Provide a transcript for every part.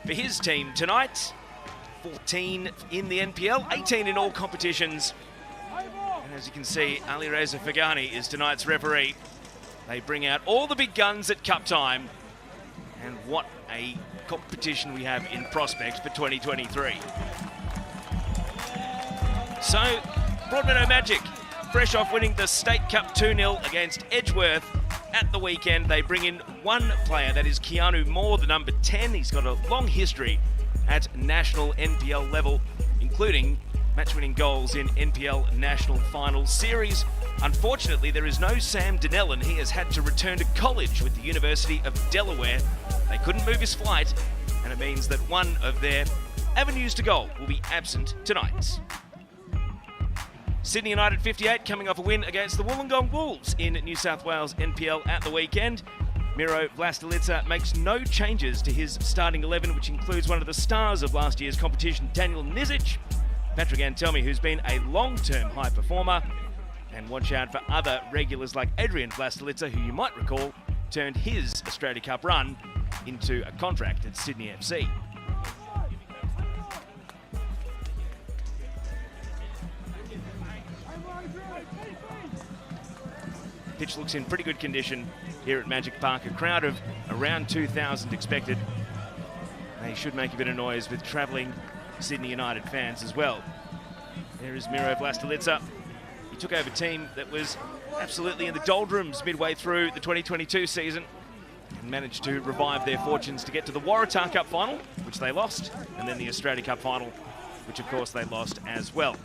for his team tonight. 14 in the NPL, 18 in all competitions. And as you can see, Ali Reza Fagani is tonight's referee. They bring out all the big guns at cup time. And what a competition we have in prospect for 2023. So, Broadmeadow Magic, fresh off winning the State Cup 2-0 against Edgeworth at the weekend. They bring in one player, that is Keanu Moore, the number 10. He's got a long history at national NPL level, including match-winning goals in NPL National Final Series. Unfortunately, there is no Sam Donnellan. He has had to return to college with the University of Delaware. They couldn't move his flight, and it means that one of their avenues to goal will be absent tonight. Sydney United 58 coming off a win against the Wollongong Wolves in New South Wales NPL at the weekend. Miro Vlastelica makes no changes to his starting 11, which includes one of the stars of last year's competition, Daniel Nizic, Patrick Antelmi, who's been a long-term high performer, and watch out for other regulars like Adrian Vlastelica, who you might recall turned his Australia Cup run into a contract at Sydney FC. Pitch looks in pretty good condition here at Magic Park. A crowd of around 2,000 expected. They should make a bit of noise with travelling Sydney United fans as well. There is Miro Vlastelica. He took over a team that was absolutely in the doldrums midway through the 2022 season and managed to revive their fortunes to get to the Waratah Cup final, which they lost, and then the Australia Cup final, which of course they lost as well.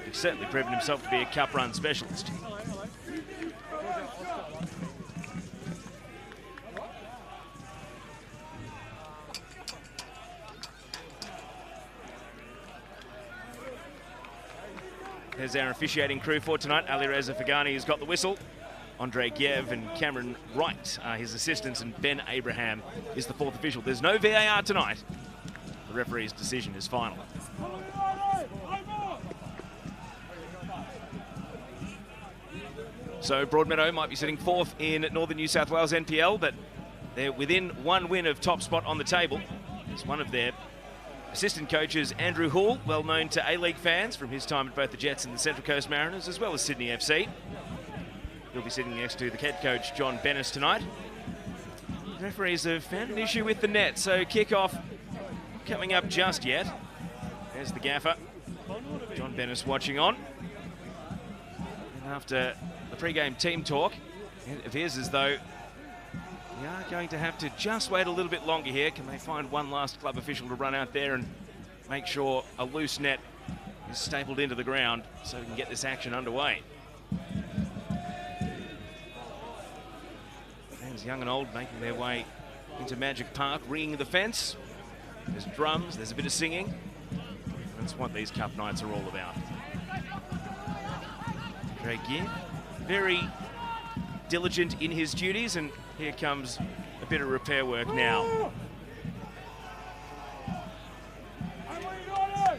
He's certainly proven himself to be a cup run specialist. There's our officiating crew for tonight. Ali Reza Fagani has got the whistle. Andre Giev and Cameron Wright are his assistants, and Ben Abraham is the fourth official. There's no VAR tonight. The referee's decision is final. So Broadmeadow might be sitting fourth in Northern New South Wales NPL, but they're within one win of top spot on the table. It's one of their assistant coaches, Andrew Hall, well known to A-League fans from his time at both the Jets and the Central Coast Mariners, as well as Sydney FC. He'll be sitting next to the head coach, John Bennis, tonight. The referees have found an issue with the net, so kick-off coming up just yet. There's the gaffer, John Bennis, watching on. And after the pre-game team talk, it appears as though we are going to have to just wait a little bit longer here. Can they find one last club official to run out there and make sure a loose net is stapled into the ground so we can get this action underway? Fans young and old making their way into Magic Park, ringing the fence. There's drums, there's a bit of singing. That's what these cup nights are all about. Craig Gear, very diligent in his duties, and here comes a bit of repair work now.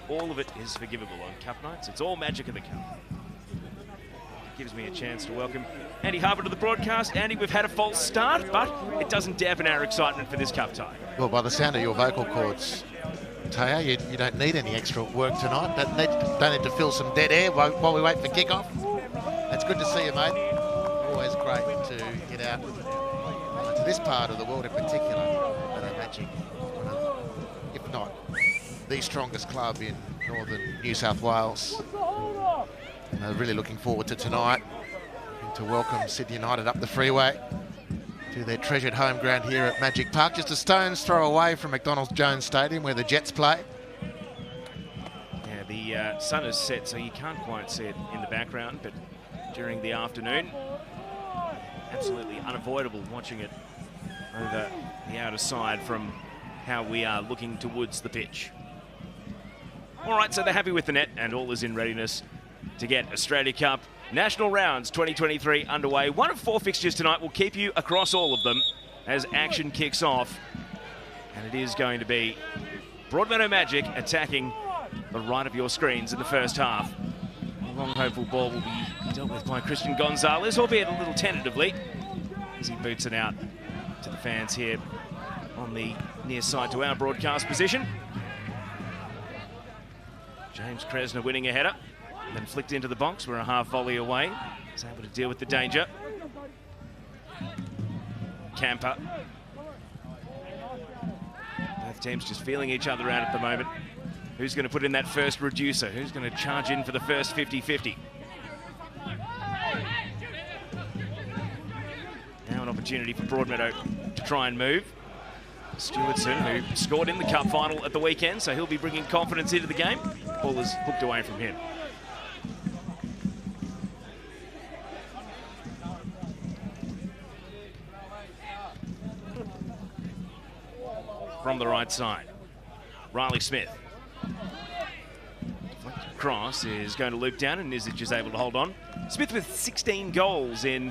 All of it is forgivable on cup nights. It's all magic of the cup. Gives me a chance to welcome Andy Harbour to the broadcast. Andy, we've had a false start, but it doesn't dampen our excitement for this cup tie. Well, by the sound of your vocal cords, Taya, you don't need any extra work tonight. Don't need to fill some dead air while we wait for kickoff. It's good to see you, mate. Always great to get out to this part of the world in particular. Magic, if not the strongest club in Northern New South Wales. Really looking forward to tonight and to welcome Sydney United up the freeway to their treasured home ground here at Magic Park, just a stone's throw away from McDonald Jones Stadium where the Jets play. Yeah, the sun is set, so you can't quite see it in the background, but during the afternoon, absolutely unavoidable watching it over the outer side from how we are looking towards the pitch. All right, so they're happy with the net, and all is in readiness to get Australia Cup National Rounds 2023 underway. One of four fixtures tonight will keep you across all of them as action kicks off. And it is going to be Broadmeadow Magic attacking the right of your screens in the first half. A long hopeful ball will be dealt with by Christian Gonzalez, albeit a little tentatively, as he boots it out to the fans here on the near side to our broadcast position. James Kresner winning a header, then flicked into the box. We're a half volley away. He's able to deal with the danger. Camper. Both teams just feeling each other out at the moment. Who's going to put in that first reducer? Who's going to charge in for the first 50-50? Now an opportunity for Broadmeadow to try and move. Stewartson, who scored in the cup final at the weekend, so he'll be bringing confidence into the game. Ball is hooked away from him. From the right side, Riley Smith. Cross is going to loop down, and Nizic is able to hold on. Smith with 16 goals in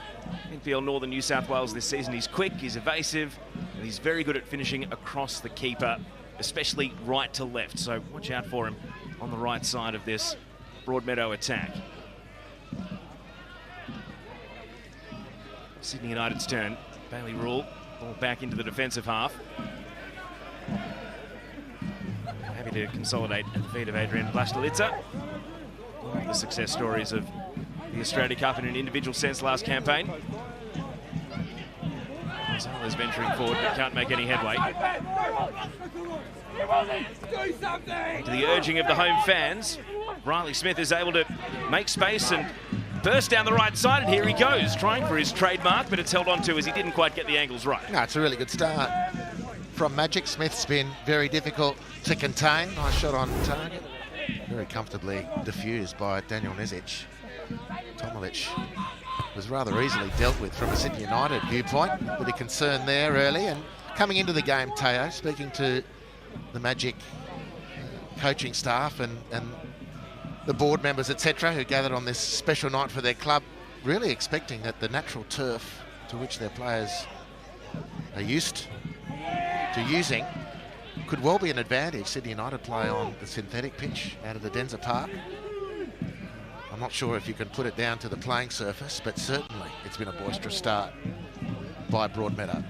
NPL Northern New South Wales this season. He's quick, he's evasive, and he's very good at finishing across the keeper, especially right to left. So watch out for him on the right side of this Broadmeadow attack. Sydney United's turn. Bailey Rule, ball back into the defensive half. Happy to consolidate at the feet of Adrian Blastelitza. One of the success stories of the Australia Cup in an individual sense last campaign. Gonzalez venturing forward but can't make any headway. To the urging of the home fans, Riley Smith is able to make space and burst down the right side, and here he goes, trying for his trademark, but it's held on to as he didn't quite get the angles right. No, it's a really good start from Magic. Smith's been very difficult to contain. Nice shot on target. Very comfortably diffused by Daniel Nizic. Tomilic was rather easily dealt with from a Sydney United viewpoint. Bit of concern there early. And coming into the game, Teo, speaking to the Magic coaching staff and the board members, etc., who gathered on this special night for their club, really expecting that the natural turf to which their players are used to using could well be an advantage. Sydney United play on the synthetic pitch out of the Denzer Park. I'm not sure if you can put it down to the playing surface, but certainly it's been a boisterous start by Broadmeadow.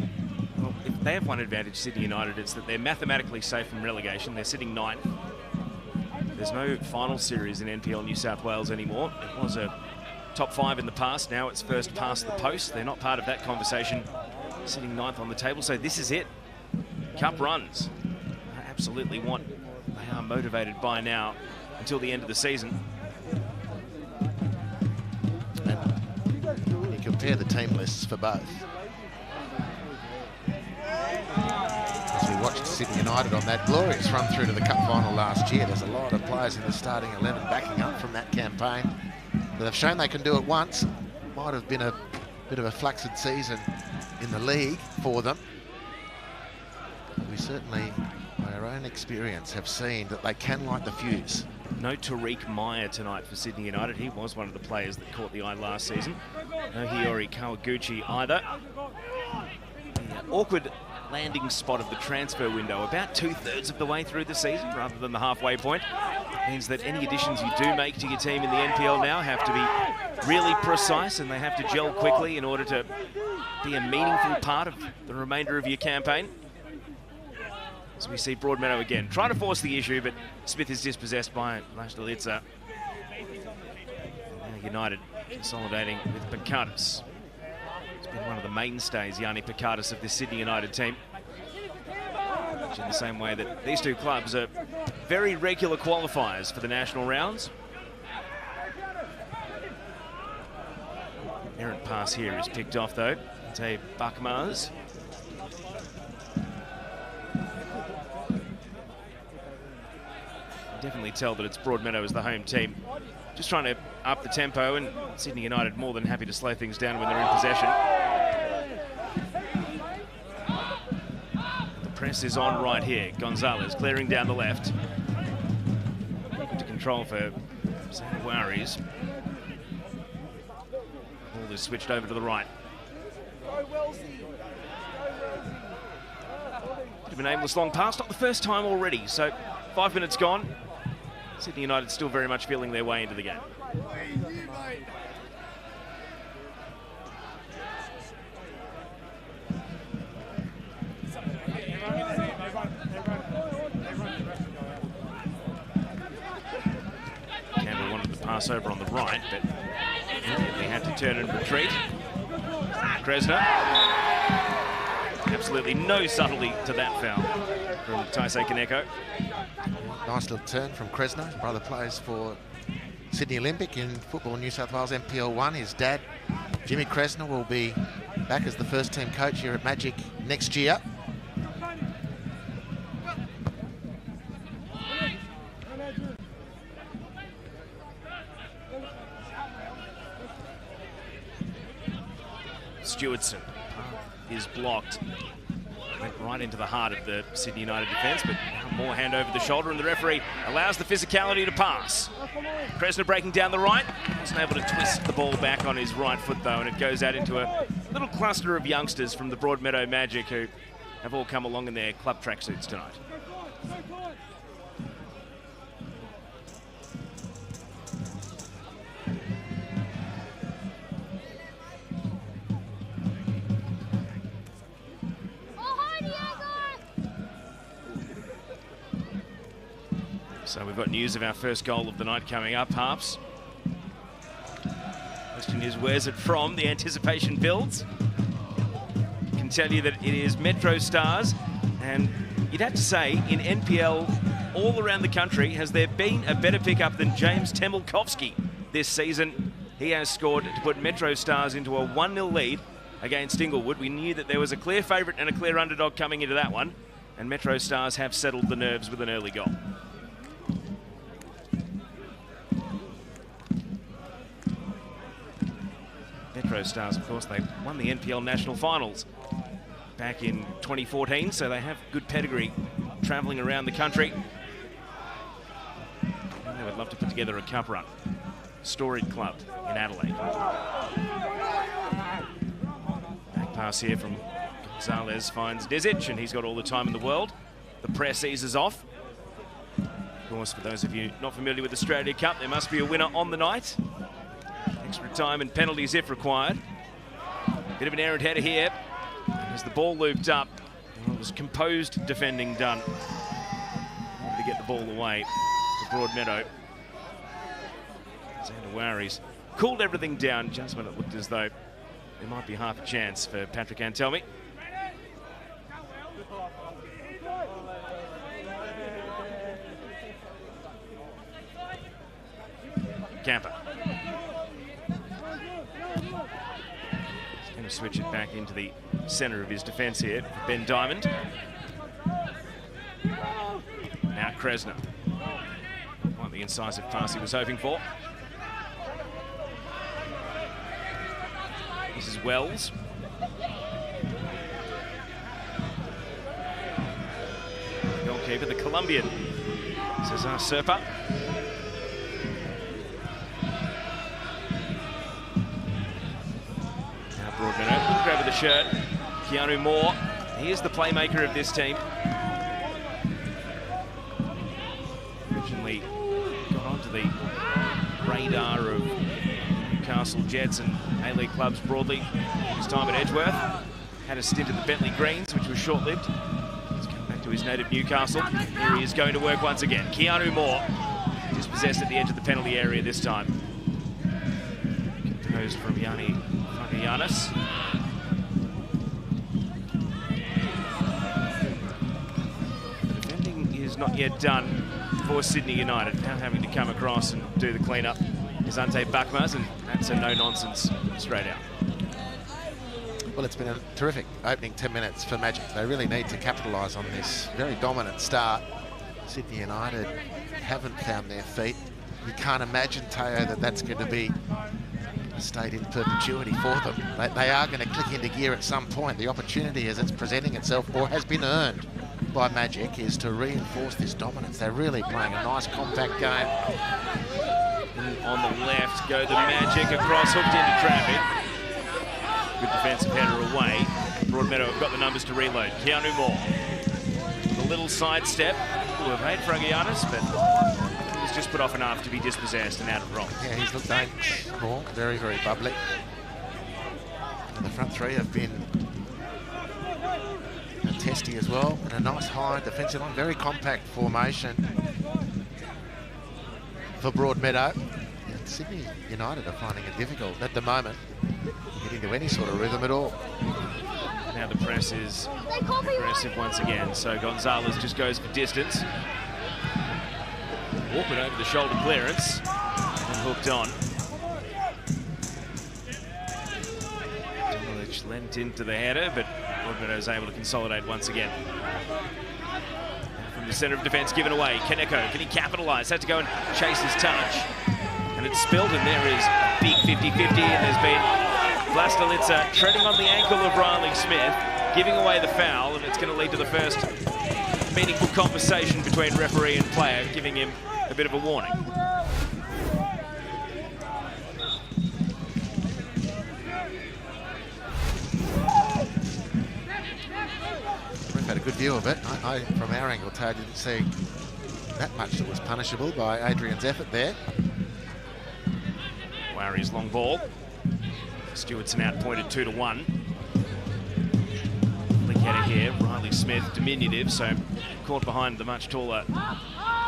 Well, if they have one advantage, Sydney United, it's that they're mathematically safe from relegation. They're sitting ninth. There's no final series in NPL New South Wales anymore. It was a top 5 in the past. Now it's first past the post. They're not part of that conversation, sitting ninth on the table. So this is it. Cup runs. I absolutely want. They are motivated by now until the end of the season. And you compare the team lists for both. As we watched Sydney United on that glorious run through to the cup final last year, there's a lot of players in the starting 11 backing up from that campaign. But they've shown they can do it once. Might have been a bit of a flaccid season in the league for them. We certainly, by our own experience, have seen that they can light the fuse. No Tariq Meyer tonight for Sydney United. He was one of the players that caught the eye last season. No Hiyori Kawaguchi either. The awkward landing spot of the transfer window, about 2/3 of the way through the season rather than the halfway point, means that any additions you do make to your team in the NPL now have to be really precise, and they have to gel quickly in order to be a meaningful part of the remainder of your campaign. So we see Broadmeadow again trying to force the issue, but Smith is dispossessed by Blastelitza. United consolidating with Picardis. It's been one of the mainstays, Yanni Picardis, of this Sydney United team. Which in the same way that these two clubs are very regular qualifiers for the national rounds. Errant pass here is picked off though. It's Bakmaz. Definitely tell that it's Broadmeadow as the home team. Just trying to up the tempo, and Sydney United more than happy to slow things down when they're in possession. The press is on right here. Gonzalez clearing down the left. To control for Zawaris. Ball is switched over to the right. Bit of an aimless long pass, not the first time already, so 5 minutes gone. Sydney United still very much feeling their way into the game. pass over on the right, but they had to turn and retreat. Kresner. Absolutely no subtlety to that foul from Taisei Kaneko. Nice little turn from Kresner. His brother plays for Sydney Olympic in Football New South Wales NPL1. His dad, Jimmy Kresner, will be back as the first team coach here at Magic next year. Stewardson is blocked. Went right into the heart of the Sydney United defence, but now more hand over the shoulder, and the referee allows the physicality to pass. Kresner breaking down the right. Wasn't able to twist the ball back on his right foot, though, and it goes out into a little cluster of youngsters from the Broadmeadow Magic who have all come along in their club tracksuits tonight. So we've got news of our first goal of the night coming up, Harps. Question is, where's it from? The anticipation builds. I can tell you that it is Metro Stars, and you'd have to say, in NPL all around the country, has there been a better pickup than James Temelkovsky this season? He has scored to put Metro Stars into a 1-0 lead against Inglewood. We knew that there was a clear favourite and a clear underdog coming into that one, and Metro Stars have settled the nerves with an early goal. Metro Stars, of course, they won the NPL National Finals back in 2014, so they have good pedigree travelling around the country. And they would love to put together a cup run. Storied club in Adelaide. Back pass here from Gonzalez finds Desic, and he's got all the time in the world. The press eases off. Of course, for those of you not familiar with Australia Cup, there must be a winner on the night. Extra time and penalties if required. Bit of an errant header here as the ball looped up. Well, it was composed defending done to get the ball away to Broadmeadow. Xander Wary's cooled everything down just when it looked as though there might be half a chance for Patrick Antelmi. Camper. Going to switch it back into the centre of his defence here for Ben Diamond. Now Kresner. Not the incisive pass he was hoping for. This is Wells. Goalkeeper, the Colombian, Cesar Serpa. Broadmeadow, look over the shirt. Keanu Moore, he is the playmaker of this team. Originally got onto the radar of Newcastle Jets and A-League clubs broadly. His time at Edgeworth. Had a stint at the Bentley Greens, which was short-lived. He's come back to his native Newcastle. Here he is going to work once again. Keanu Moore, dispossessed at the edge of the penalty area this time. Composed from Yanni Giannis. The defending is not yet done for Sydney United. Now having to come across and do the clean-up is Ante Bakmaz, and that's a no-nonsense straight out. Well, it's been a terrific opening 10 minutes for Magic. They really need to capitalise on this very dominant start. Sydney United haven't found their feet. You can't imagine, Teo, that that's going to be stayed in perpetuity for them. They are going to click into gear at some point. The opportunity as it's presenting itself, or has been earned by Magic, is to reinforce this dominance. They're really playing a nice compact game. And on the left go the Magic, across, hooked into traffic. Good defensive header away. Broadmeadow have got the numbers to reload. Keanu Moore. A little sidestep. Would have made Fragianis, but just put off enough to be dispossessed and out of wrong. Yeah, he's looked dangerous. Very, very bubbly. And the front three have been testy as well. And a nice high defensive line, very compact formation for Broadmeadow. Sydney United are finding it difficult at the moment to get into any sort of rhythm at all. Now the press is aggressive once again, so Gonzalez just goes for distance. Walking over the shoulder clearance and hooked on. Which lent into the header, but Broadmeadow is able to consolidate once again. From the centre of defence, given away. Kaneko, can he capitalise? Had to go and chase his touch. And it's spilled, and there is a big 50-50, and there's been Vlastelica treading on the ankle of Riley Smith, giving away the foul, and it's going to lead to the first meaningful conversation between referee and player, giving him a bit of a warning. Ref had a good view of it. I from our angle, Tay, didn't see that much that was punishable by Adrian's effort there. Warriors long ball. Stewardson outpointed 2-1. Flick header here. Riley Smith, diminutive, so caught behind the much taller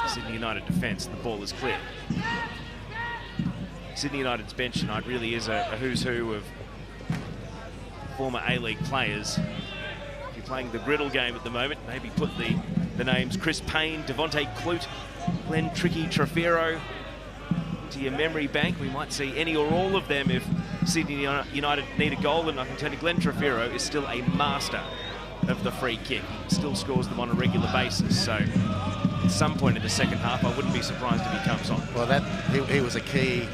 Sydney United defence. The ball is clear. Sydney United's bench tonight really is a who's who of former A-League players. If you're playing the griddle game at the moment, maybe put the names Chris Payne, Devontae Clute, Glenn Tricky Trefiro to your memory bank. We might see any or all of them if Sydney United need a goal, and I can tell you Glenn Trefiro is still a master of the free kick. He still scores them on a regular basis, so at some point in the second half I wouldn't be surprised if he comes on. Well, he was a key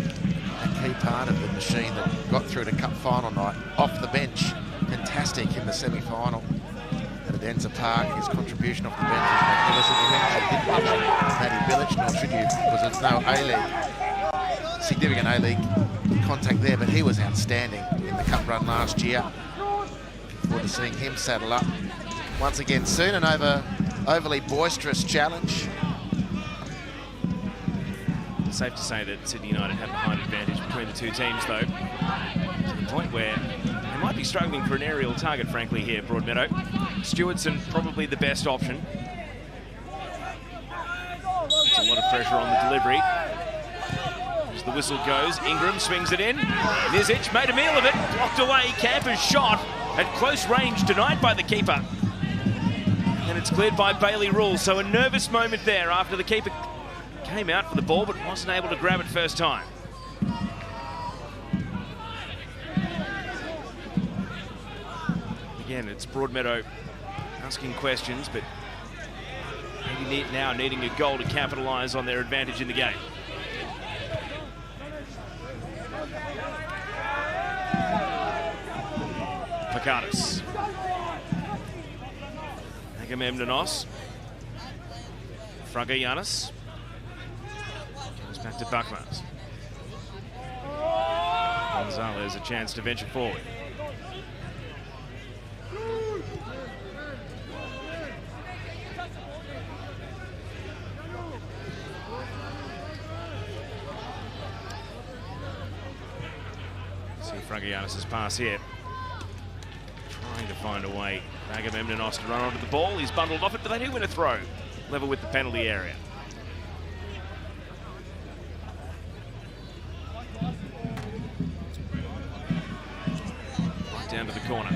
part of the machine that got through to cup final night off the bench. Fantastic in the semi-final at Adenza Park. His contribution off the bench was magnificent. You mentioned didn't mention Matty Bilic, nor should you, because there's no A-League, significant A-League contact there, but he was outstanding in the cup run last year. Looking forward to seeing him saddle up once again soon. An overly boisterous challenge. Safe to say that Sydney United have the height advantage between the two teams, though, to the point where they might be struggling for an aerial target, frankly, here, Broadmeadow. Stewardson probably the best option. It's a lot of pressure on the delivery. As the whistle goes, Ingram swings it in. Nizic made a meal of it, blocked away. Camper's shot at close range denied by the keeper. And it's cleared by Bailey Rule, so a nervous moment there after the keeper came out for the ball but wasn't able to grab it first time. Again, it's Broadmeadow asking questions, but maybe now needing a goal to capitalise on their advantage in the game. Pakatis. Agamemnonos. Fragayanis. Goes back to Buckmans. Gonzalez a chance to venture forward. See Fragayanis' pass here. Trying to find a way. Agamemnonos to run onto the ball. He's bundled off it, but they do win a throw. Level with the penalty area. Right down to the corner.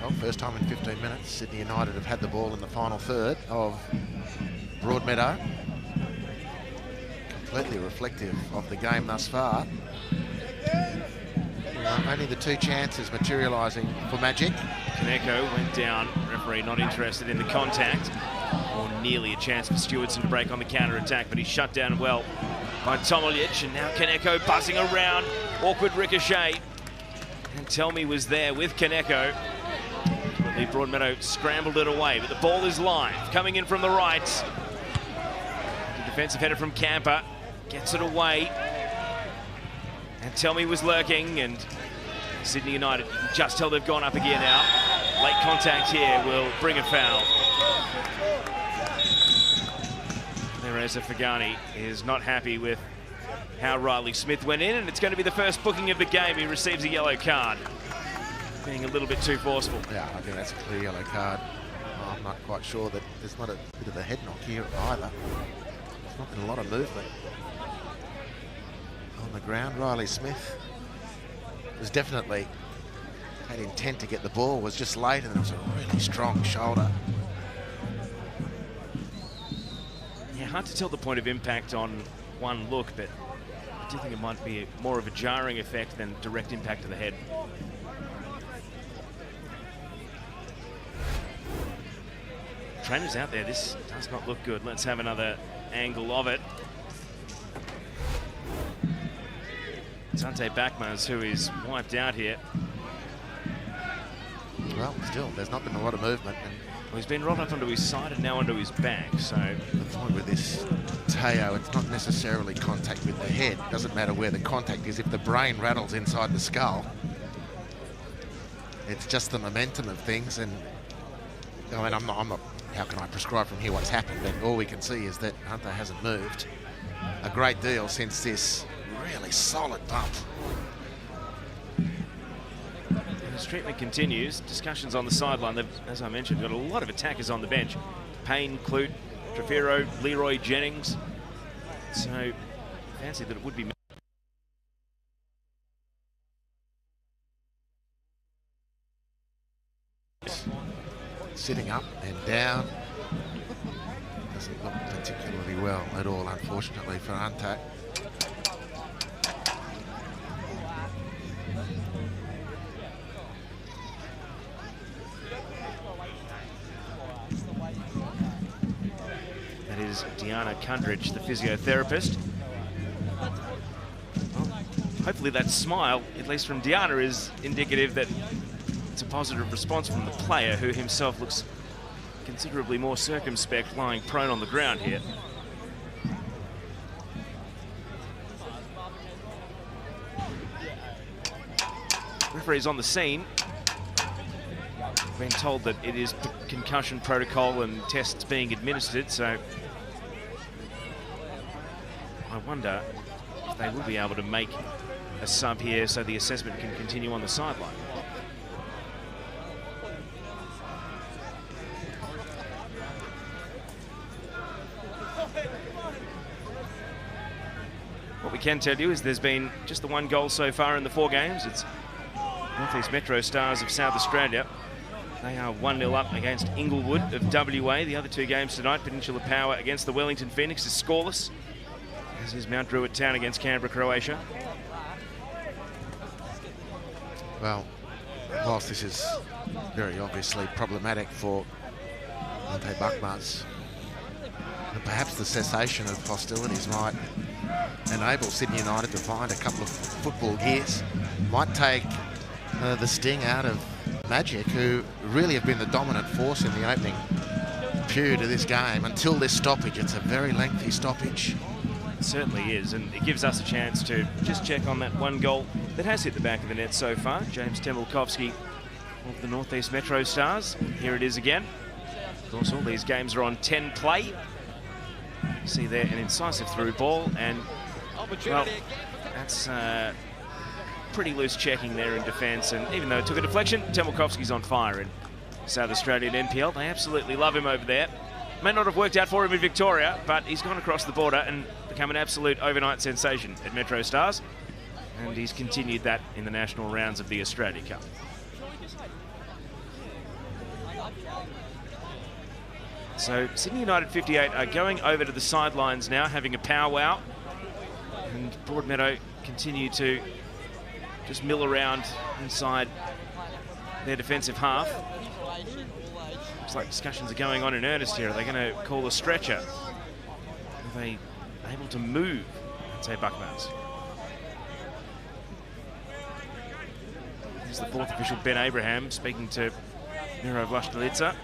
Well, first time in 15 minutes, Sydney United have had the ball in the final third of Broadmeadow. Completely reflective of the game thus far. Only the two chances materialising for Magic. Kaneko went down. Referee not interested in the contact. Or nearly a chance for Stewardson to break on the counter-attack, but he's shut down well by Tomolic. And now Kaneko buzzing around. Awkward ricochet. And Telmi was there with Kaneko. Ultimately, Broadmeadow scrambled it away, but the ball is live. Coming in from the right. The defensive header from Camper. Gets it away. And Telmi was lurking, and Sydney United, you can just tell they've gone up a gear now. Late contact here will bring a foul. Reza Fagani is not happy with how Riley Smith went in, and it's going to be the first booking of the game. He receives a yellow card, being a little bit too forceful. Yeah, I think that's a clear yellow card. I'm not quite sure that there's not a bit of a head knock here either. There's not been a lot of movement. on the ground. Riley Smith was definitely had intent to get the ball, was just late, and it was a really strong shoulder. Yeah, hard to tell the point of impact on one look, but I do think it might be more of a jarring effect than direct impact to the head. Trainer's out there. This does not look good. Let's have another angle of it. Sante Backmans, who is wiped out here. Well, still, there's not been a lot of movement. And well, he's been rolled up onto his side and now onto his back, so... the point with this Teo, it's not necessarily contact with the head. It doesn't matter where the contact is. If the brain rattles inside the skull, it's just the momentum of things. And I mean, I'm not, how can I prescribe from here what's happened? But all we can see is that Hunter hasn't moved a great deal since this really solid bump. As treatment continues, discussions on the sideline. They've, as I mentioned, got a lot of attackers on the bench. Payne, Clute, Trefiro, Leroy Jennings. So, fancy that it would be... Sitting up and down. Doesn't look particularly well at all, unfortunately, for Hunter. That is Deanna Kundridge, the physiotherapist. Well, hopefully that smile, at least from Deanna, is indicative that it's a positive response from the player, who himself looks considerably more circumspect, lying prone on the ground here. Referee's on the scene. Been told that it is concussion protocol and tests being administered, so I wonder if they will be able to make a sub here so the assessment can continue on the sideline. What we can tell you is there's been just the one goal so far in the 4 games. It's North East Metro Stars of South Australia. They are 1-0 up against Inglewood of WA. The other 2 games tonight, Peninsula Power against the Wellington Phoenix, is scoreless, as is Mount Druitt Town against Canberra, Croatia. Well, whilst this is very obviously problematic for Ante Bakmaz, and perhaps the cessation of hostilities might enable Sydney United to find a couple of football gears, might take the sting out of Magic, who really have been the dominant force in the opening period of this game until this stoppage. It's a very lengthy stoppage. It certainly is, and it gives us a chance to just check on that one goal that has hit the back of the net so far. James Temilkovsky of the North East Metro Stars. Here it is again. Of course, all these games are on 10 play. You see there an incisive through ball, and well, that's pretty loose checking there in defence, and even though it took a deflection, Temilkovsky's on fire in South Australian NPL. They absolutely love him over there. May not have worked out for him in Victoria, but he's gone across the border and become an absolute overnight sensation at Metro Stars, and he's continued that in the national rounds of the Australia Cup. So Sydney United 58 are going over to the sidelines now, having a powwow, and Broadmeadow continue to just mill around inside their defensive half. Looks like discussions are going on in earnest here. Are they going to call a stretcher? Are they able to move, say, Buckmans? Here's the 4th official, Ben Abraham, speaking to Miro Vlastelica.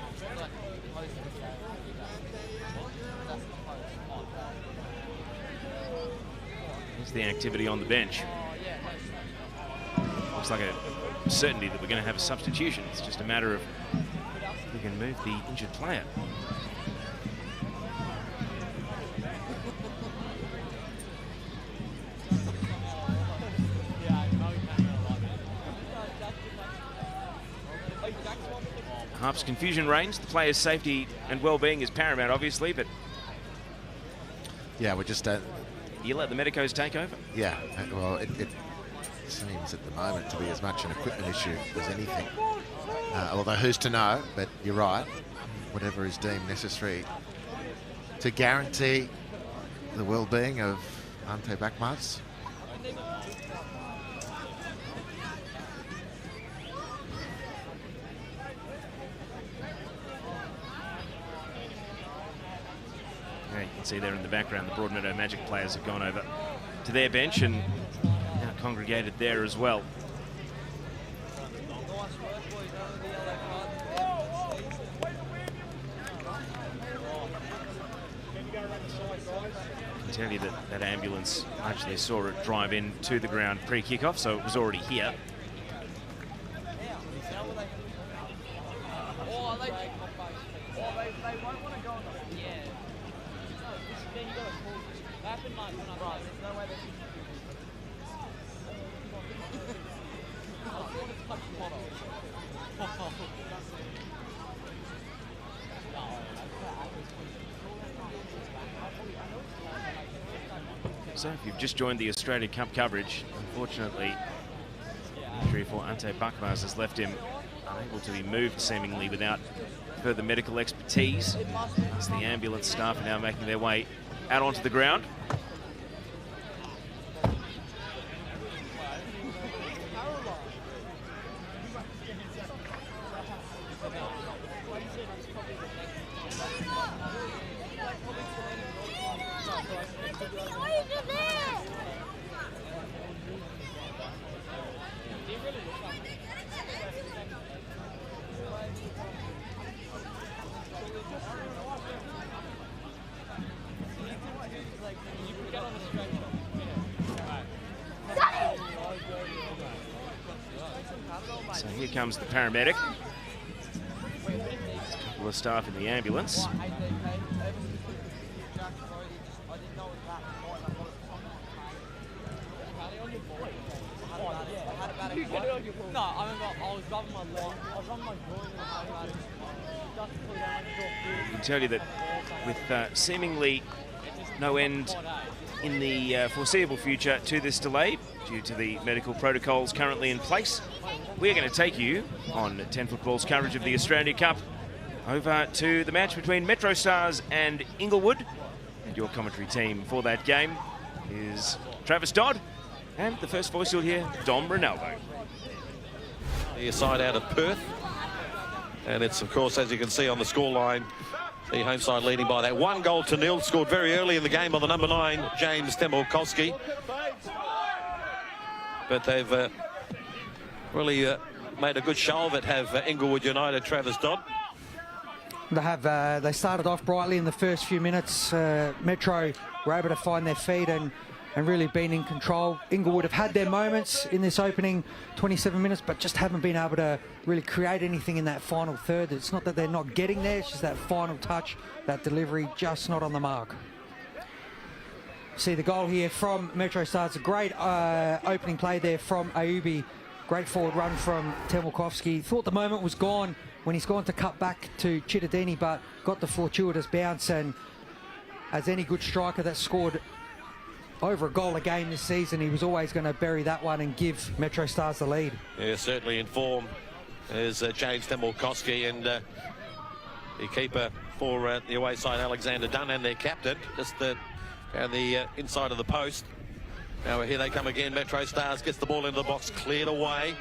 Here's the activity on the bench. Looks like a certainty that we're going to have a substitution. It's just a matter of if we can move the injured player. Harp's confusion reigns. The player's safety and well-being is paramount, obviously, but yeah, we're just you let the medicos take over? Yeah, well, it seems at the moment to be as much an equipment issue as anything. Although who's to know, but you're right. Whatever is deemed necessary to guarantee the well-being of Ante Bakmaz. Yeah, you can see there in the background the Broadmeadow Magic players have gone over to their bench and now congregated there as well. I can tell you that ambulance actually saw it drive in to the ground pre-kickoff, so it was already here. So if you've just joined the Australia Cup coverage, unfortunately, injury for Ante Bakmaz has left him unable to be moved seemingly without further medical expertise, as the ambulance staff are now making their way out onto the ground. So here comes the paramedic. A couple of staff in the ambulance. No, I remember I was rubbing my leg, I was rubbing my groin I can tell you that with seemingly no end in the foreseeable future to this delay, due to the medical protocols currently in place, we're going to take you on 10 Football's coverage of the Australia Cup over to the match between Metro Stars and Inglewood. And your commentary team for that game is Travis Dodd, and the first voice you'll hear, Dom Ronaldo. The side out of Perth, and it's of course, as you can see on the scoreline, the home side leading by that 1-0, scored very early in the game by the number 9 James Temolkowski. But they've really made a good show of it, have Inglewood United. Travis Dodd. They started off brightly in the first few minutes. Metro were able to find their feet and really been in control. Inglewood have had their moments in this opening 27 minutes, but just haven't been able to really create anything in that final third. It's not that they're not getting there, it's just that final touch, that delivery, just not on the mark. See the goal here from Metro Stars, a great opening play there from Ayubi. Great forward run from Temolkowski. Thought the moment was gone when he's gone to cut back to Chittadini, but got the fortuitous bounce, and as any good striker that scored over a goal a game this season, he was always going to bury that one and give Metro Stars the lead. Yeah, certainly in form is James Temolkowski, and the keeper for the away side, Alexander Dunn, and their captain, just down the inside of the post. Now here they come again. Metro Stars gets the ball into the box, cleared away.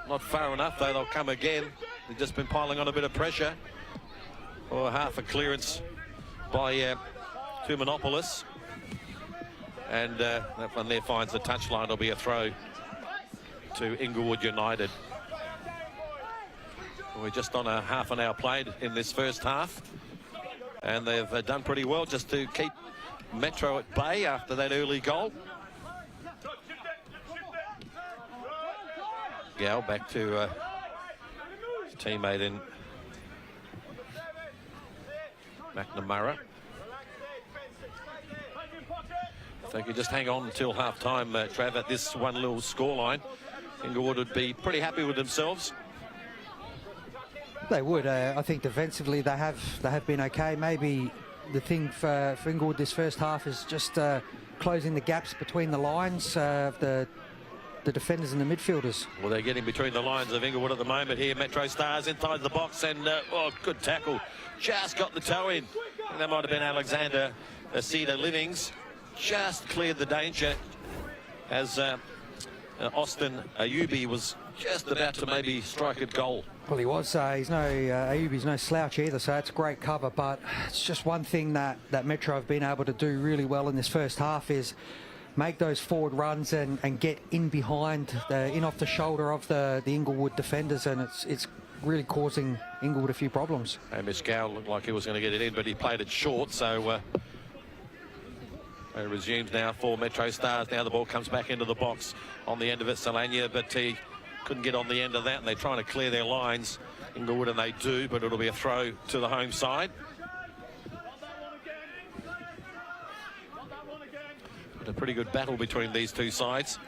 Not far enough though, they'll come again. They've just been piling on a bit of pressure. Or half a clearance by Tumanopoulos. And that one there finds the touchline. It'll be a throw to Inglewood United. We're just on a half an hour played in this first half. And they've done pretty well just to keep Metro at bay after that early goal. Gal back to his teammate in McNamara. If they could just hang on until half-time, Trav, at this 1-0 scoreline, Inglewood would be pretty happy with themselves. They would. I think defensively they have been okay. Maybe the thing for Inglewood this first half is just closing the gaps between the lines of the defenders and the midfielders. Well, they're getting between the lines of Inglewood at the moment here. Metro Stars inside the box, and oh, good tackle. Just got the toe in. And that might have been Alexander Cedar Livings. Just cleared the danger as Austin Ayubi was just about to maybe strike at goal. Well, he was. Ayubi's no slouch either, so that's great cover. But it's just one thing that Metro have been able to do really well in this first half is make those forward runs and get in behind, in off the shoulder of the Inglewood defenders, and it's really causing Inglewood a few problems. And Miscal looked like he was going to get it in, but he played it short, so it resumes now for Metro Stars. Now the ball comes back into the box on the end of it, Solania, but he couldn't get on the end of that, and they're trying to clear their lines, Inglewood, and they do, but it'll be a throw to the home side. A pretty good battle between these two sides.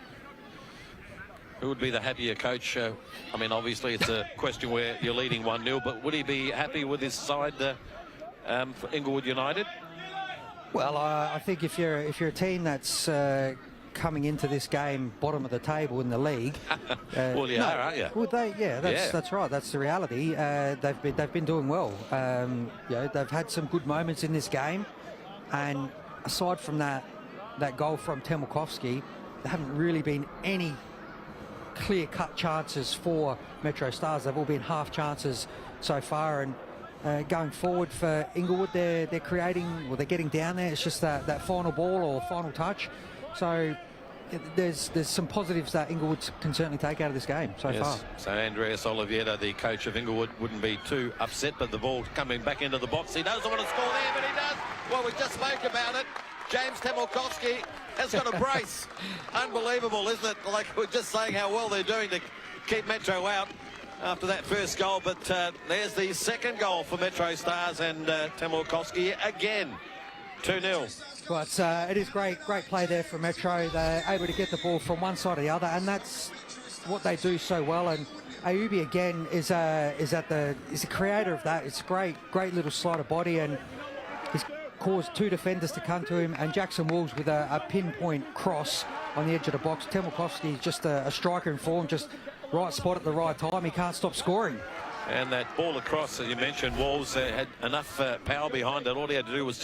Who would be the happier coach? I mean, obviously it's a question where you're leading 1-0, but would he be happy with his side for Inglewood United? Well, I think if you're a team that's coming into this game bottom of the table in the league, well, you are, aren't you? Well, that's right. That's the reality. They've been doing well. They've had some good moments in this game, and aside from that goal from Temelkovsky, there haven't really been any clear-cut chances for Metro Stars. They've all been half chances so far, and going forward for Inglewood, they're creating, well, they're getting down there. It's just that final ball or final touch. So there's some positives that Inglewood can certainly take out of this game so far. So Andreas Oliveira, the coach of Inglewood, wouldn't be too upset, but the ball coming back into the box. He doesn't want to score there, but he does. Well, we just spoke about it. James Temelkovsky has got a brace. Unbelievable, isn't it? Like we're just saying how well they're doing to keep Metro out after that first goal. But there's the second goal for Metro Stars, and Temelkovsky again. 2-0. Well, it is great play there for Metro. They're able to get the ball from one side to the other, and that's what they do so well. And Ayubi again is the creator of that. It's a great little slider body, and he's caused two defenders to come to him, and Jackson Wolves with a pinpoint cross on the edge of the box. Temelkovsky is just a striker in form, just right spot at the right time. He can't stop scoring. And that ball across, as you mentioned, Wolves had enough power behind it. All he had to do was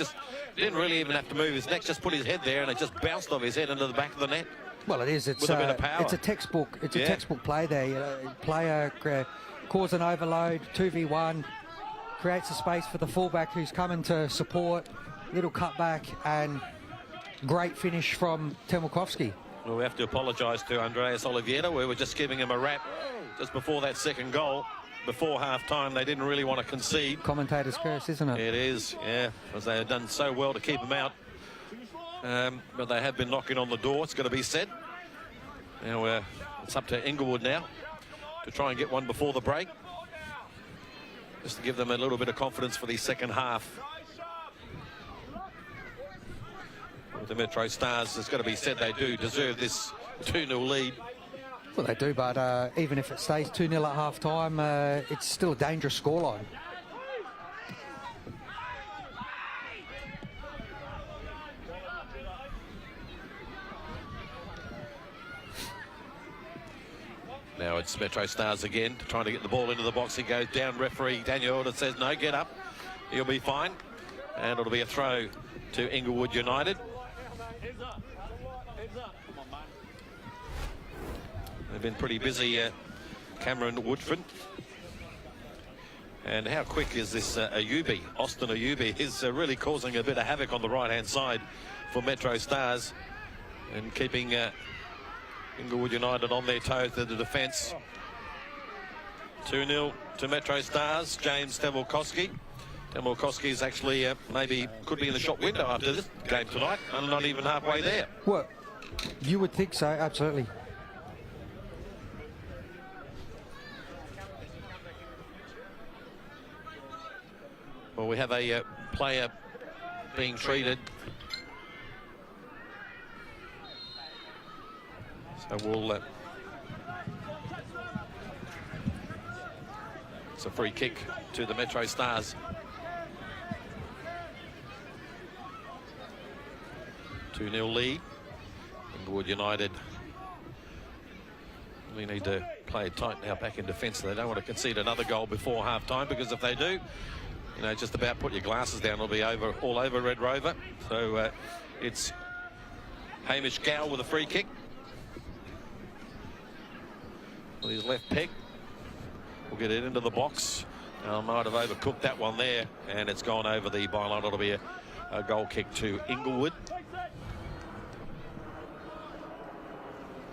didn't really even have to move his neck, just put his head there, and it just bounced off his head into the back of the net. Well, it is. It's with a bit of power. It's a textbook. It's a textbook play there. Player cause an overload, 2v1, creates a space for the fullback who's coming to support. Little cutback and great finish from Temelkovsky. Well, we have to apologise to Andreas Oliveira. We were just giving him a rap just before that second goal. Before half-time, they didn't really want to concede. Commentator's curse, isn't it? It is, yeah, because they have done so well to keep him out. But they have been knocking on the door, it's got to be said. Now, it's up to Inglewood now to try and get one before the break, just to give them a little bit of confidence for the second half. With the Metro Stars, it's got to be said they do deserve this 2-0 lead. Well, they do, but even if it stays 2-0 at half-time, it's still a dangerous scoreline. Now it's Metro Stars again, trying to get the ball into the box. He goes down, referee Daniel Alder says, no, get up. He'll be fine. And it'll be a throw to Inglewood United. They've been pretty busy, Cameron Woodford. And how quick is this Ayubi? Austin Ayubi is really causing a bit of havoc on the right-hand side for Metro Stars and keeping Inglewood United on their toes to the defence. 2-0 to Metro Stars. James Temelkovsky. Temelkovsky is actually maybe could be in the shop window after this game tonight, and not even halfway there. Well, you would think so, absolutely. Well, we have a player being treated. So we'll... it's a free kick to the Metro Stars. 2-0 lead. Inglewood United really need to play it tight now back in defence. They don't want to concede another goal before half-time, because if they do, you know, just about put your glasses down, it'll be all over Red Rover. So it's Hamish Gow with a free kick. With his left peg. We'll get it into the box. Might have overcooked that one there, and it's gone over the byline. It'll be a goal kick to Inglewood.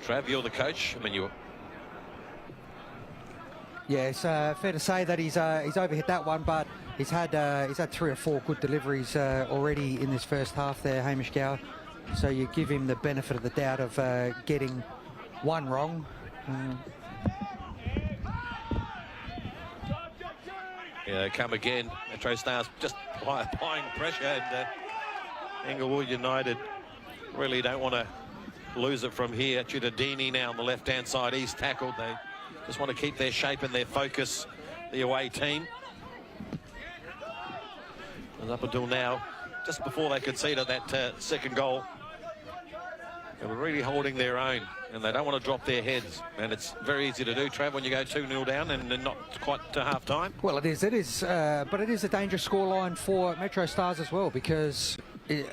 Trav, you're the coach. I mean, you. Yeah, it's fair to say that he's overhit that one, but he's had 3 or 4 good deliveries already in this first half there, Hamish Gower. So you give him the benefit of the doubt of getting one wrong. Yeah, they come again. Metro Stars just applying pressure, and Inglewood United really don't want to lose it from here. Chittadini now on the left-hand side. He's tackled. They just want to keep their shape and their focus, the away team. And up until now, just before they conceded that second goal, they were really holding their own, and they don't want to drop their heads. And it's very easy to do, Trav, when you go 2-0 down and not quite to half-time. Well, it is, but it is a dangerous scoreline for Metro Stars as well, because,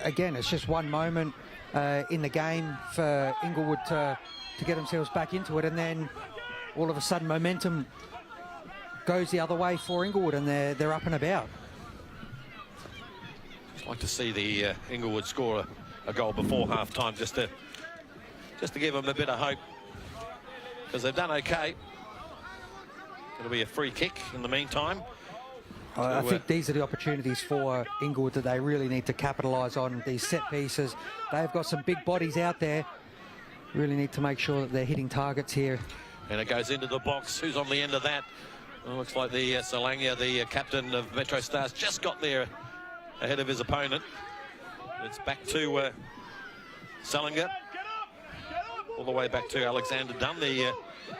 again, it's just one moment in the game for Inglewood to get themselves back into it, and then all of a sudden momentum goes the other way for Inglewood, and they're up and about. I'd like to see the Inglewood score a goal before half-time, just to give them a bit of hope, because they've done okay. It'll be a free kick in the meantime. I think these are the opportunities for Inglewood that they really need to capitalise on, these set pieces. They've got some big bodies out there. Really need to make sure that they're hitting targets here. And it goes into the box. Who's on the end of that? Well, looks like the Salanga, the captain of Metro Stars, just got there ahead of his opponent. It's back to Salanga. All the way back to Alexander Dunn, the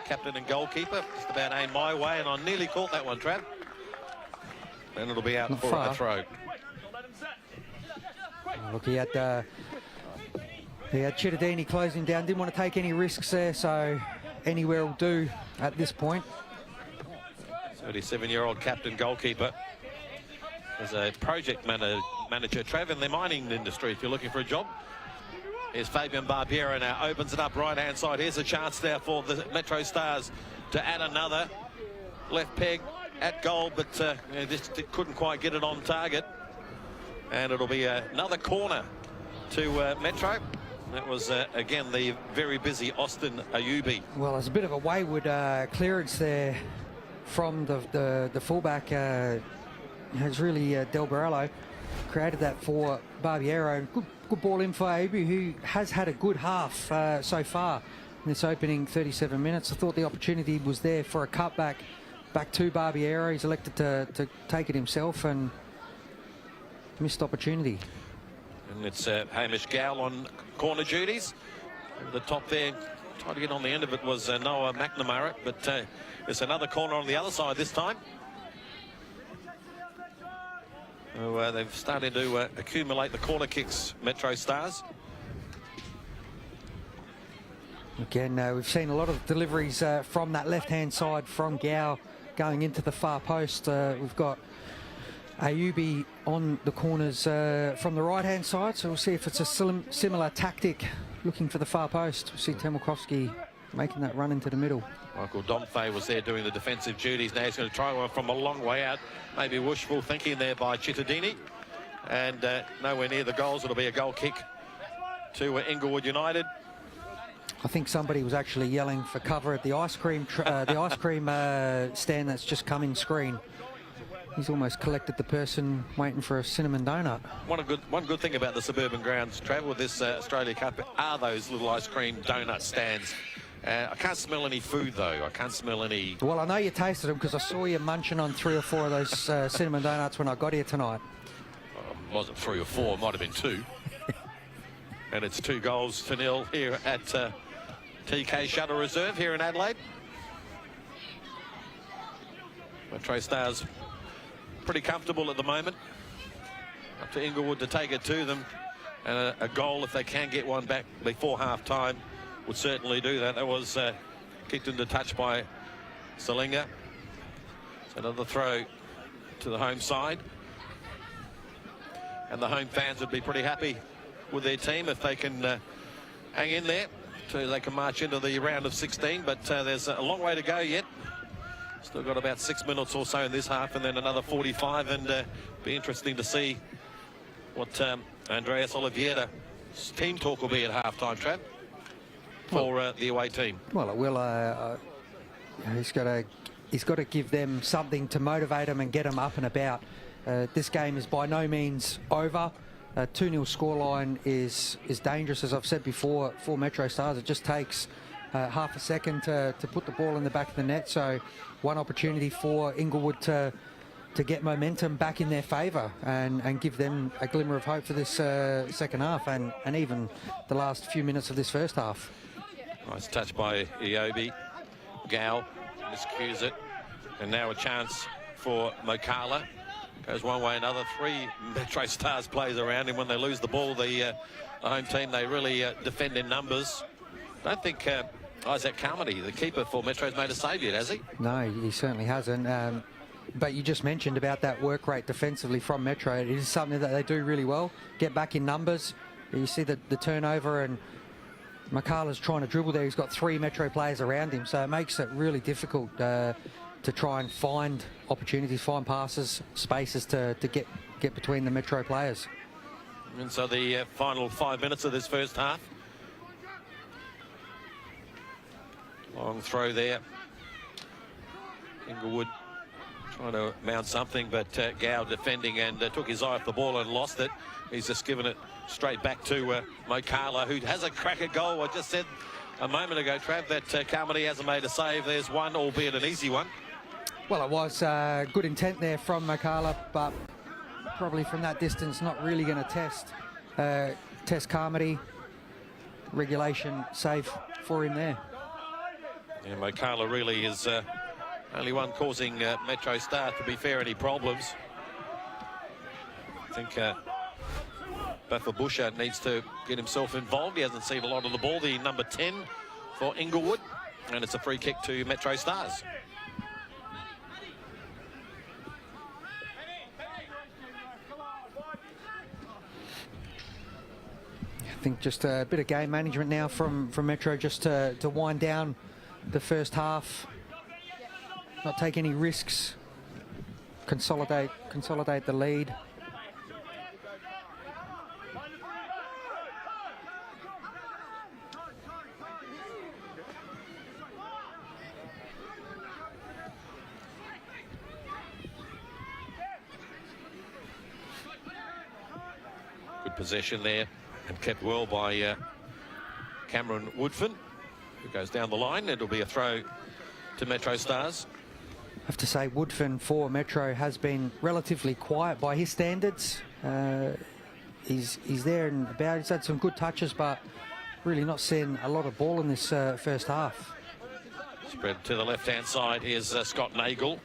captain and goalkeeper. Just about aimed my way, and I nearly caught that one, Trav. And it'll be out Not for far. a throw. Look, he had Chittadini closing down. Didn't want to take any risks there, so anywhere will do at this point. 37-year-old captain goalkeeper. As a project manager, Trav, in the mining industry, if you're looking for a job. Here's Fabian Barbiero now, opens it up right-hand side. Here's a chance there for the Metro Stars to add another. Left peg at goal, but just couldn't quite get it on target. And it'll be another corner to Metro. That was, again, the very busy Austin Ayubi. Well, there's a bit of a wayward clearance there from the fullback. It's really Del Barello created that for Barbiero. Good ball in for Ayubi, who has had a good half so far in this opening 37 minutes. I thought the opportunity was there for a cutback back to Barbiero. He's elected to take it himself, and missed opportunity. And it's Hamish Gow on corner duties. Over the top there, trying to get on the end of it was Noah McNamara, but it's another corner on the other side this time. So, they've started to accumulate the corner kicks, Metro Stars. Again, we've seen a lot of deliveries from that left-hand side from Gow going into the far post. We've got Ayubi on the corners from the right-hand side, so we'll see if it's a similar tactic looking for the far post. We'll see Temelkovsky making that run into the middle. Michael Domfey was there doing the defensive duties. Now he's going to try one from a long way out. Maybe wishful thinking there by Chittadini. And nowhere near the goals. It'll be a goal kick to Inglewood United. I think somebody was actually yelling for cover at the ice cream stand that's just come in screen. He's almost collected the person waiting for a cinnamon donut. One good thing about the suburban grounds, Travel, with this Australia Cup, are those little ice cream donut stands. I can't smell any food, though. I can't smell any... Well, I know you tasted them because I saw you munching on 3 or 4 of those cinnamon donuts when I got here tonight. It wasn't 3 or 4, it might have been 2. And it's 2-0 here at TK Shuttle Reserve here in Adelaide. Metro Stars pretty comfortable at the moment. Up to Inglewood to take it to them. And a goal, if they can get one back before half-time, would certainly do that. That was kicked into touch by Salinga. So another throw to the home side. And the home fans would be pretty happy with their team if they can hang in there so they can march into the round of 16. But there's a long way to go yet. Still got about 6 minutes or so in this half, and then another 45, and be interesting to see what Andreas Oliveira's team talk will be at half-time, Trav, for the away team. Well, it will. He's got to give them something to motivate them and get them up and about. This game is by no means over. 2-0 scoreline is dangerous, as I've said before, for Metro Stars. It just takes half a second to put the ball in the back of the net. So one opportunity for Inglewood to get momentum back in their favour and give them a glimmer of hope for this second half and even the last few minutes of this first half. Nice touch by Iobi. Gal miscues it. And now a chance for Mokala. Goes one way or another. 3 Metro Stars players around him. When they lose the ball, the home team, they really defend in numbers. Don't think Isaac Carmody, the keeper for Metro, has made a save yet, has he? No, he certainly hasn't. But you just mentioned about that work rate defensively from Metro. It is something that they do really well. Get back in numbers. You see the turnover, and Makala's trying to dribble there. He's got 3 Metro players around him, so it makes it really difficult to try and find opportunities, find passes, spaces to get between the Metro players. And so the final 5 minutes of this first half. Long throw there. Inglewood trying to mount something, but Gow defending and took his eye off the ball and lost it. He's just given it straight back to Mokala, who has a crack at goal. I just said a moment ago, Trav, that Carmody hasn't made a save. There's one, albeit an easy one. Well, it was good intent there from Mokala, but probably from that distance not really going to test Carmody. Regulation save for him there. Yeah, Mokala really is only one causing Metro Star, to be fair, any problems. I think Bafabusha needs to get himself involved. He hasn't seen a lot of the ball. The number 10 for Inglewood, and it's a free kick to Metro Stars. I think just a bit of game management now from Metro, just to wind down the first half, not take any risks, consolidate the lead. Good possession there, and kept well by Cameron Woodfin, who goes down the line. It'll be a throw to Metro Stars. I have to say, Woodfin for Metro has been relatively quiet by his standards. He's there and about. He's had some good touches, but really not seeing a lot of ball in this first half. Spread to the left-hand side. Here's Scott Nagel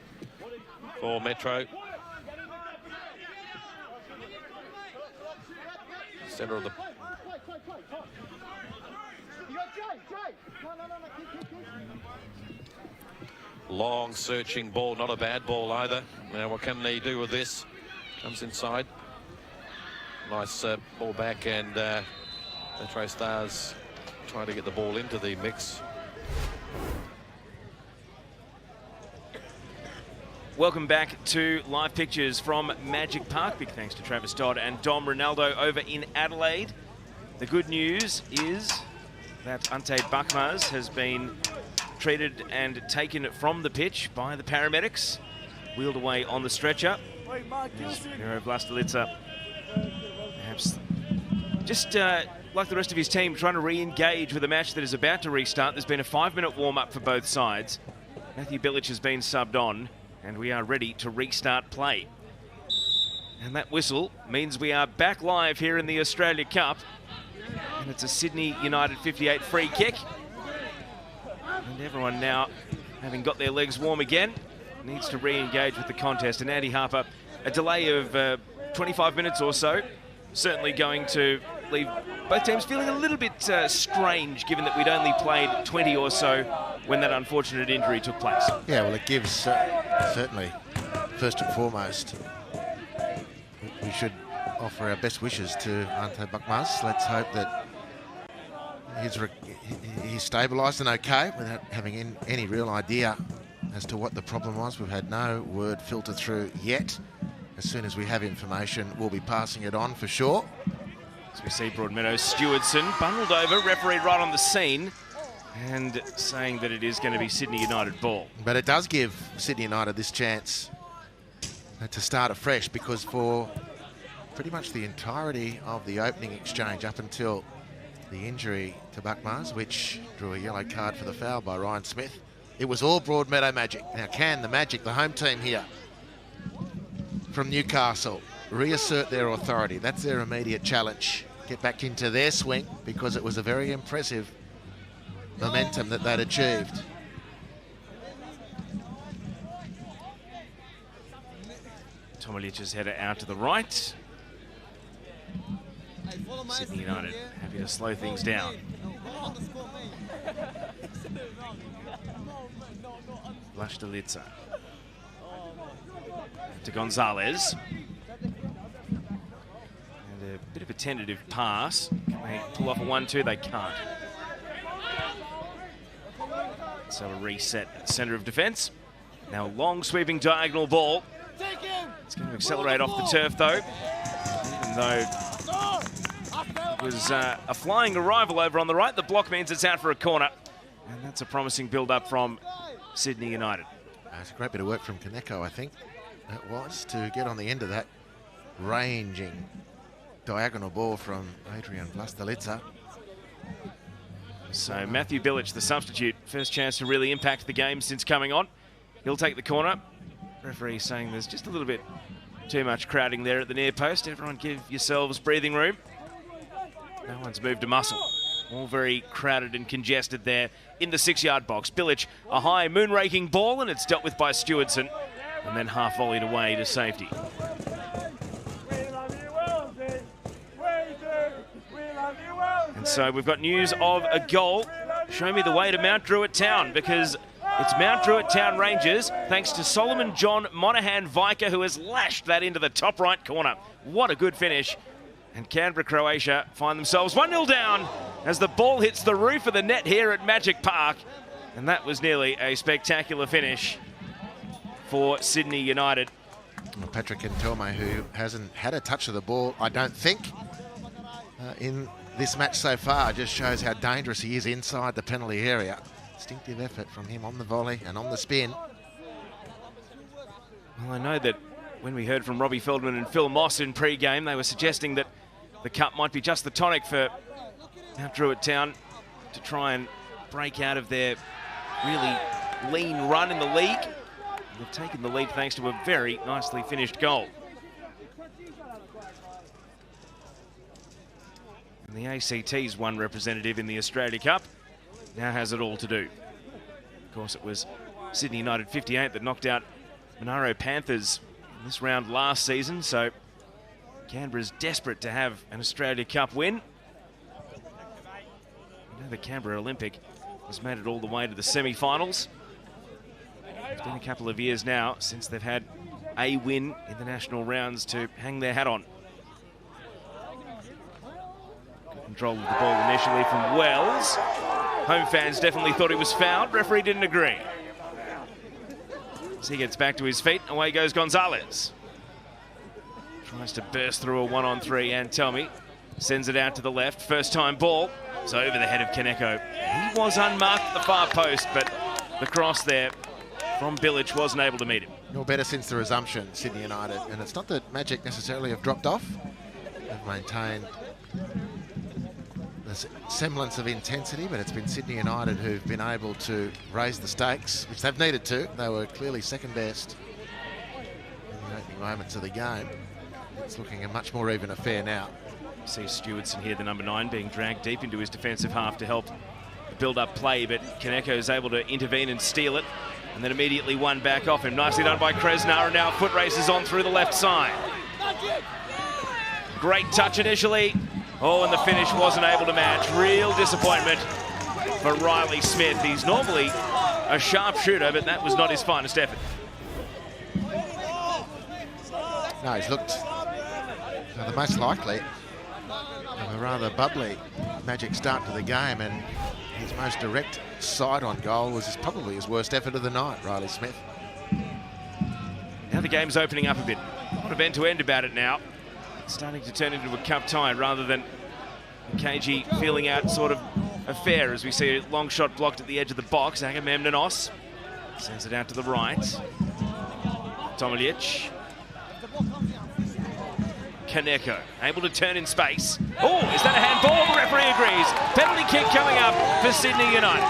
for Metro. Centre of the... Long searching ball, not a bad ball either. Now what can they do with this? Comes inside. Nice ball back, and Metro Stars trying to get the ball into the mix. Welcome back to live pictures from Magic Park. Big thanks to Travis Dodd and Dom Ronaldo over in Adelaide. The good news is that Ante Bakmaz has been treated and taken from the pitch by the paramedics, wheeled away on the stretcher. Miro Vlastelica, perhaps just like the rest of his team, trying to re-engage with a match that is about to restart. There's been a 5-minute warm-up for both sides. Matthew Bilic has been subbed on, and we are ready to restart play. And that whistle means we are back live here in the Australia Cup. And it's a Sydney United 58 free kick. And everyone now, having got their legs warm again, needs to re-engage with the contest. And Andy Harper, a delay of 25 minutes or so, certainly going to leave both teams feeling a little bit strange, given that we'd only played 20 or so when that unfortunate injury took place. Yeah, well, it gives, certainly, first and foremost, we should offer our best wishes to Ante Bakmaz. Let's hope that he's stabilised and okay without having any real idea as to what the problem was. We've had no word filter through yet. As soon as we have information, we'll be passing it on for sure. As we see Broadmeadow, Stewardson bundled over, referee right on the scene, and saying that it is going to be Sydney United ball. But it does give Sydney United this chance to start afresh, because for pretty much the entirety of the opening exchange up until the injury to Bakmaz, which drew a yellow card for the foul by Ryan Smith, it was all Broadmeadow Magic. Now, can the Magic, the home team here from Newcastle, reassert their authority? That's their immediate challenge. Get back into their swing, because it was a very impressive momentum that they'd achieved. Tomalic's header out to the right. Sydney United happy to slow things down. Blashtalitsa to Gonzalez. And a bit of a tentative pass. Can they pull off a 1-2? They can't. So a reset at the centre of defence. Now a long sweeping diagonal ball. It's going to accelerate off the turf though. Even though it was a flying arrival over on the right, the block means it's out for a corner. And that's a promising build-up from Sydney United. It's a great bit of work from Kaneko, I think. It was to get on the end of that ranging diagonal ball from Adrian Blashtalitsa. So Matthew Bilic, the substitute, first chance to really impact the game since coming on. He'll take the corner. Referee saying there's just a little bit too much crowding there at the near post. Everyone give yourselves breathing room. No one's moved a muscle. All very crowded and congested there in the 6-yard box. Bilic, a high moon-raking ball, and it's dealt with by Stewardson, and then half volleyed away to safety. And so we've got news of a goal. Show me the way to Mount Druitt Town, because it's Mount Druitt Town Rangers, thanks to Solomon John Monaghan Viker, who has lashed that into the top right corner. What a good finish. And Canberra, Croatia find themselves 1-0 down as the ball hits the roof of the net here at Magic Park. And that was nearly a spectacular finish for Sydney United. Well, Patrick Ntome, who hasn't had a touch of the ball, I don't think, in this match so far, just shows how dangerous he is inside the penalty area. Instinctive effort from him on the volley and on the spin. Well, I know that when we heard from Robbie Feldman and Phil Moss in pre-game, they were suggesting that the cup might be just the tonic for Mount Druitt Town to try and break out of their really lean run in the league. They've taken the lead thanks to a very nicely finished goal. And the ACT's one representative in the Australia Cup now has it all to do. Of course, it was Sydney United 58 that knocked out Monaro Panthers in this round last season, so Canberra's desperate to have an Australia Cup win. You know, the Canberra Olympic has made it all the way to the semi-finals. It's been a couple of years now since they've had a win in the national rounds to hang their hat on. Good control of the ball initially from Wells. Home fans definitely thought he was fouled. Referee didn't agree. As he gets back to his feet, away goes Gonzalez. Tries to burst through a 1-on-3, and Ntome sends it out to the left. First time ball. It's over the head of Kaneko. He was unmarked at the far post, but the cross there from Bilic wasn't able to meet him. You're better since the resumption, Sydney United. And it's not that Magic necessarily have dropped off. They've maintained the semblance of intensity, but it's been Sydney United who've been able to raise the stakes, which they've needed to. They were clearly second best in the opening moments of the game. It's looking a much more even affair now. See Stewardson here, the number 9, being dragged deep into his defensive half to help build up play, but Kaneko is able to intervene and steal it, and then immediately won back off him. Nicely done by Kresnar, and now foot races on through the left side. Great touch initially, Oh, and the finish wasn't able to match. Real disappointment for Riley Smith. He's normally a sharp shooter, but that was not his finest effort. No, he's looked the most likely of a rather bubbly Magic start to the game, and his most direct sight on goal was probably his worst effort of the night, Riley Smith. Now the game's opening up a bit. A lot of end-to-end about it now. It's starting to turn into a cup tie rather than a cagey feeling out sort of affair, as we see a long shot blocked at the edge of the box. Agamemnonos sends it out to the right. Tomilic. Kaneko able to turn in space. Oh, is that a handball? The referee agrees. Penalty kick coming up for Sydney United.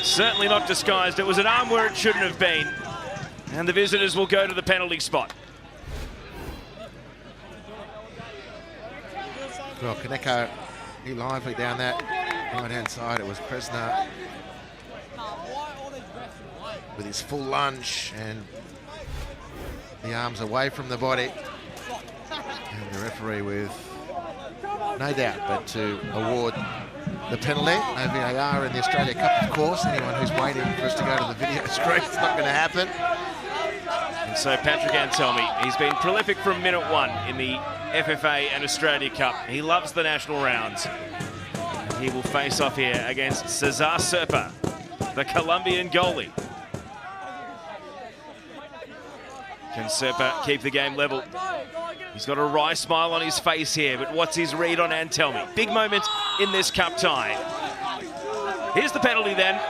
Certainly not disguised. It was an arm where it shouldn't have been. And the visitors will go to the penalty spot. Well, Kaneko, he lively down that right-hand side. It was Presner with his full lunge and the arms away from the body. And the referee with no doubt but to award the penalty. No VAR in the Australia Cup, of course. Anyone who's waiting for us to go to the video screen, it's not going to happen. And so Patrick Anselmi, he's been prolific from minute one in the FFA and Australia Cup. He loves the national rounds. He will face off here against Cesar Serpa, the Colombian goalie. Can Serpa keep the game level? He's got a wry smile on his face here, but what's his read on Antelmi? Big moment in this cup tie. Here's the penalty then.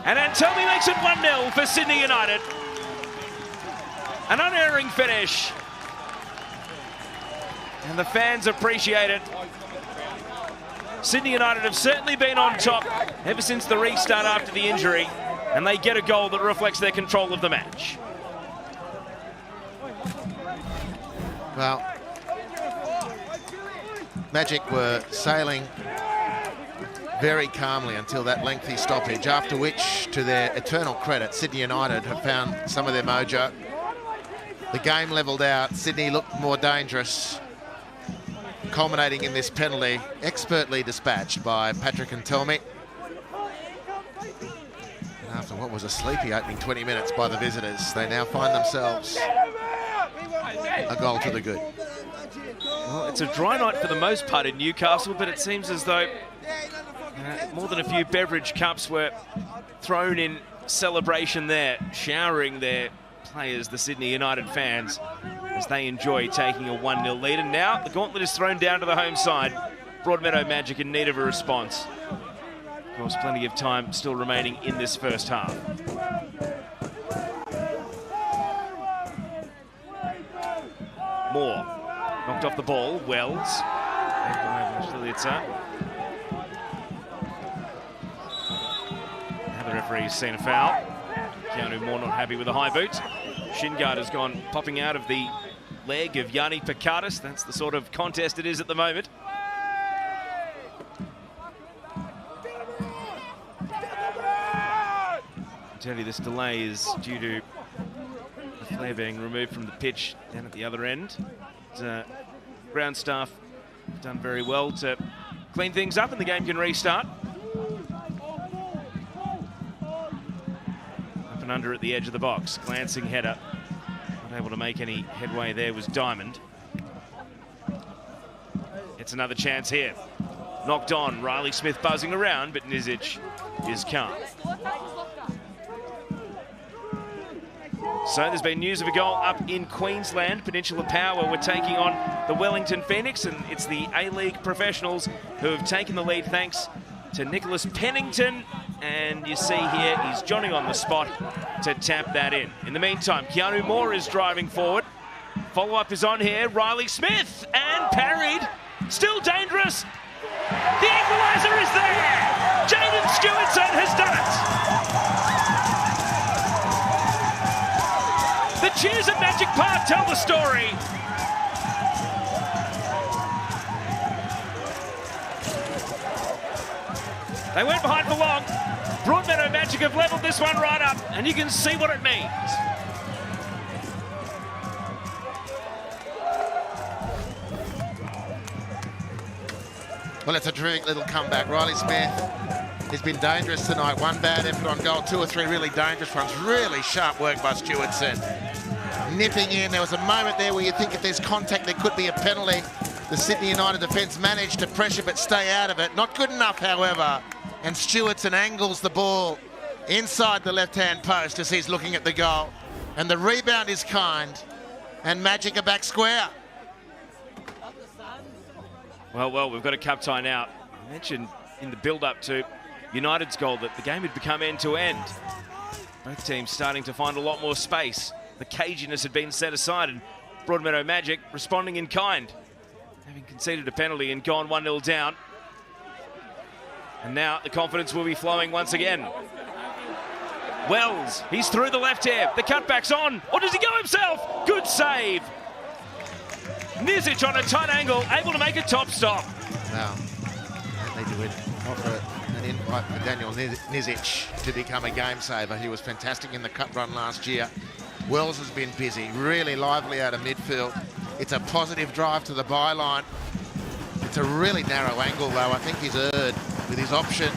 And Antelmi makes it 1-0 for Sydney United. An unerring finish. And the fans appreciate it. Sydney United have certainly been on top ever since the restart after the injury, and they get a goal that reflects their control of the match. Well, Magic were sailing very calmly until that lengthy stoppage, after which, to their eternal credit, Sydney United have found some of their mojo. The game levelled out. Sydney looked more dangerous, culminating in this penalty, expertly dispatched by Patrick Antelmi. And after what was a sleepy opening 20 minutes by the visitors, they now find themselves a goal to the good. Well, it's a dry night for the most part in Newcastle, but it seems as though more than a few beverage cups were thrown in celebration there, showering their players, the Sydney United fans, as they enjoy taking a 1-0 lead. And now the gauntlet is thrown down to the home side. Broadmeadow Magic in need of a response. Of course, plenty of time still remaining in this first half. Moore knocked off the ball. Wells. Now the referee's seen a foul. Keanu Moore not happy with the high boot. Shin guard has gone popping out of the leg of Yanni Picardis. That's the sort of contest it is at the moment. I tell you, this delay is due to the flare being removed from the pitch down at the other end. Ground staff have done very well to clean things up and the game can restart. Up and under at the edge of the box. Glancing header. Not able to make any headway there was Diamond. It's another chance here. Knocked on. Riley Smith buzzing around, but Nizic is calm. So there's been news of a goal up in Queensland. Peninsula Power were taking on the Wellington Phoenix, and it's the A-League professionals who have taken the lead thanks to Nicholas Pennington. And you see here, he's Johnny on the spot to tap that in. In the meantime, Keanu Moore is driving forward. Follow-up is on here. Riley Smith, and parried. Still dangerous. The equaliser is there. Jaden Stewartson has done it. The cheers at Magic Park tell the story. They went behind for long. Broadmeadow Magic have levelled this one right up, and you can see what it means. Well, it's a terrific little comeback. Riley Smith has been dangerous tonight. One bad effort on goal, 2 or 3 really dangerous ones. Really sharp work by Stewardson. Nipping in. There was a moment there where you think if there's contact, there could be a penalty. The Sydney United defence managed to pressure but stay out of it. Not good enough, however. And Stewardson angles the ball inside the left-hand post as he's looking at the goal. And the rebound is kind. And Magic are back square. Well, we've got a cup tie now. I mentioned in the build-up to United's goal that the game had become end-to-end. Both teams starting to find a lot more space. The caginess had been set aside, and Broadmeadow Magic responding in kind, having conceded a penalty and gone 1-0 down. And now the confidence will be flowing once again. Wells, he's through the left here. The cutback's on. Or does he go himself? Good save. Nizic on a tight angle, able to make a top stop. Wow. They do offer an invite for Daniel Nizic to become a game saver. He was fantastic in the cup run last year. Wells has been busy, really lively out of midfield. It's a positive drive to the byline. It's a really narrow angle, though. I think he's erred with his option.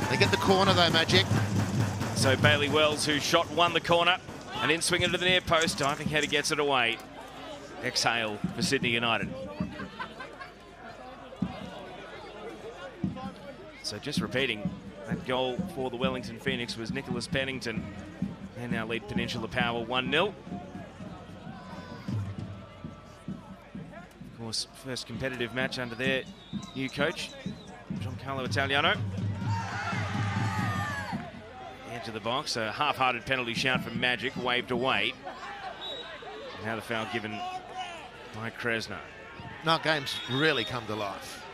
They get the corner, though, Magic. So Bailey Wells, who won the corner, and in swinging to the near post, diving header gets it away. Exhale for Sydney United. So just repeating, that goal for the Wellington Phoenix was Nicholas Pennington. They now lead Peninsula Power 1-0. Of course, first competitive match under their new coach, Giancarlo Italiano. Edge of the box, a half-hearted penalty shout from Magic, waved away. Now the foul given by Kresner. No, games really come to life.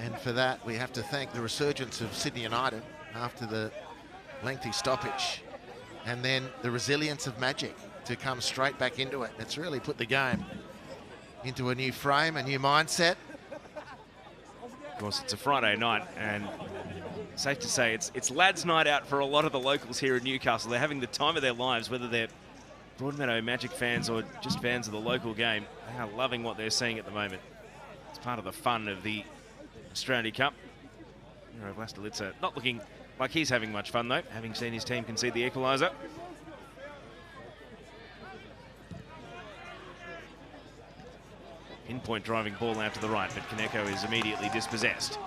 And for that, we have to thank the resurgence of Sydney United after the lengthy stoppage. And then the resilience of Magic to come straight back into it. It's really put the game into a new frame, a new mindset. Of course, it's a Friday night, and safe to say it's lads' night out for a lot of the locals here in Newcastle. They're having the time of their lives, whether they're Broadmeadow Magic fans or just fans of the local game. They are loving what they're seeing at the moment. It's part of the fun of the Australia Cup. Vlastelica not looking like he's having much fun, though, having seen his team concede the equaliser. Pinpoint driving ball out to the right, but Kaneko is immediately dispossessed.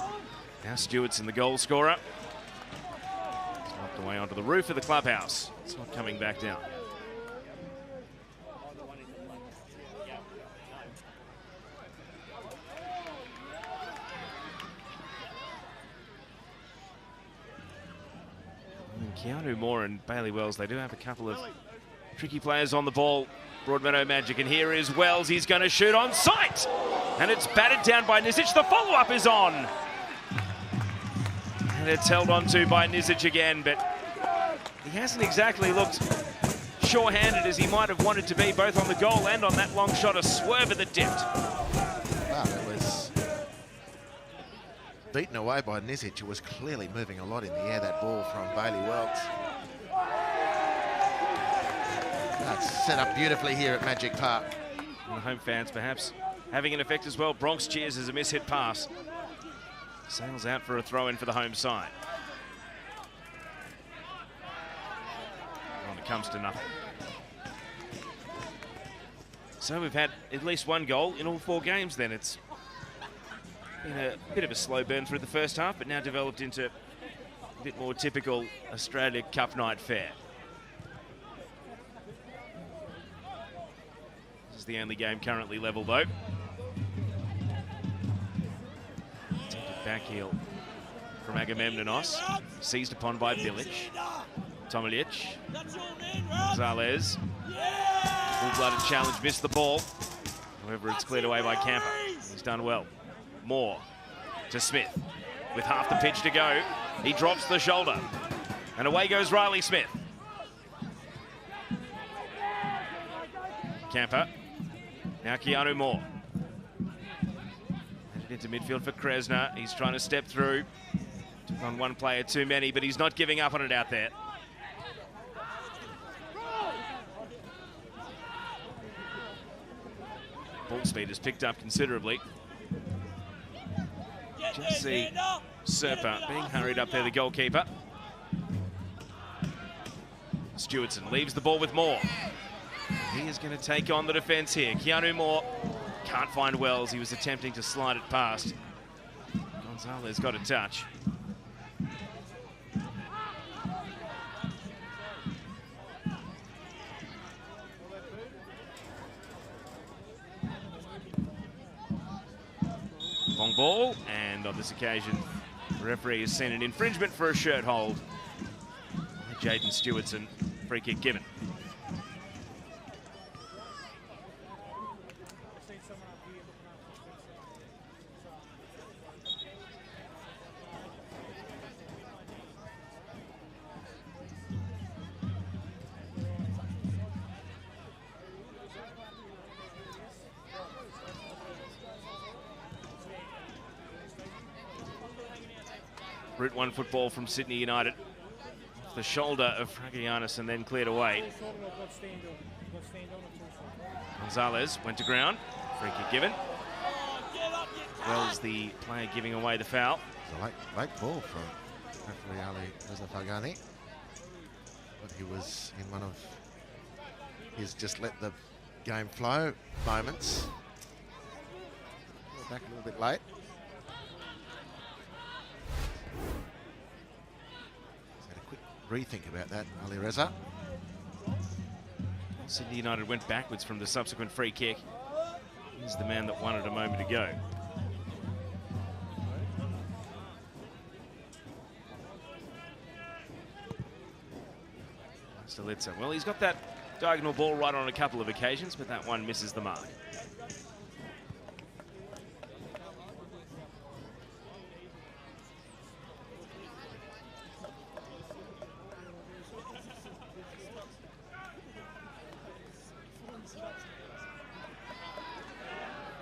Now Stewardson, the goal scorer. It's knocked away onto the roof of the clubhouse. It's not coming back down. Keanu Moore and Bailey Wells, they do have a couple of tricky players on the ball. Broadmeadow Magic, and here is Wells. He's going to shoot on sight, and it's batted down by Nizic. The follow-up is on, and it's held on to by Nizic again, but he hasn't exactly looked sure-handed as he might have wanted to be, both on the goal and on that long shot, a swerve that dipped. Wow, that was beaten away by Nizic, who was clearly moving a lot in the air, that ball from Bailey Wells. That's set up beautifully here at Magic Park. And the home fans perhaps having an effect as well. Bronx cheers as a mishit pass. Sails out for a throw-in for the home side. Well, it comes to nothing. So we've had at least one goal in all 4 games then. It's been a bit of a slow burn through the first half, but now developed into a bit more typical Australia Cup night fare. This is the only game currently level, though. Attempted back heel from Agamemnonos, seized upon by Bilic. Tomilic, Gonzalez, full-blooded challenge, missed the ball. However, it's cleared away by Camper. He's done well. Moore to Smith with half the pitch to go. He drops the shoulder, and away goes Riley Smith. Camper. Now Keanu Moore. Headed into midfield for Kresner. He's trying to step through. Took on one player too many, but he's not giving up on it out there. Ball speed has picked up considerably. Just see Serpa being hurried up there, the goalkeeper. Stewardson leaves the ball with Moore. He is going to take on the defence here. Keanu Moore can't find Wells. He was attempting to slide it past. Gonzalez got a touch. Long ball, and on this occasion, the referee has seen an infringement for a shirt hold. Jaden Stewardson, free kick given. Route 1 football from Sydney United. Off the shoulder of Fragianis and then cleared away. Gonzalez went to ground. Free kick given. Wells, the player giving away the foul. It's a late ball from referee Ali Rezafagani. But he was in one of his just let the game flow moments. Back a little bit late. Rethink about that, Ali Reza. Sydney United went backwards from the subsequent free kick. He's the man that won it a moment ago. Stalitza. Well, he's got that diagonal ball right on a couple of occasions, but that one misses the mark.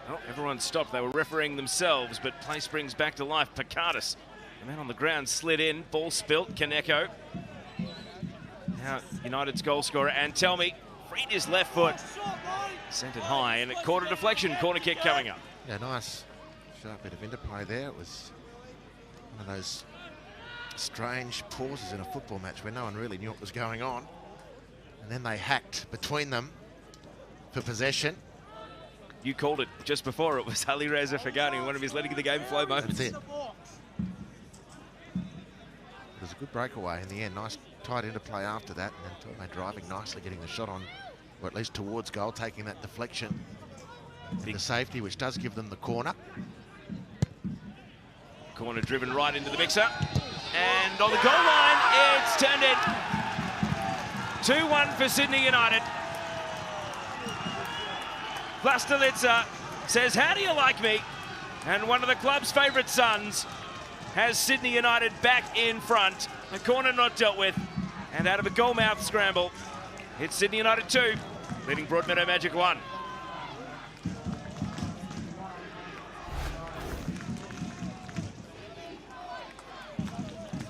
Oh, everyone stopped. They were refereeing themselves, but play springs back to life. Picardis, the man on the ground, slid in. Ball spilt. Kaneko. Now United's goal scorer, and tell me, freed his left foot. Sent it high, and it caught a deflection. Corner kick coming up. Yeah, nice sharp bit of interplay there. It was one of those strange pauses in a football match where no one really knew what was going on. And then they hacked between them for possession. You called it just before. It was Ali Reza Fagani, one of his letting the game flow moments. That's it. It was a good breakaway in the end. Nice tight interplay after that. And then Torme driving nicely, getting the shot on, or at least towards goal, taking that deflection. And the safety, which does give them the corner. Corner driven right into the mixer. And on the goal line, it's turned in. 2-1 for Sydney United. Vlastelica says, how do you like me? And one of the club's favourite sons has Sydney United back in front. A corner not dealt with. And out of a goal mouth scramble, it's Sydney United 2, leading Broadmeadow Magic 1.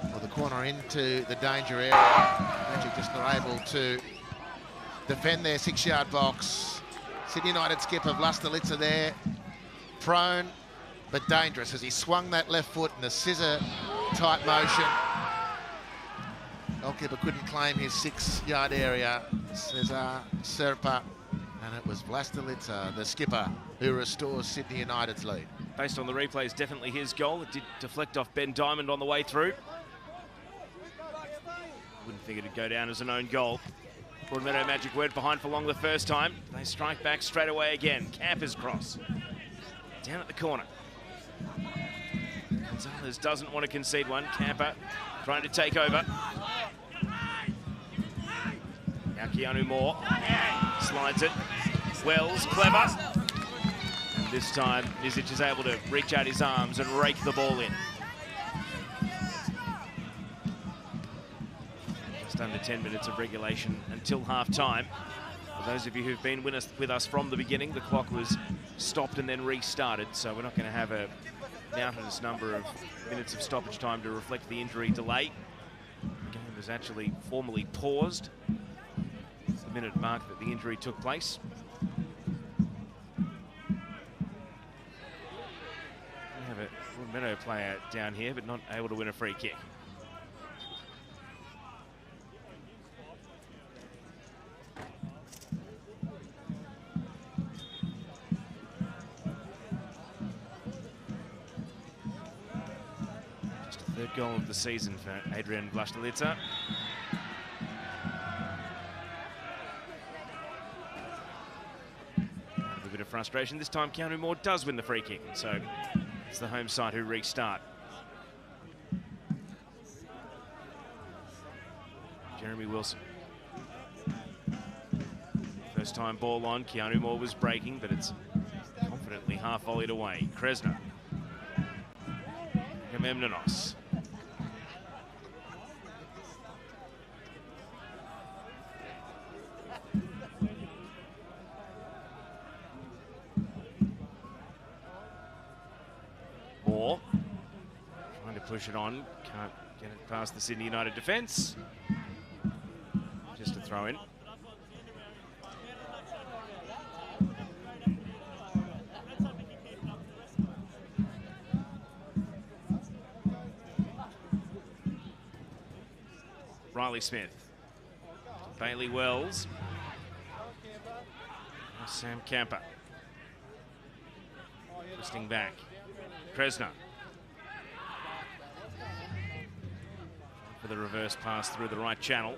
Well, the corner into the danger area. Magic just not able to defend their 6-yard box. Sydney United skipper Vlastelica there, prone but dangerous as he swung that left foot in a scissor-type motion. Goalkeeper couldn't claim his 6-yard area, Cesar Serpa, and it was Vlastelica, the skipper, who restores Sydney United's lead. Based on the replays, definitely his goal. It did deflect off Ben Diamond on the way through. Wouldn't think it'd go down as an own goal. Broadmeadow Magic went behind for long the first time. They strike back straight away again. Camper's cross. Down at the corner. Gonzalez doesn't want to concede one. Camper trying to take over. Now Keanu Moore slides it. Wells, clever. And this time, Nizic is able to reach out his arms and rake the ball in. Under 10 minutes of regulation until half-time. For those of you who've been with us from the beginning, the clock was stopped and then restarted, so we're not going to have a mountainous number of minutes of stoppage time to reflect the injury delay. The game was actually formally paused at the minute mark that the injury took place. We have a Broadmeadow player down here, but not able to win a free kick. Just a third goal of the season for Adrian Vlastelica. A bit of frustration. This time, Keanu Moore does win the free kick, so it's the home side who restart. Jeremy Wilson. First time ball on. Keanu Moore was breaking, but it's confidently half volleyed away. Kresner. Gamemnonos. Moore trying to push it on, can't get it past the Sydney United defence. Just a throw in. Riley Smith, Bailey Wells, Sam Camper, twisting back. Kresner for the reverse pass through the right channel.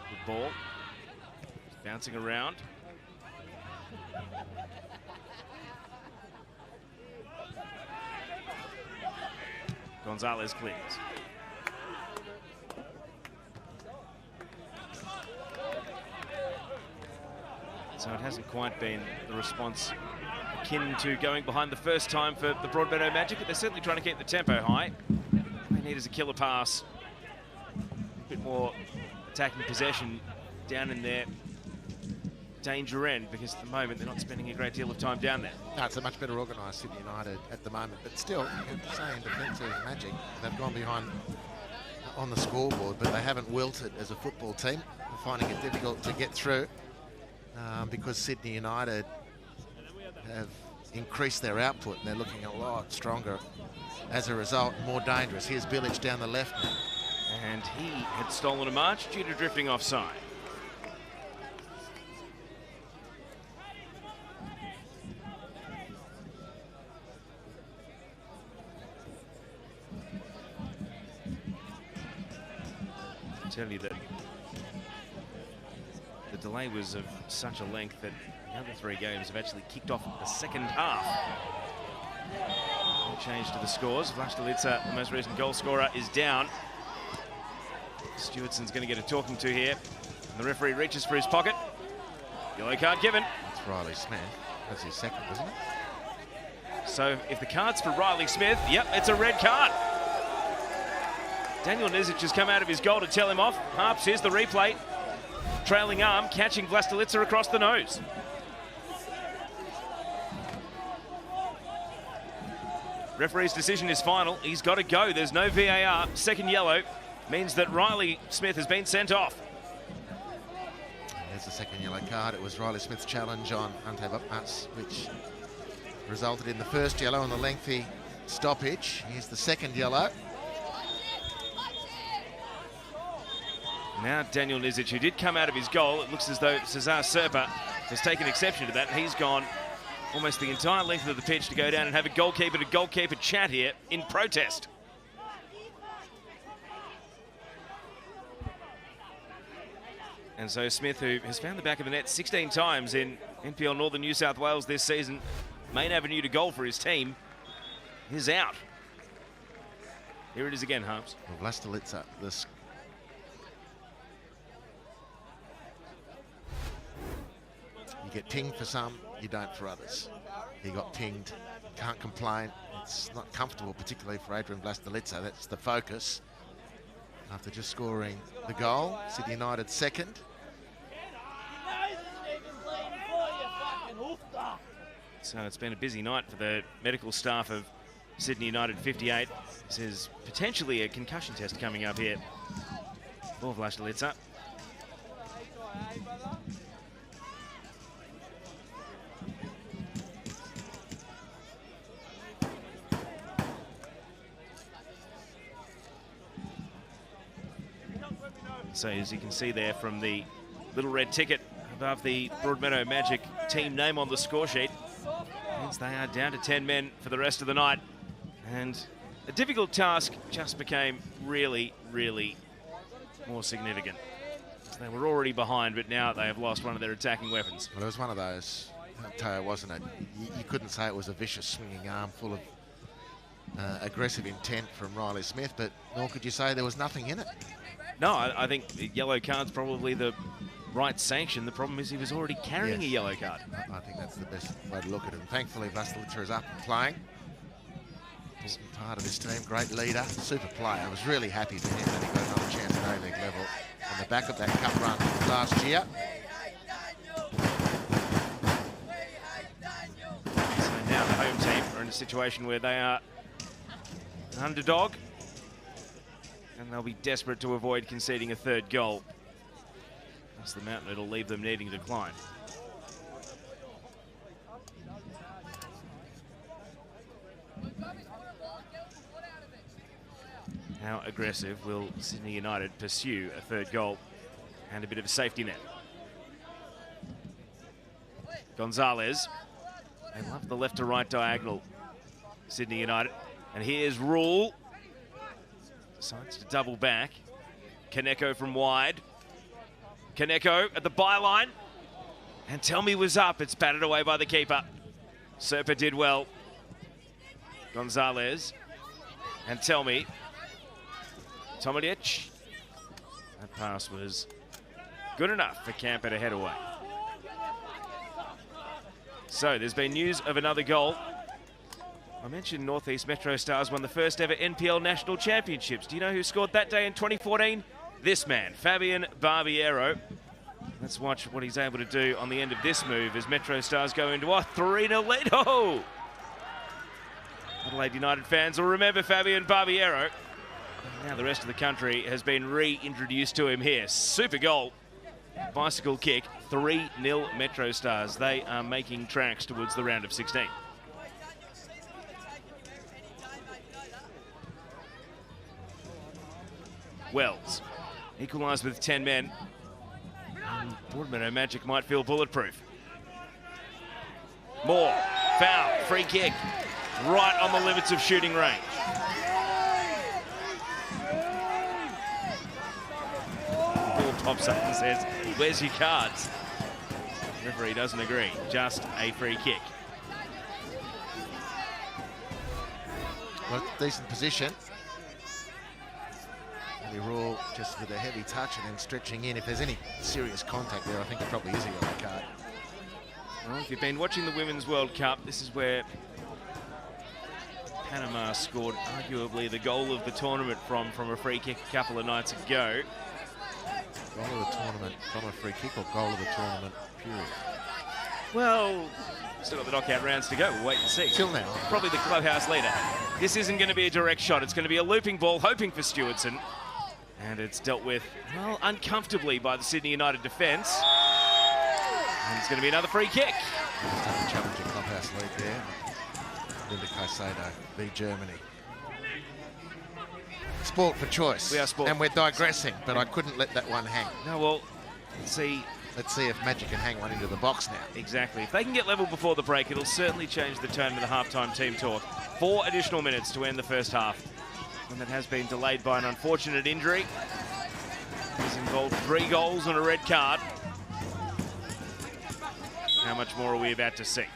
Good ball. Bouncing around. Gonzalez clears. So it hasn't quite been the response akin to going behind the first time for the Broadmeadow Magic, but they're certainly trying to keep the tempo high. They need is a killer pass. A bit more attacking possession down in their danger end, because at the moment they're not spending a great deal of time down there. No, it's a much better organised Sydney United at the moment, but still, you have to say in defensive Magic, they've gone behind on the scoreboard, but they haven't wilted as a football team. They're finding it difficult to get through because Sydney United have increased their output and they're looking a lot stronger as a result, more dangerous. Here's Bilic down the left. And he had stolen a march due to drifting offside. I tell you that the delay was of such a length that the other three games have actually kicked off the second half. No change to the scores. Vlastelica, the most recent goal scorer, is down. Stewartson's going to get a talking to here. And the referee reaches for his pocket. Yellow card given. That's Riley Smith. That's his second, isn't it? So if the card's for Riley Smith, yep, it's a red card. Daniel Nizic has come out of his goal to tell him off. Harps, here's the replay. Trailing arm, catching Vlastelica across the nose. Referee's decision is final. He's got to go. There's no VAR. Second yellow means that Riley Smith has been sent off. There's the second yellow card. It was Riley Smith's challenge on Ante Bupmans, which resulted in the first yellow and the lengthy stoppage. Here's the second yellow. Now Daniel Nizic, who did come out of his goal, it looks as though Cesar Serpa has taken exception to that, and he's gone almost the entire length of the pitch to go down and have a goalkeeper-to-goalkeeper chat here in protest. And so Smith, who has found the back of the net 16 times in NPL Northern New South Wales this season, main avenue to goal for his team, is out. Here it is again, Harps. Well, Vlastelica, this. You get pinged for some, you don't for others. He got pinged, can't complain. It's not comfortable, particularly for Adrian Vlastelica. That's the focus. After just scoring the goal, Sydney United second. So it's been a busy night for the medical staff of Sydney United 58. This is potentially a concussion test coming up here for Vlastelica. So as you can see there from the little red ticket above the Broadmeadow Magic team name on the score sheet, means they are down to 10 men for the rest of the night. And a difficult task just became really, really more significant. They were already behind, but now they have lost one of their attacking weapons. Well, it was one of those, Teo, wasn't it? You couldn't say it was a vicious swinging arm full of aggressive intent from Riley Smith, but nor could you say there was nothing in it. No, I think the yellow card's probably the right sanction. The problem is he was already carrying a yellow card. I think that's the best way to look at it. And thankfully, Vasilica is up and playing. Part of this team, great leader, super player. I was really happy for him that he got another chance at A-League level on the back of that cup run last year. So now the home team are in a situation where they are an underdog, and they'll be desperate to avoid conceding a third goal. That's the mountain, it'll leave them needing to climb. How aggressive will Sydney United pursue a third goal and a bit of a safety net? Gonzalez. They love the left to right diagonal, Sydney United. And here's Rule. Decides to double back. Kaneko from wide. Kaneko at the byline. And Tell Me was up. It's batted away by the keeper. Serpa did well. Gonzalez. And Tell Me. Tomadic. That pass was good enough for Camper to head away. So there's been news of another goal. I mentioned Northeast Metro Stars won the first ever NPL National Championships. Do you know who scored that day in 2014? This man, Fabian Barbiero. Let's watch what he's able to do on the end of this move as Metro Stars go into a 3-0 lead. Oh! Adelaide United fans will remember Fabian Barbiero. Now the rest of the country has been reintroduced to him here. Super goal. Bicycle kick. 3-0 Metro Stars. They are making tracks towards the round of 16. Wells. Equalised with 10 men. Broadmeadow Magic might feel bulletproof. Moore. Foul. Free kick. Right on the limits of shooting range. Pops up and says, "Where's your cards?" The referee doesn't agree. Just a free kick. Well, decent position. And Rule just with a heavy touch and then stretching in. If there's any serious contact there, I think it probably is a yellow card. Well, if you've been watching the Women's World Cup, this is where Panama scored arguably the goal of the tournament from a free kick a couple of nights ago. Goal of the tournament from a free kick or goal of the tournament, period? Well, still got the knockout rounds to go. We'll wait and see. Till now. Probably the clubhouse leader. This isn't going to be a direct shot. It's going to be a looping ball, hoping for Stewardson. And it's dealt with, well, uncomfortably by the Sydney United defence. And it's going to be another free kick. Challenging clubhouse lead there. Linda Caicedo v Germany. Sport for choice. We are sport. And we're digressing, but I couldn't let that one hang. No, well, let's see if Magic can hang one into the box now. Exactly. If they can get level before the break, it'll certainly change the tone of the halftime team talk. 4 additional minutes to end the first half. And that has been delayed by an unfortunate injury. This involved 3 goals and a red card. How much more are we about to see?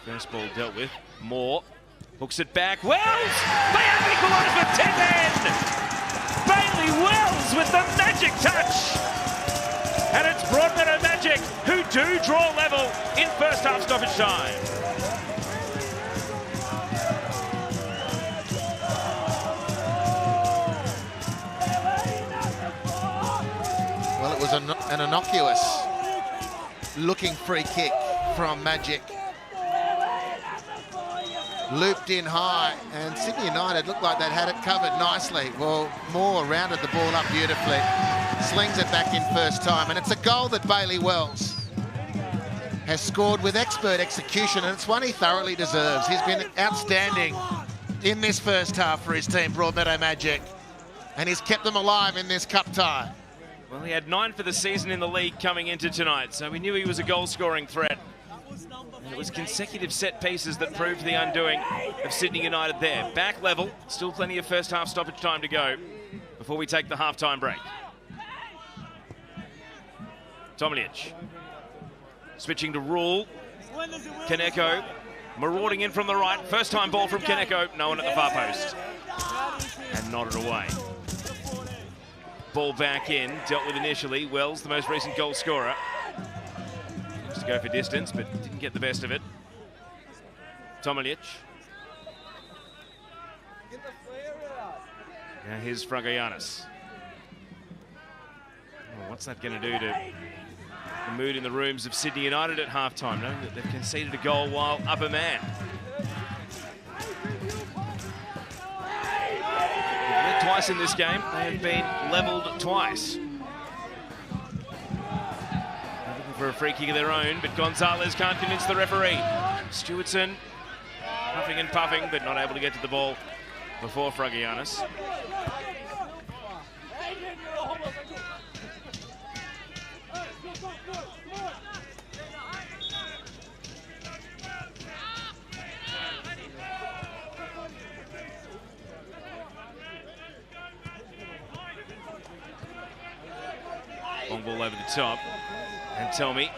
First ball dealt with. Moore hooks it back. Wells! They have equalised with 10 men! Bailey Wells with the magic touch! And it's Broadmeadow Magic who do draw level in first half stoppage time. Well, it was an innocuous looking free kick from Magic. Looped in high, and Sydney United looked like they'd had it covered nicely. Well, Moore rounded the ball up beautifully, slings it back in first time, and it's a goal that Bailey Wells has scored with expert execution, and it's one he thoroughly deserves. He's been outstanding in this first half for his team, Broadmeadow Magic, and he's kept them alive in this cup tie. Well, he had 9 for the season in the league coming into tonight, so we knew he was a goal-scoring threat. And it was consecutive set pieces that proved the undoing of Sydney United there. Back level, still plenty of first half stoppage time to go before we take the halftime break. Tomljich switching to Rule. Kaneko marauding in from the right. First time ball from Kaneko. No one at the far post. And nodded away. Ball back in, dealt with initially. Wells, the most recent goal scorer. Used to go for distance, but didn't get the best of it. Tomljich. Now here's Fragayanis. Oh, what's that going to do to the mood in the rooms of Sydney United at halftime, knowing that they've conceded a goal while up a man? Twice in this game, they have been levelled twice. Looking for a free kick of their own, but Gonzalez can't convince the referee. Stewartson puffing and puffing, but not able to get to the ball before Fragayanis. Long ball over the top, and Telmi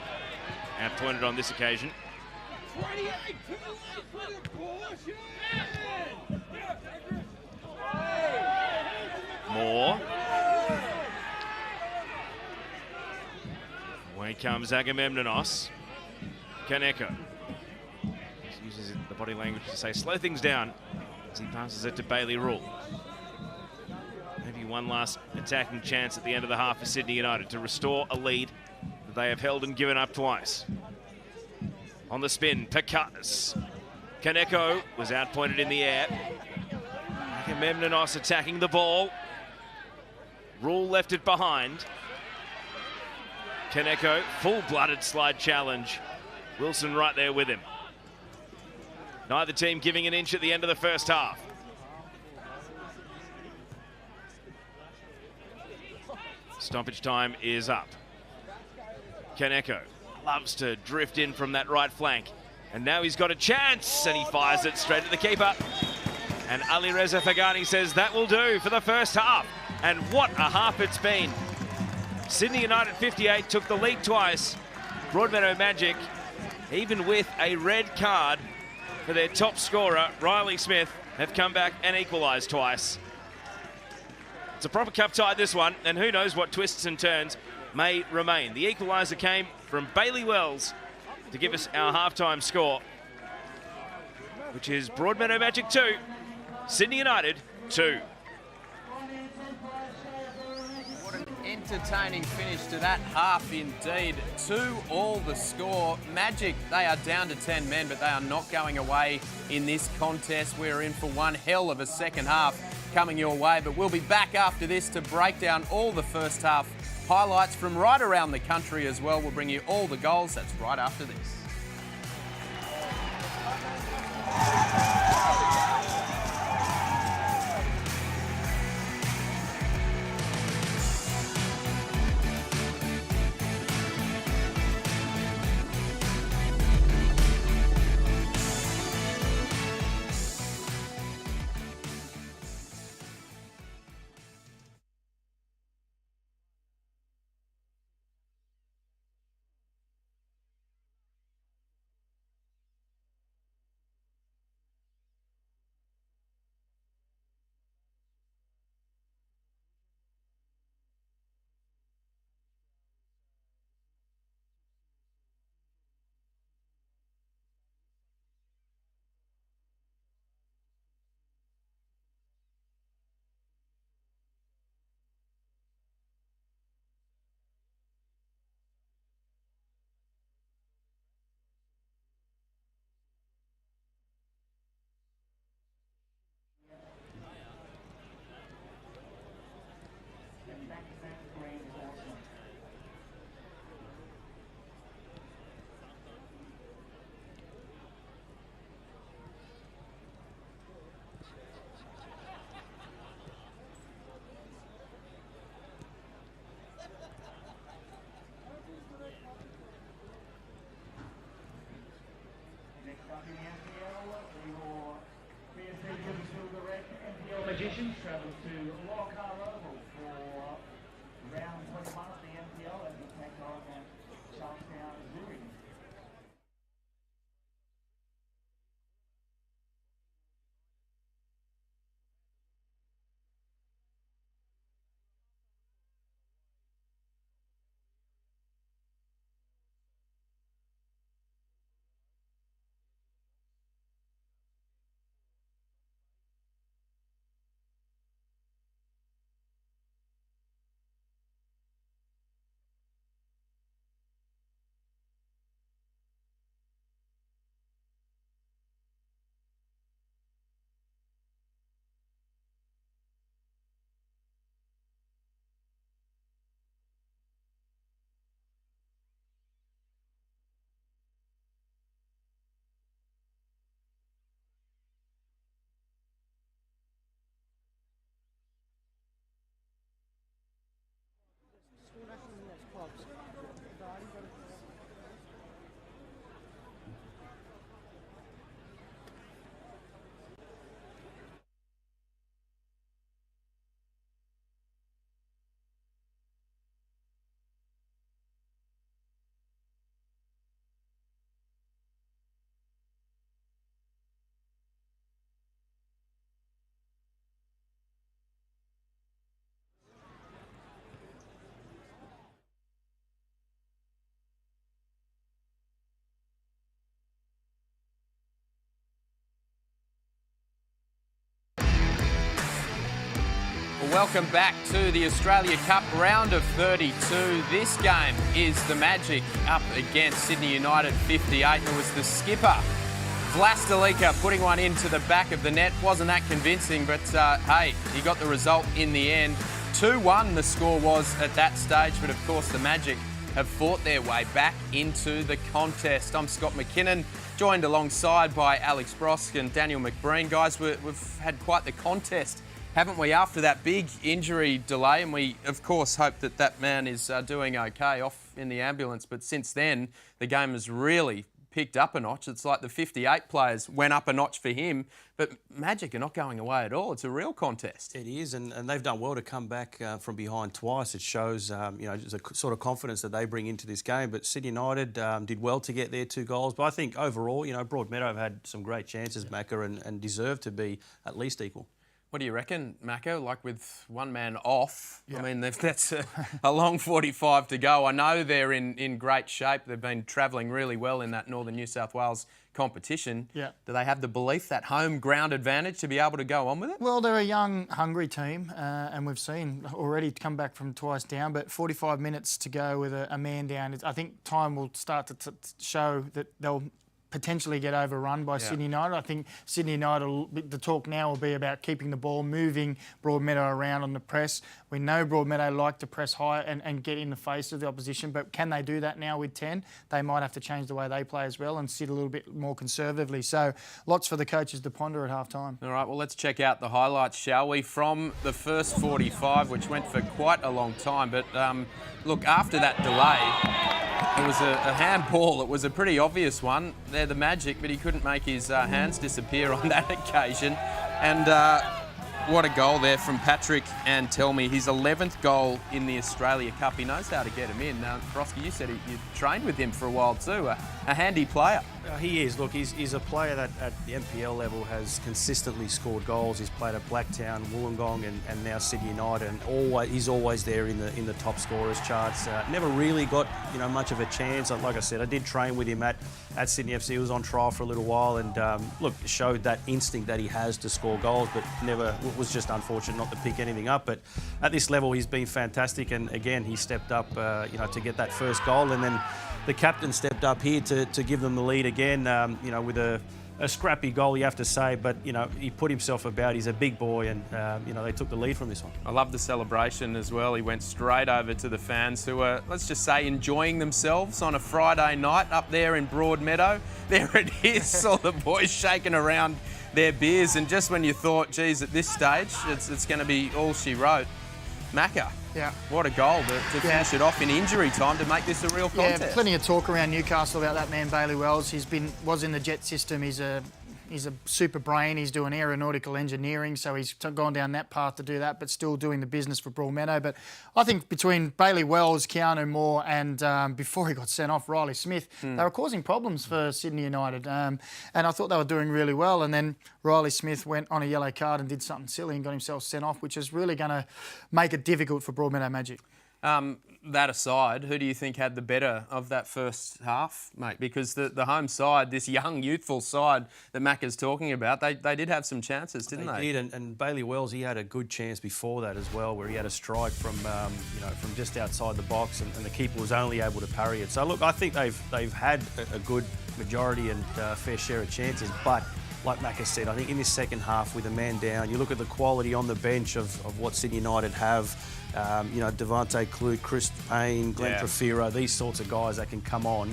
outpointed on this occasion. Moore. Away comes Agamemnonos. Kaneko uses the body language to say slow things down as he passes it to Bailey Rule. Maybe one last attacking chance at the end of the half for Sydney United to restore a lead that they have held and given up twice. On the spin, Pekas. Kaneko was outpointed in the air. Agamemnonos attacking the ball. Rule left it behind. Kaneko, full-blooded slide challenge. Wilson right there with him. Neither team giving an inch at the end of the first half. Stoppage time is up. Kaneko loves to drift in from that right flank. And now he's got a chance, and he fires it straight at the keeper. And Ali Reza Fagani says that will do for the first half. And what a half it's been. Sydney United 58 took the lead twice. Broadmeadow Magic, even with a red card for their top scorer, Riley Smith, have come back and equalised twice. It's a proper cup tie, this one, and who knows what twists and turns may remain. The equaliser came from Bailey Wells to give us our halftime score, which is Broadmeadow Magic 2, Sydney United 2. What an entertaining finish to that half indeed. 2-2 the score. Magic, they are down to 10 men, but they are not going away in this contest. We're in for one hell of a second half coming your way, but we'll be back after this to break down all the first half highlights from right around the country as well. We'll bring you all the goals. That's right after this. Legends travel to Lockhart Oval for round 21 of the NPL as we take on Charlestown, Missouri. Welcome back to the Australia Cup round of 32. This game is the Magic up against Sydney United 58. It was the skipper, Vlastelica, putting one into the back of the net. Wasn't that convincing, but hey, he got the result in the end. 2-1 the score was at that stage, but of course the Magic have fought their way back into the contest. I'm Scott McKinnon, joined alongside by Alex Brosk and Daniel McBreen. Guys, we've had quite the contest, haven't we, after that big injury delay? And we, of course, hope that that man is doing okay off in the ambulance. But since then, the game has really picked up a notch. It's like the 58 players went up a notch for him. But Magic are not going away at all. It's a real contest. It is, and they've done well to come back from behind twice. It shows, the sort of confidence that they bring into this game. But Sydney United did well to get their 2 goals. But I think overall, Broadmeadow have had some great chances, Macca, and deserve to be at least equal. What do you reckon, Macca? Like with one man off, I mean, that's a long 45 to go. I know they're in great shape. They've been travelling really well in that Northern New South Wales competition. Yeah. Do they have the belief, that home ground advantage, to be able to go on with it? Well, they're a young, hungry team, and we've seen already come back from twice down, but 45 minutes to go with a man down. I think time will start to show that they'll potentially get overrun by Sydney United. I think Sydney United, the talk now will be about keeping the ball moving, Broadmeadow around on the press. We know Broadmeadow like to press high and get in the face of the opposition, but can they do that now with 10? They might have to change the way they play as well and sit a little bit more conservatively. So lots for the coaches to ponder at half-time. All right, well, let's check out the highlights, shall we, from the first 45, which went for quite a long time. But look, after that delay, it was a handball. It was a pretty obvious one. They're the Magic, but he couldn't make his hands disappear on that occasion. And what a goal there from Patrick and Telmy. His 11th goal in the Australia Cup. He knows how to get him in. Broski, you said you trained with him for a while too. A handy player. He is. Look, he's a player that at the NPL level has consistently scored goals. He's played at Blacktown, Wollongong, and now Sydney United, and he's always there in the top scorers charts. Never really got much of a chance. Like I said, I did train with him at Sydney FC. He was on trial for a little while, and look, showed that instinct that he has to score goals, but never was just unfortunate not to pick anything up. But at this level, he's been fantastic, and again, he stepped up, to get that first goal, and then the captain stepped up here to give them the lead again, with a scrappy goal, you have to say, but, he put himself about. He's a big boy, and, they took the lead from this one. I love the celebration as well. He went straight over to the fans who are, let's just say, enjoying themselves on a Friday night up there in Broadmeadow. There it is, all the boys shaking around their beers, and just when you thought, geez, at this stage, it's going to be all she wrote. Macca. Yeah. What a goal to finish it off in injury time to make this a real contest. Yeah, plenty of talk around Newcastle about that man, Bailey Wells. Was in the Jet system. He's a He's a super brain. He's doing aeronautical engineering, so he's gone down that path to do that, but still doing the business for Broadmeadow. But I think between Bailey Wells, Keanu Moore, and before he got sent off, Riley Smith, they were causing problems for Sydney United. And I thought they were doing really well. And then Riley Smith went on a yellow card and did something silly and got himself sent off, which is really going to make it difficult for Broadmeadow Magic. That aside, who do you think had the better of that first half, mate? Because the home side, this young, youthful side that Mac is talking about, they did have some chances, didn't they? They did, and Bailey Wells, he had a good chance before that as well, where he had a strike from from just outside the box, and the keeper was only able to parry it. So look, I think they've had a good majority and fair share of chances, but like Mac has said, I think in this second half with a man down, you look at the quality on the bench of what Sydney United have. Devontae Clute, Chris Payne, Glenn Profiro, these sorts of guys that can come on.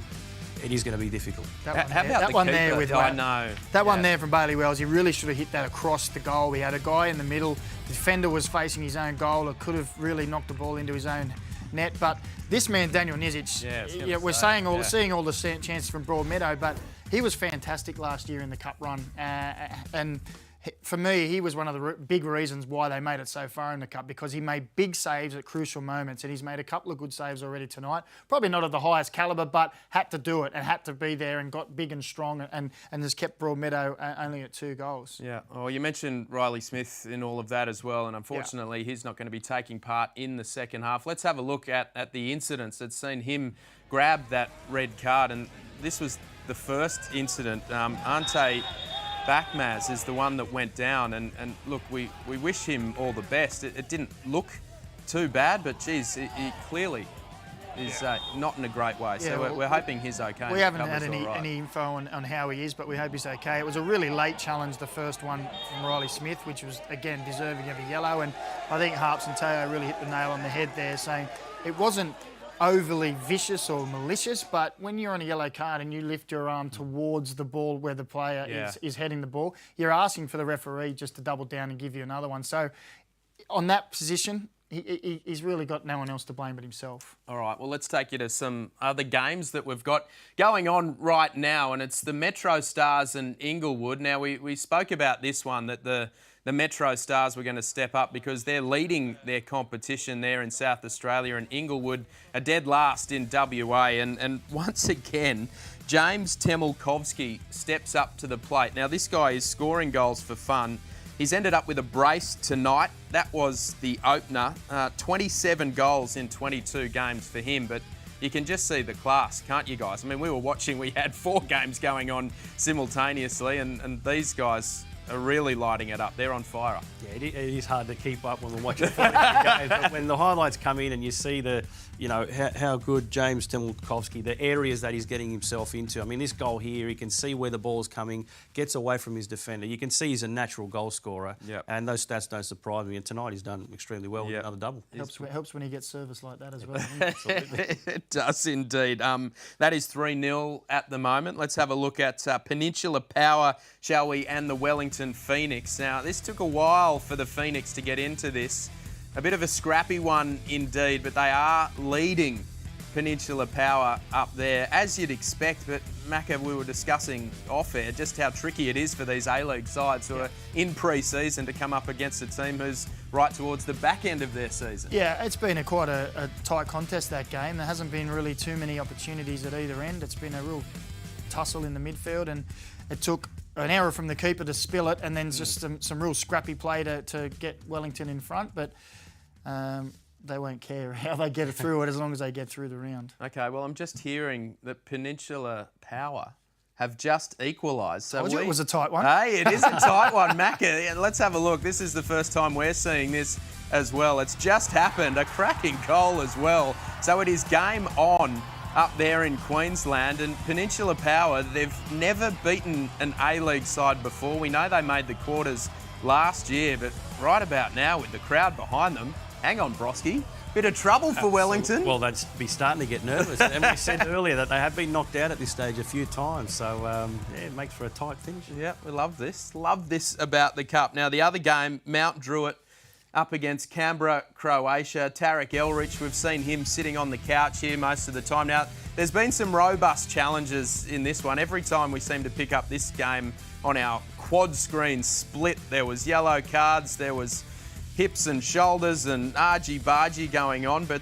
It is going to be difficult. That one there from Bailey Wells, he really should have hit that across the goal. He had a guy in the middle. The defender was facing his own goal. It could have really knocked the ball into his own net. But this man, Daniel Nizic, we're seeing all the chances from Broadmeadow, but he was fantastic last year in the Cup run. And for me, he was one of the big reasons why they made it so far in the Cup, because he made big saves at crucial moments, and he's made a couple of good saves already tonight. Probably not of the highest calibre, but had to do it and had to be there and got big and strong and has kept Broadmeadow only at 2 goals. Yeah. Oh, you mentioned Riley Smith in all of that as well, and unfortunately he's not going to be taking part in the second half. Let's have a look at the incidents that's seen him grab that red card, and this was the first incident. Ante Backmaz is the one that went down, and look, we wish him all the best. It didn't look too bad, but geez, he clearly is not in a great way. Yeah, so we're hoping he's okay. We haven't had any info on how he is, but we hope he's okay. It was a really late challenge, the first one from Riley Smith, which was, again, deserving of a yellow, and I think Harps and Teo really hit the nail on the head there, saying it wasn't overly vicious or malicious, but when you're on a yellow card and you lift your arm towards the ball where the player is heading the ball, you're asking for the referee just to double down and give you another one. So on that position, he's really got no one else to blame but himself. All right, well, let's take you to some other games that we've got going on right now, and it's the Metro Stars and Inglewood. Now, we spoke about this one, that the Metro Stars were going to step up because they're leading their competition there in South Australia, and Inglewood are dead last in WA. And once again, James Temulkovski steps up to the plate. Now, this guy is scoring goals for fun. He's ended up with a brace tonight. That was the opener. 27 goals in 22 games for him, but you can just see the class, can't you guys? I mean, we were watching, we had 4 games going on simultaneously, and these guys are really lighting it up. They're on fire. Yeah, it is hard to keep up when we're watching 40 games, but when the highlights come in and you see how good James Temulkovski, the areas that he's getting himself into. I mean, this goal here, he can see where the ball's coming, gets away from his defender. You can see he's a natural goal scorer, and those stats don't surprise me. And tonight he's done extremely well with another double. Helps when he gets service like that as well. It does indeed. That is 3-0 at the moment. Let's have a look at Peninsula Power, shall we, and the Wellington Phoenix. Now, this took a while for the Phoenix to get into this. A bit of a scrappy one indeed, but they are leading Peninsula Power up there, as you'd expect. But, Macca, we were discussing off-air just how tricky it is for these A-League sides who are in pre-season to come up against a team who's right towards the back end of their season. Yeah, it's been quite a tight contest, that game. There hasn't been really too many opportunities at either end. It's been a real tussle in the midfield, and it took an error from the keeper to spill it, and then just some real scrappy play to get Wellington in front. But they won't care how they get through it as long as they get through the round. Okay, well, I'm just hearing that Peninsula Power have just equalised. So it was a tight one. Hey, it is a tight one, Macca. Let's have a look. This is the first time we're seeing this as well. It's just happened. A cracking goal as well. So it is game on up there in Queensland, and Peninsula Power, they've never beaten an A-League side before. We know they made the quarters last year, but right about now with the crowd behind them, hang on, Broski, bit of trouble for Wellington. Well, they'd be starting to get nervous. And we said earlier that they have been knocked out at this stage a few times, so it makes for a tight finish. Yeah, we love this. Love this about the Cup. Now, the other game, Mount Druitt up against Canberra, Croatia. Tarek Elrich, we've seen him sitting on the couch here most of the time. Now, there's been some robust challenges in this one. Every time we seem to pick up this game on our quad screen split, there was yellow cards, there was hips and shoulders and argy-bargy going on, but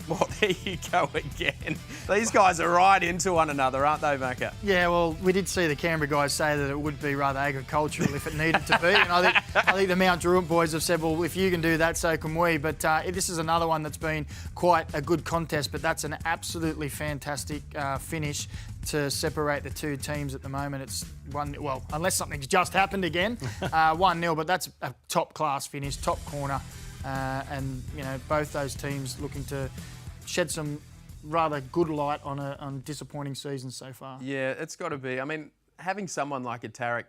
well, there you go again. These guys are right into one another, aren't they, Macca? Yeah, well, we did see the Canberra guys say that it would be rather agricultural if it needed to be, and I think the Mount Druitt boys have said, well, if you can do that, so can we. But this is another one that's been quite a good contest, but that's an absolutely fantastic finish to separate the two teams at the moment. It's 1-0, well, unless something's just happened again, 1-0, but that's a top-class finish, top corner, and, you know, both those teams looking to shed some rather good light on disappointing seasons so far. Yeah, it's got to be. I mean, having someone like a Tarek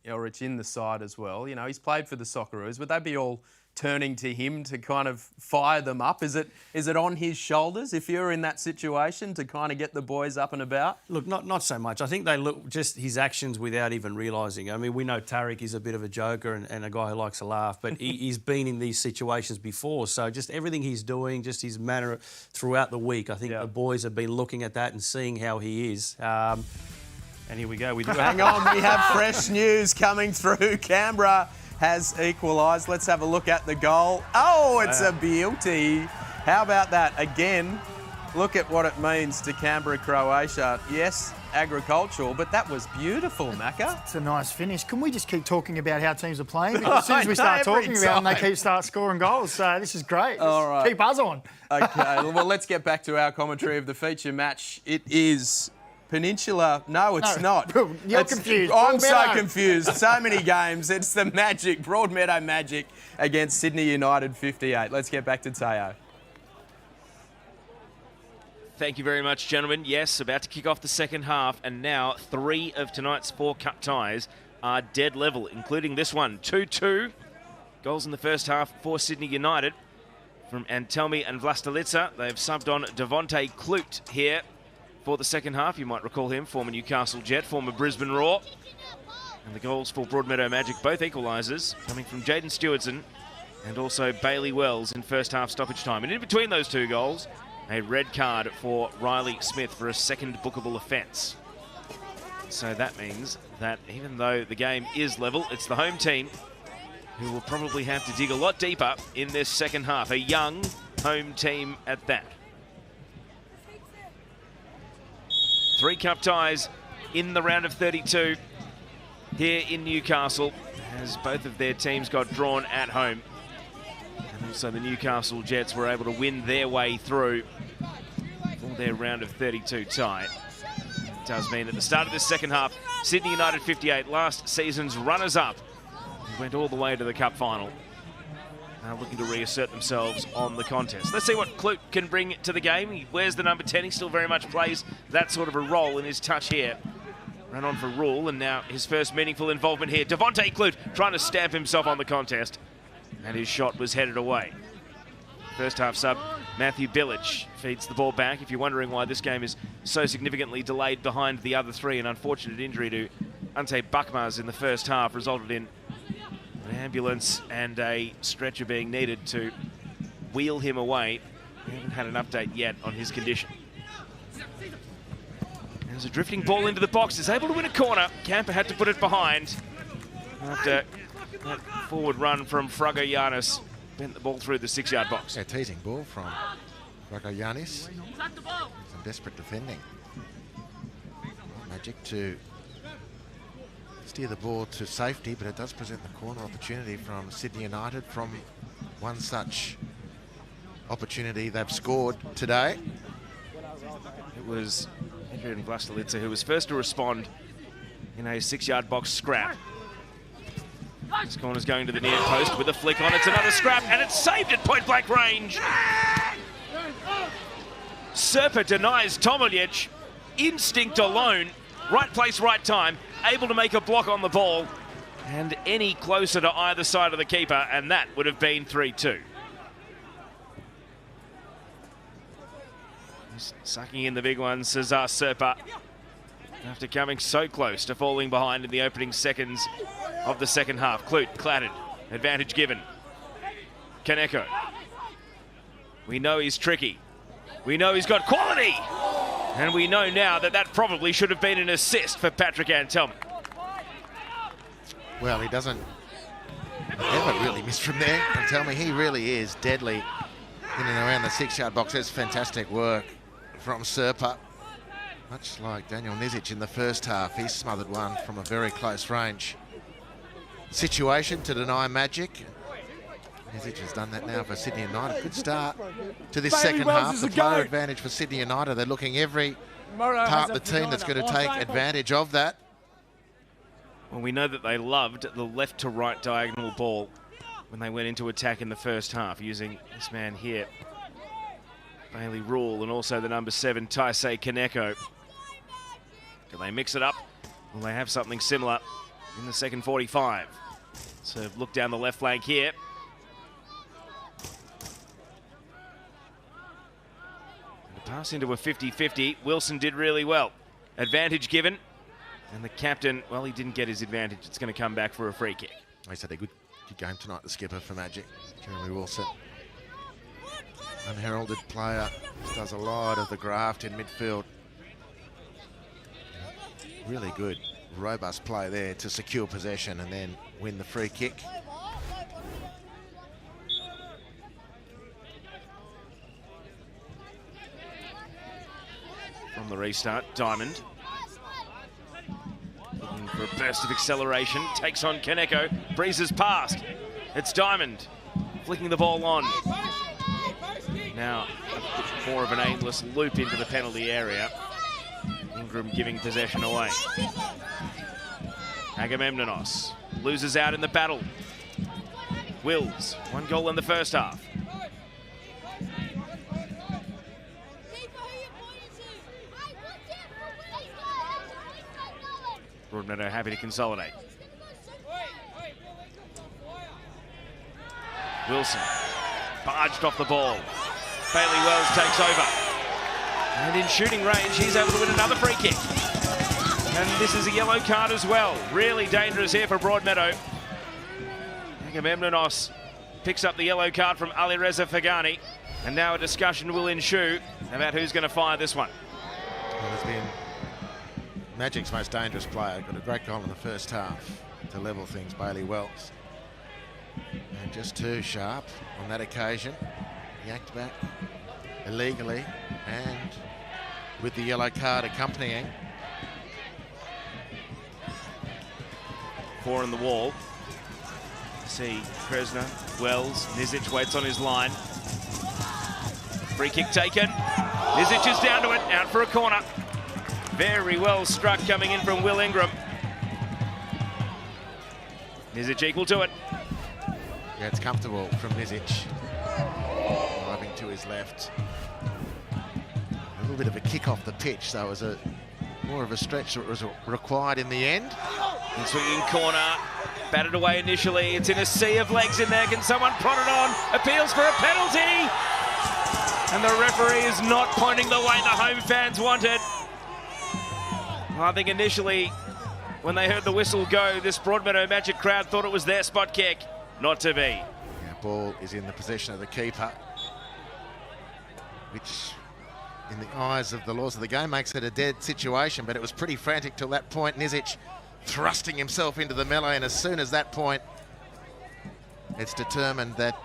Elrich in the side as well, you know, he's played for the Socceroos. Would they be all turning to him to kind of fire them up? Is it on his shoulders if you're in that situation to kind of get the boys up and about? Look, not so much. I think they look just his actions without even realising. I mean, we know Tarek is a bit of a joker and a guy who likes to laugh, but he's been in these situations before. So just everything he's doing, just his manner throughout the week, I think the boys have been looking at that and seeing how he is. And here we go. Hang on, we have fresh news coming through. Canberra has equalised. Let's have a look at the goal. Oh, it's a beauty. How about that? Again, look at what it means to Canberra, Croatia. Yes, agricultural, but that was beautiful, Macca. It's a nice finish. Can we just keep talking about how teams are playing? Because as soon as we start talking about them, they start scoring goals. So this is great. All right. Keep us on. Okay, well, let's get back to our commentary of the feature match. It is Peninsula. No, it's not. You're confused. I'm so confused. So many games. It's the Magic, Broadmeadow Magic against Sydney United 58. Let's get back to Teo. Thank you very much, gentlemen. Yes, about to kick off the second half, and now 3 of tonight's 4 cup ties are dead level, including this one. 2-2. Goals in the first half for Sydney United from Antelmi and Vlastelica. They've subbed on Devonte Kloot here for the second half. You might recall him, former Newcastle Jet, former Brisbane Roar. And the goals for Broadmeadow Magic, both equalisers, coming from Jaden Stewardson and also Bailey Wells in first half stoppage time. And in between those 2 goals, a red card for Riley Smith for a second bookable offence. So that means that even though the game is level, it's the home team who will probably have to dig a lot deeper in this second half. A young home team at that. 3 cup ties in the round of 32 here in Newcastle, as both of their teams got drawn at home. And also the Newcastle Jets were able to win their way through for their round of 32 tie. It does mean at the start of this second half, Sydney United 58, last season's runners-up, went all the way to the cup final. Now looking to reassert themselves on the contest. Let's see what Kloot can bring to the game. He wears the number 10. He still very much plays that sort of a role in his touch here. Ran on for rule, and now his first meaningful involvement here. Devonte Kloot trying to stamp himself on the contest, and his shot was headed away. First half sub, Matthew Billich feeds the ball back. If you're wondering why this game is so significantly delayed behind the other 3, an unfortunate injury to Ante Bakmaz in the first half resulted in an ambulance and a stretcher being needed to wheel him away. We haven't had an update yet on his condition. There's a drifting ball into the box. Is able to win a corner. Camper had to put it behind after that forward run from Frago Yanis bent the ball through the 6-yard box. Yeah, teasing ball from Frago Yanis. Some desperate defending. Magic to steer the ball to safety, but it does present the corner opportunity from Sydney United. From one such opportunity they've scored today. It was Adrian Vlastelica who was first to respond in a 6-yard box scrap. This corner's going to the near post with a flick on. It's another scrap, and it's saved at point-blank range. Serpa denies Tomiljic. Instinct alone. Right place, right time. Able to make a block on the ball. And any closer to either side of the keeper, and that would have been 3-2. Sucking in the big one, Cesar Serpa. After coming so close to falling behind in the opening seconds of the second half. Kloot clattered. Advantage given. Kaneko. We know he's tricky. We know he's got quality. And we know now that that probably should have been an assist for Patrick Antelmi. Well, he doesn't ever really miss from there. Antelmi, he really is deadly in and around the 6-yard box. That's fantastic work from Serpa. Much like Daniel Nizic in the first half, he smothered one from a very close range situation to deny Magic. Nizic has done that now for Sydney United. Good start to this second half. The player advantage for Sydney United. They're looking every part of the team that's going to take advantage of that. Well, we know that they loved the left to right diagonal ball when they went into attack in the first half, using this man here, Bailey Rule, and also the number 7, Taisei Kaneko. Do they mix it up? Will they have something similar in the second 45? So look down the left flank here. Pass into a 50-50. Wilson did really well. Advantage given. And the captain, well, he didn't get his advantage. It's going to come back for a free kick. He said a good game tonight, the skipper for Magic, Jeremy Wilson. Unheralded player, does a lot of the graft in midfield. Really good, robust play there to secure possession and then win the free kick. From the restart, Diamond. Looking for a burst of acceleration, takes on Kaneko, breezes past. It's Diamond, flicking the ball on. Now, a bit more of an aimless loop into the penalty area. Ingram giving possession away. Agamemnonos loses out in the battle. Wills, 1 goal in the first half. Broadmeadow happy to consolidate. Wilson barged off the ball. Bailey Wells takes over. And in shooting range, he's able to win another free kick. And this is a yellow card as well. Really dangerous here for Broadmeadow. Agamemnonos picks up the yellow card from Ali Reza Fagani. And now a discussion will ensue about who's going to fire this one. Well, there's been Magic's most dangerous player. Got a great goal in the first half to level things, Bailey Wells. And just too sharp on that occasion. Yanked back illegally and with the yellow card accompanying. 4 in the wall. See Kresner, Wells, Nizic waits on his line. Free kick taken. Nizic is down to it, out for a corner. Very well struck coming in from Will Ingram. Nizic equal to it. Yeah, it's comfortable from Nizic. Driving to his left. A little bit of a kick off the pitch, so it was more of a stretch that was required in the end. And swinging corner, batted away initially. It's in a sea of legs in there. Can someone prod it on? Appeals for a penalty. And the referee is not pointing the way the home fans wanted. I think initially, when they heard the whistle go, this Broadmeadow Magic crowd thought it was their spot kick. Not to be. Yeah, ball is in the possession of the keeper, which in the eyes of the laws of the game makes it a dead situation, but it was pretty frantic till that point. Nizic thrusting himself into the melee, and as soon as that point, it's determined that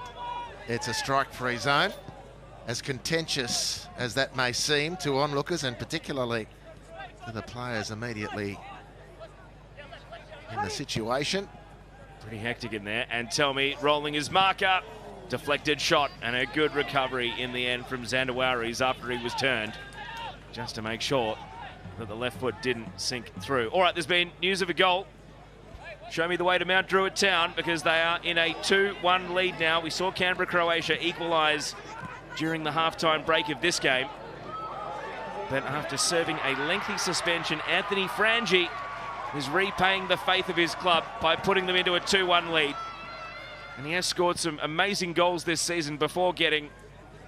it's a strike-free zone. As contentious as that may seem to onlookers, and particularly to the players immediately in the situation. Pretty hectic in there. And Telmi rolling his marker. Deflected shot and a good recovery in the end from Zandawaris after he was turned, just to make sure that the left foot didn't sink through. All right, there's been news of a goal. Show me the way to Mount Druitt Town, because they are in a 2-1 lead now. We saw Canberra, Croatia equalise during the halftime break of this game. But after serving a lengthy suspension, Anthony Frangi is repaying the faith of his club by putting them into a 2-1 lead. And he has scored some amazing goals this season before getting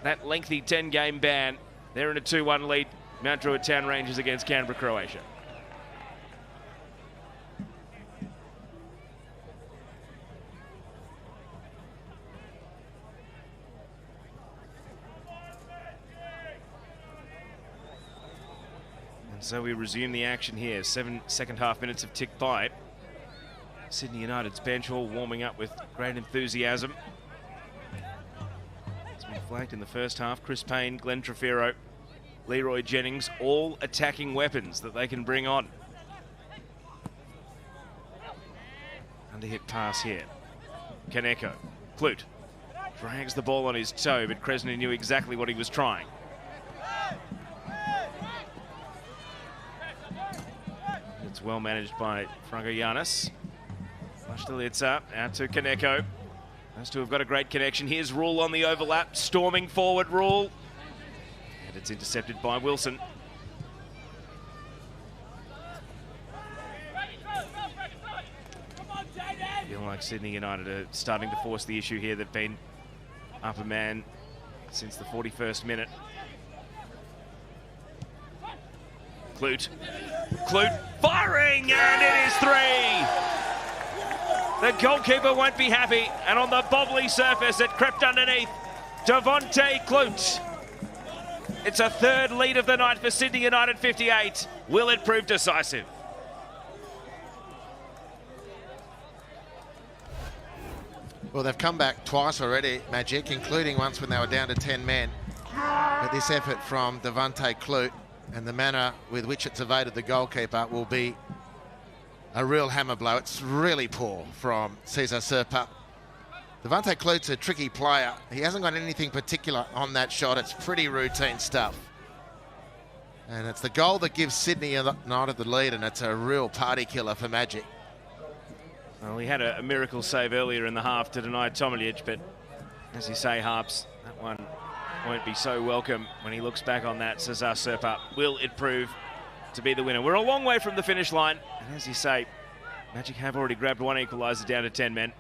that lengthy 10-game ban. They're in a 2-1 lead. Mount Druitt Town Rangers against Canberra, Croatia. And so we resume the action here. 7 second half minutes have ticked by. Sydney United's bench all warming up with great enthusiasm. It's been flagged in the first half. Chris Payne, Glenn Trefiro, Leroy Jennings, all attacking weapons that they can bring on. Underhit pass here. Kaneko. Clute drags the ball on his toe, but Kresny knew exactly what he was trying. It's well managed by Franco-Giannis. Mashtalitsa out to Kaneko. Those two have got a great connection. Here's Rule on the overlap, storming forward Rule. And it's intercepted by Wilson. Feel like Sydney United are starting to force the issue here. They've been up a man since the 41st minute. Clute firing, and it is 3. The goalkeeper won't be happy, and on the bobbly surface it crept underneath. Devontae Clute. It's a third lead of the night for Sydney United 58. Will it prove decisive? Well, they've come back twice already, Magic, including once when they were down to 10 men. But this effort from Devontae Clute and the manner with which it's evaded the goalkeeper will be a real hammer blow. It's really poor from Cesar Serpa. Devontae Clute's a tricky player. He hasn't got anything particular on that shot. It's pretty routine stuff. And it's the goal that gives Sydney United the lead, and it's a real party killer for Magic. Well, he had a miracle save earlier in the half to deny Tomljich, but as you say, Harps, that one won't be so welcome when he looks back on that. Cesar Serpa, will it prove to be the winner? We're a long way from the finish line, and as you say, Magic have already grabbed one equaliser down to 10 men.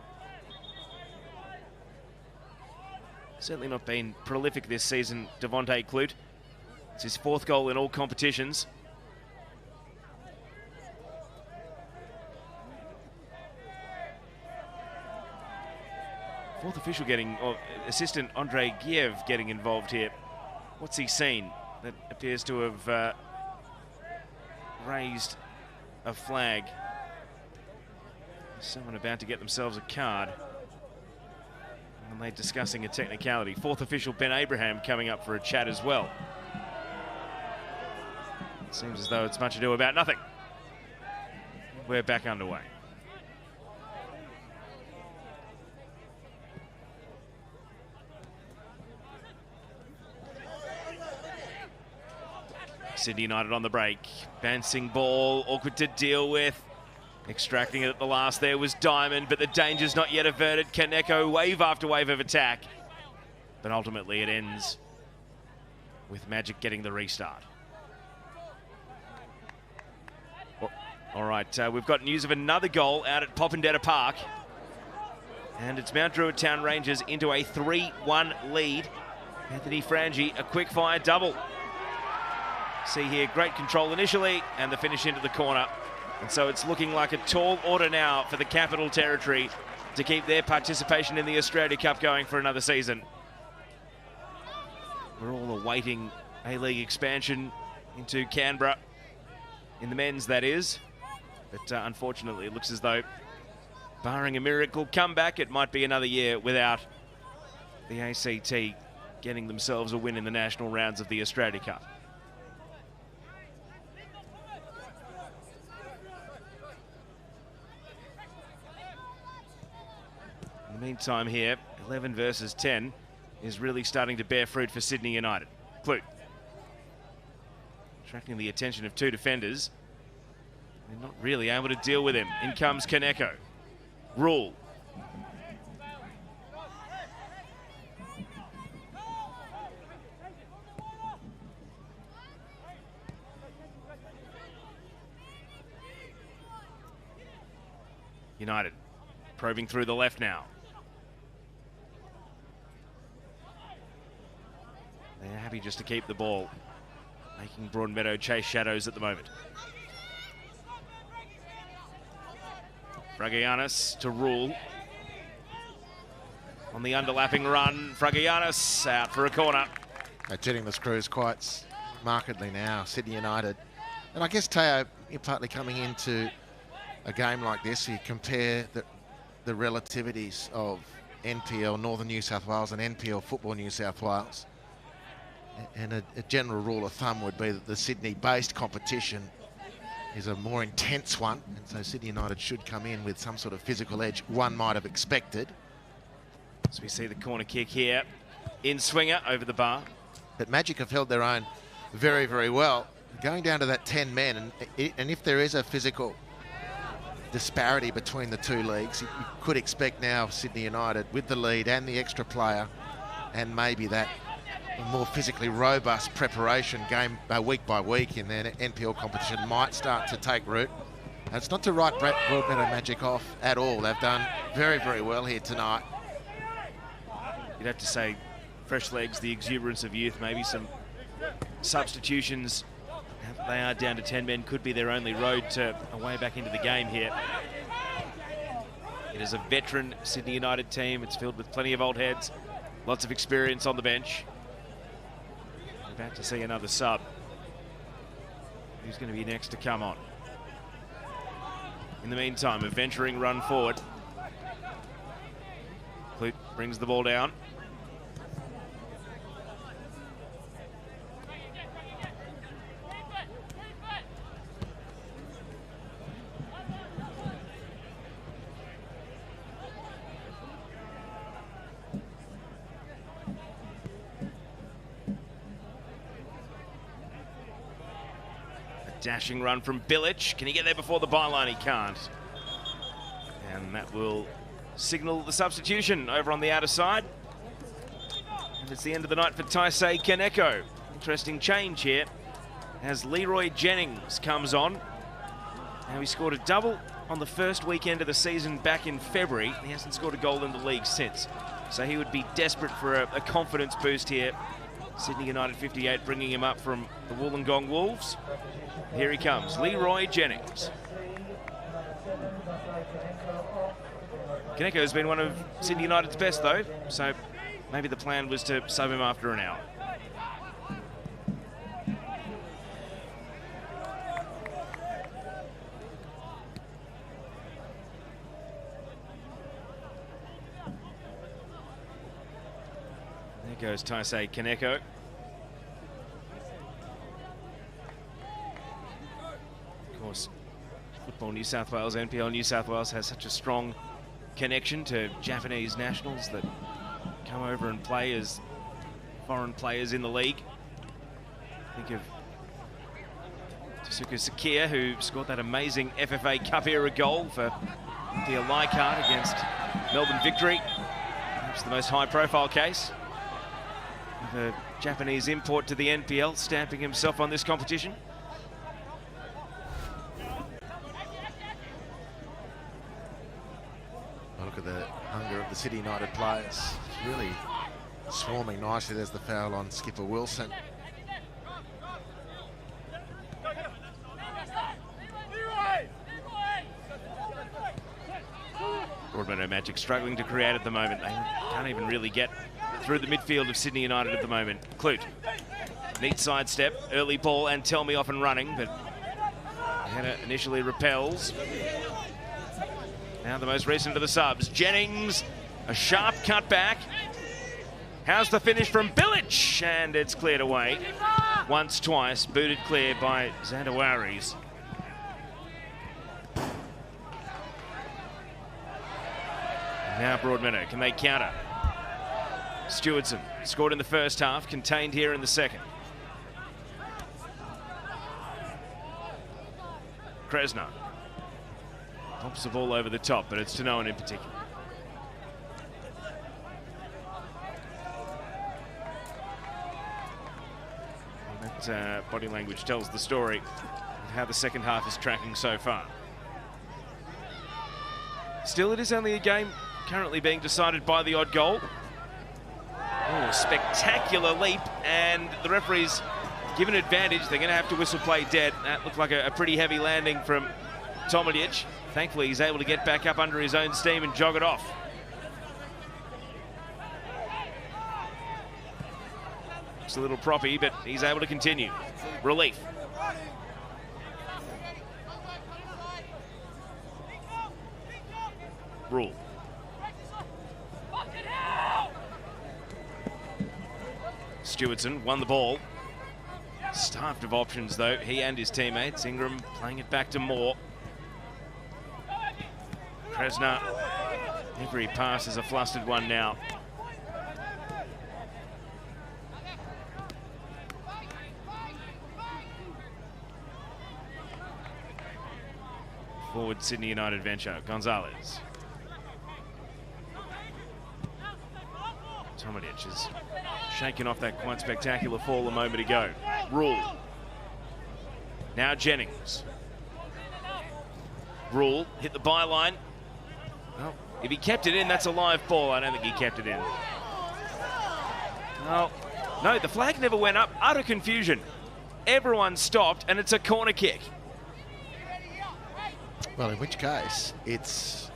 Certainly not been prolific this season, Devontae Clute. It's his 4th goal in all competitions. Fourth official getting, or assistant Andre Giev getting involved here. What's he seen that appears to have raised a flag? Someone about to get themselves a card. And they're discussing a technicality. Fourth official Ben Abraham coming up for a chat as well. It seems as though it's much ado about nothing. We're back underway. Sydney United on the break. Bouncing ball, awkward to deal with. Extracting it at the last there was Diamond, but the danger's not yet averted. Kaneko, wave after wave of attack. But ultimately it ends with Magic getting the restart. All right, we've got news of another goal out at Popondetta Park. And it's Mount Druitt Town Rangers into a 3-1 lead. Anthony Frangi, a quick fire double. See here, great control initially, and the finish into the corner. And so it's looking like a tall order now for the Capital Territory to keep their participation in the Australia Cup going for another season. We're all awaiting A-League expansion into Canberra, in the men's that is. But unfortunately, it looks as though, barring a miracle comeback, it might be another year without the ACT getting themselves a win in the national rounds of the Australia Cup. In the meantime here, 11 versus 10 is really starting to bear fruit for Sydney United. Clute attracting the attention of 2 defenders. They're not really able to deal with him. In comes Kaneko. Rule. United probing through the left now. They're happy just to keep the ball, making Broadmeadow chase shadows at the moment. Franco-Giannis to Rule. On the underlapping run, Franco-Giannis out for a corner. They're jetting the screws quite markedly now, Sydney United. And I guess, Teo, you're partly coming into a game like this, you compare the relativities of NPL Northern New South Wales and NPL Football New South Wales. And a general rule of thumb would be that the Sydney-based competition is a more intense one, and so Sydney United should come in with some sort of physical edge one might have expected. As we see the corner kick here, in swinger over the bar. But Magic have held their own very, very well. Going down to that 10 men, and if there is a physical disparity between the two leagues, you could expect now Sydney United with the lead and the extra player and maybe that more physically robust preparation game week by week in their NPL competition might start to take root. And it's not to write Broadmeadow Magic off at all. They've done very, very well here tonight. You'd have to say fresh legs, the exuberance of youth, maybe some substitutions. They are down to 10 men, could be their only road to a way back into the game here. It is a veteran Sydney United team. It's filled with plenty of old heads, lots of experience on the bench. We're about to see another sub. Who's going to be next to come on? In the meantime, a venturing run forward. Clute brings the ball down. Dashing run from Bilic. Can he get there before the byline? He can't. And that will signal the substitution over on the outer side. And it's the end of the night for Taisei Kaneko. Interesting change here as Leroy Jennings comes on. Now he scored a double on the first weekend of the season back in February. He hasn't scored a goal in the league since. So he would be desperate for a confidence boost here. Sydney United 58 bringing him up from the Wollongong Wolves. Here he comes, Leroy Jennings. Kaneko has been one of Sydney United's best though, so maybe the plan was to sub him after an hour. There goes Taisei Kaneko. Of course, Football New South Wales, NPL New South Wales has such a strong connection to Japanese nationals that come over and play as foreign players in the league. Think of Tasuku Sakia, who scored that amazing FFA Cup era goal for the Leichhardt against Melbourne Victory. Perhaps the most high-profile case of a Japanese import to the NPL, stamping himself on this competition. Look at the hunger of the City United players. It's really swarming nicely. There's the foul on skipper Wilson. Broadmeadow Magic struggling to create at the moment. They can't even really get through the midfield of Sydney United at the moment. Clute, neat sidestep, early ball, and Tell Me off and running, but Hannah initially repels. Now the most recent of the subs, Jennings, a sharp cut back. How's the finish from Bilic? And it's cleared away. Once, twice, booted clear by Zandawaris. Now Broadmeadow, can they counter? Stewardson scored in the first half, contained here in the second. Kresner pops the ball over the top, but it's to no one in particular. That body language tells the story of how the second half is tracking so far. Still, it is only a game currently being decided by the odd goal. Oh, spectacular leap, and the referee's given advantage. They're going to have to whistle play dead. That looked like a pretty heavy landing from Tomadic. Thankfully, he's able to get back up under his own steam and jog it off. It's a little proppy, but he's able to continue. Relief. Rule. Stewardson won the ball. Starved of options, though, he and his teammates. Ingram playing it back to Moore. Kresner, every pass is a flustered one now. Forward Sydney United venture, Gonzalez. Tomadic is shaking off that quite spectacular fall a moment ago. Rule. Now Jennings. Rule hit the byline. Well, if he kept it in, that's a live ball. I don't think he kept it in. Well, no, the flag never went up. Utter confusion. Everyone stopped, and it's a corner kick. Well, in which case, it's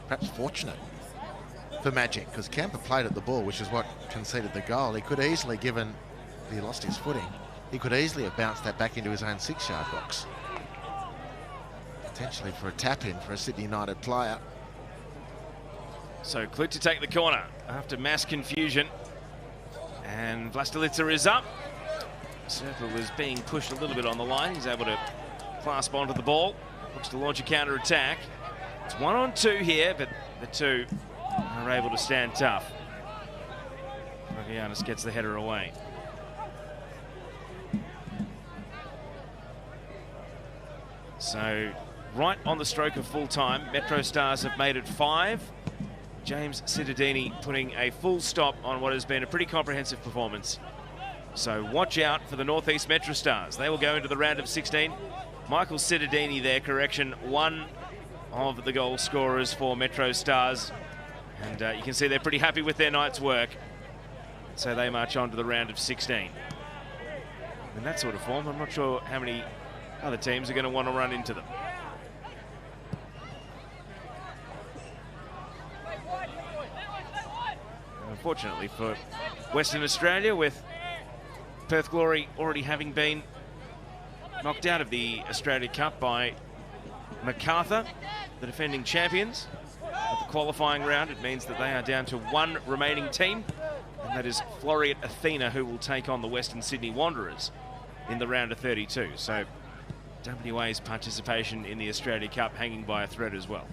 perhaps fortunate for Magic, because Camper played at the ball, which is what conceded the goal. He could easily, given he lost his footing, he could easily have bounced that back into his own 6-yard box. Potentially for a tap-in for a Sydney United player. So Clute to take the corner after mass confusion. And Vlastelica is up. Circle was being pushed a little bit on the line. He's able to clasp onto the ball. Looks to launch a counter-attack. It's 1-on-2 here, but the two are able to stand tough. Rogianis gets the header away. So, right on the stroke of full time, Metro Stars have made it 5. James Cittadini putting a full stop on what has been a pretty comprehensive performance. So watch out for the Northeast Metro Stars. They will go into the round of 16. Michael Cittadini there, correction, one of the goal scorers for Metro Stars. And you can see they're pretty happy with their night's work. So they march on to the round of 16. In that sort of form, I'm not sure how many other teams are going to want to run into them. Unfortunately for Western Australia, with Perth Glory already having been knocked out of the Australia Cup by MacArthur, the defending champions. At the qualifying round, it means that they are down to one remaining team, and that is Floreat Athena, who will take on the Western Sydney Wanderers in the round of 32. So WA's participation in the Australia Cup hanging by a thread as well.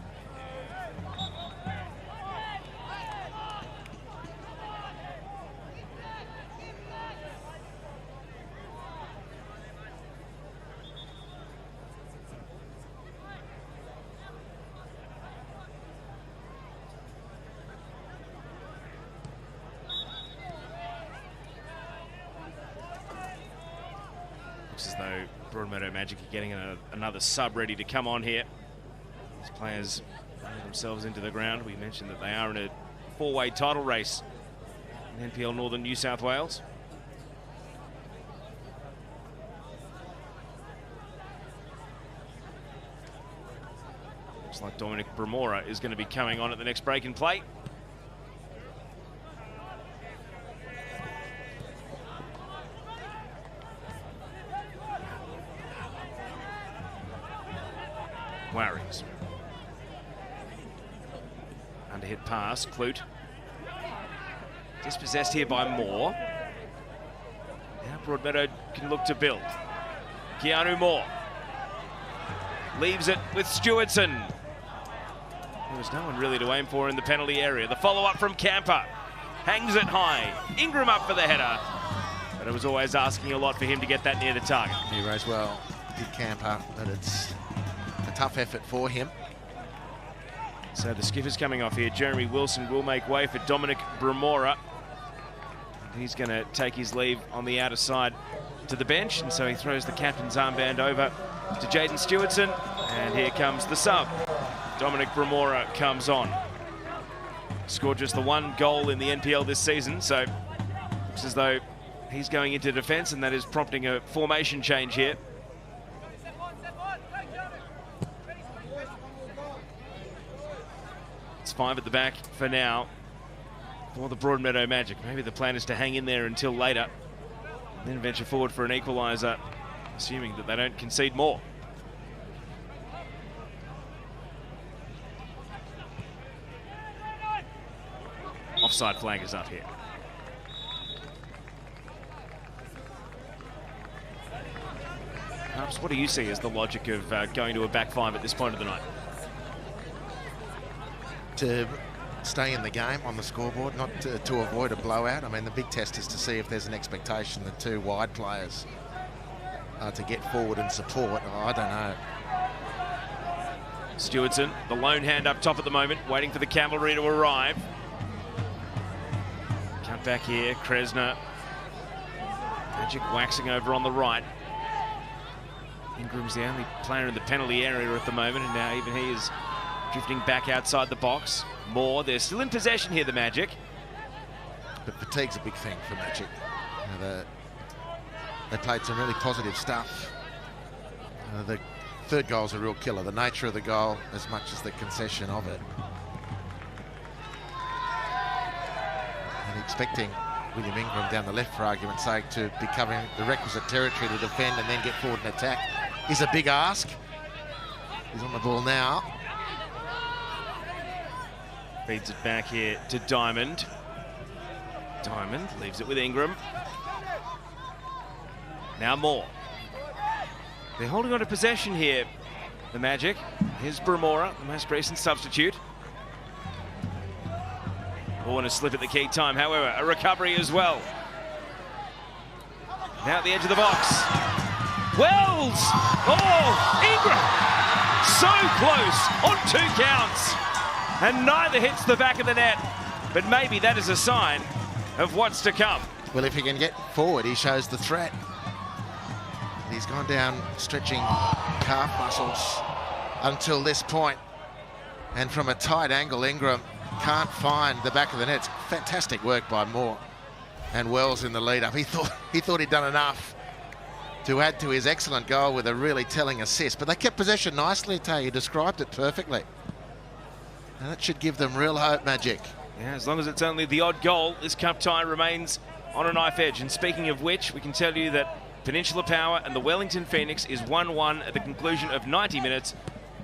As though Broadmeadow Magic are getting another sub ready to come on here. These players run themselves into the ground. We mentioned that they are in a 4-way title race in NPL Northern New South Wales. Looks like Dominic Bramora is going to be coming on at the next break in play. Warries. Underhit pass, Clute. Dispossessed here by Moore. Now Broadmeadow can look to build. Keanu Moore. Leaves it with Stewardson. There was no one really to aim for in the penalty area. The follow-up from Camper. Hangs it high. Ingram up for the header. But it was always asking a lot for him to get that near the target. He rose well, did Camper, but it's a tough effort for him. So the skipper's coming off here. Jeremy Wilson will make way for Dominic Bramora. He's going to take his leave on the outer side to the bench, and so he throws the captain's armband over to Jaden Stewardson, and here comes the sub. Dominic Bramora comes on. Scored just the one goal in the NPL this season, so looks as though he's going into defence, and that is prompting a formation change here. It's 5 at the back for now for the Broadmeadow Magic. Maybe the plan is to hang in there until later, and then venture forward for an equaliser, assuming that they don't concede more. offside flag is up here. Perhaps, what do you see as the logic of going to a back five at this point of the night? To stay in the game on the scoreboard, not to avoid a blowout. I mean, the big test is to see if there's an expectation that two wide players are to get forward and support. Oh, I don't know. Stewardson, the lone hand up top at the moment, waiting for the cavalry to arrive. Cut back here, Kresner. Magic waxing over on the right. Ingram's the only player in the penalty area at the moment, and now even he is drifting back outside the box. Moore, they're still in possession here, the Magic. But fatigue's a big thing for Magic. You know, they played some really positive stuff. The third goal's a real killer, the nature of the goal as much as the concession of it. And expecting William Ingram down the left, for argument's sake, to be covering the requisite territory to defend and then get forward and attack is a big ask. He's on the ball now. Feeds it back here to Diamond. Diamond leaves it with Ingram. Now Moore. They're holding on to possession here, the Magic. Here's Bramora, the most recent substitute. Born a slip at the key time, however, a recovery as well. Now at the edge of the box. Wells! Oh, Ingram! So close on 2 counts. And neither hits the back of the net. But maybe that is a sign of what's to come. Well, if he can get forward, he shows the threat. He's gone down stretching calf muscles until this point. And from a tight angle, Ingram can't find the back of the net. It's fantastic work by Moore. And Wells in the lead up. He thought he'd done enough to add to his excellent goal with a really telling assist. But they kept possession nicely, Tay. You described it perfectly. And that should give them real hope, Magic. Yeah, as long as it's only the odd goal, this cup tie remains on a knife edge. And speaking of which, we can tell you that Peninsula Power and the Wellington Phoenix is 1-1 at the conclusion of 90 minutes.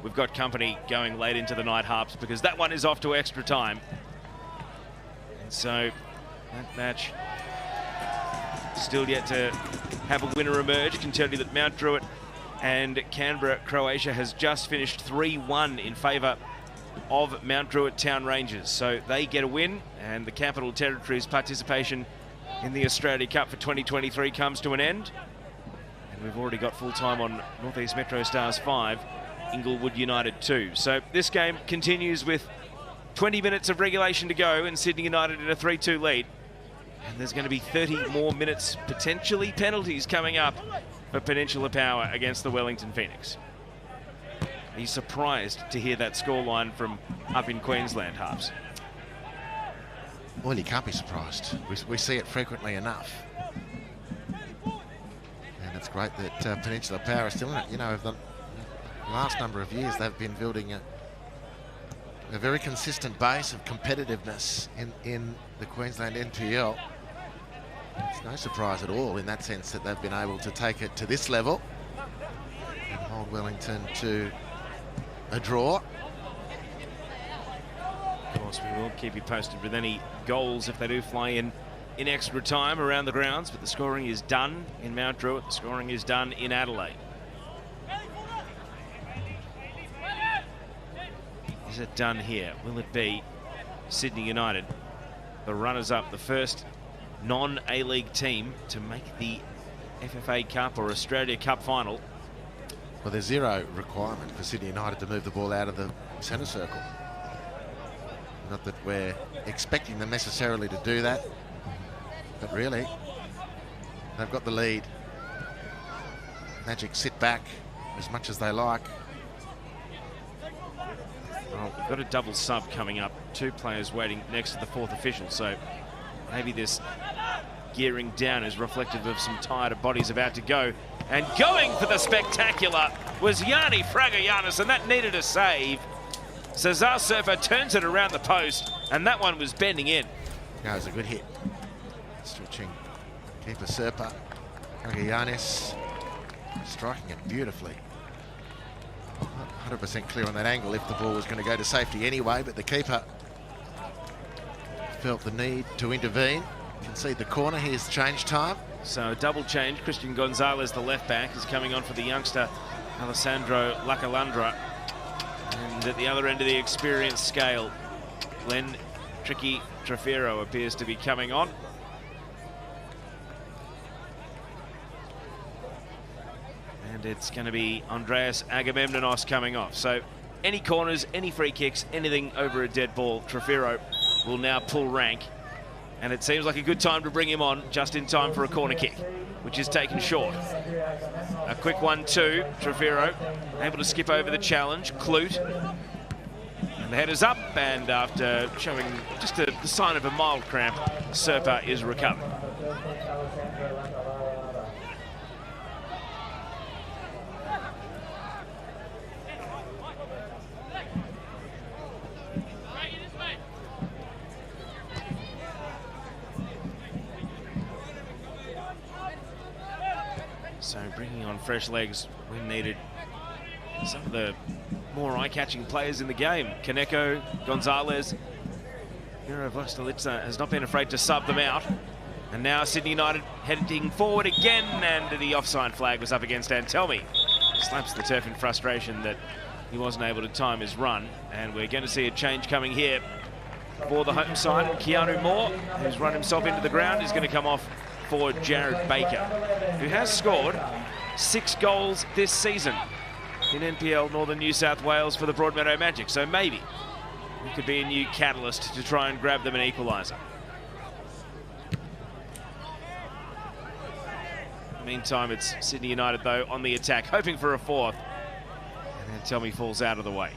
We've got company going late into the night, Harps, because that one is off to extra time. And so that match still yet to have a winner emerge. I can tell you that Mount Druitt and Canberra, Croatia, has just finished 3-1 in favour of Mount Druitt Town Rangers. So they get a win, and the Capital Territory's participation in the Australia Cup for 2023 comes to an end. And we've already got full time on Northeast Metro Stars 5, Inglewood United 2. So this game continues with 20 minutes of regulation to go and Sydney United in a 3-2 lead. And there's going to be 30 more minutes, potentially penalties, coming up for Peninsula Power against the Wellington Phoenix. Are you surprised to hear that scoreline from up in Queensland, Harps? Well, you can't be surprised. We see it frequently enough. And it's great that Peninsula Power is still in it. You know, over the last number of years, they've been building a very consistent base of competitiveness in the Queensland NPL. It's no surprise at all in that sense that they've been able to take it to this level and hold Wellington to a draw. Of course, we will keep you posted with any goals if they do fly in extra time around the grounds, but the scoring is done in Mount Druitt. The scoring is done in Adelaide. Is it done here? Will it be Sydney United, the runners-up, the first non-A-League team to make the FFA Cup or Australia Cup final? Well, there's zero requirement for Sydney United to move the ball out of the centre circle. Not that we're expecting them necessarily to do that, but really, they've got the lead. Magic sit back as much as they like. Well, we've got a double sub coming up. 2 players waiting next to the 4th official, so maybe this gearing down is reflective of some tired bodies about to go. And going for the spectacular was Yanni Fragayanis, and that needed a save. Cesar Surfer turns it around the post, and that one was bending in. That was a good hit. Stretching keeper Surfer. Fragayanis striking it beautifully. 100% clear on that angle if the ball was going to go to safety anyway, but the keeper felt the need to intervene. Concede the corner. Here's change time. So a double change. Christian Gonzalez, the left back, is coming on for the youngster Alessandro Lacalandra. And at the other end of the experience scale, Glenn Tricky Trafiro appears to be coming on. And it's going to be Andreas Agamemnonos coming off. So any corners, any free kicks, anything over a dead ball, Trafiro will now pull rank. And it seems like a good time to bring him on just in time for a corner kick, which is taken short. A quick 1-2, Trafiro able to skip over the challenge. Clute. And the header's up, and after showing just the sign of a mild cramp, Serpa is recovered. So bringing on fresh legs when needed. Some of the more eye-catching players in the game. Kaneko, Gonzalez, Miro Vostolica has not been afraid to sub them out. And now Sydney United heading forward again, and the offside flag was up against Antelmi. Slaps the turf in frustration that he wasn't able to time his run. And we're going to see a change coming here for the home side. Keanu Moore, who's run himself into the ground, is going to come off for Jared Baker, who has scored 6 goals this season in NPL Northern New South Wales for the Broadmeadow Magic. So maybe it could be a new catalyst to try and grab them an equaliser. Meantime, it's Sydney United, though, on the attack, hoping for a fourth. And then Telmy falls out of the way.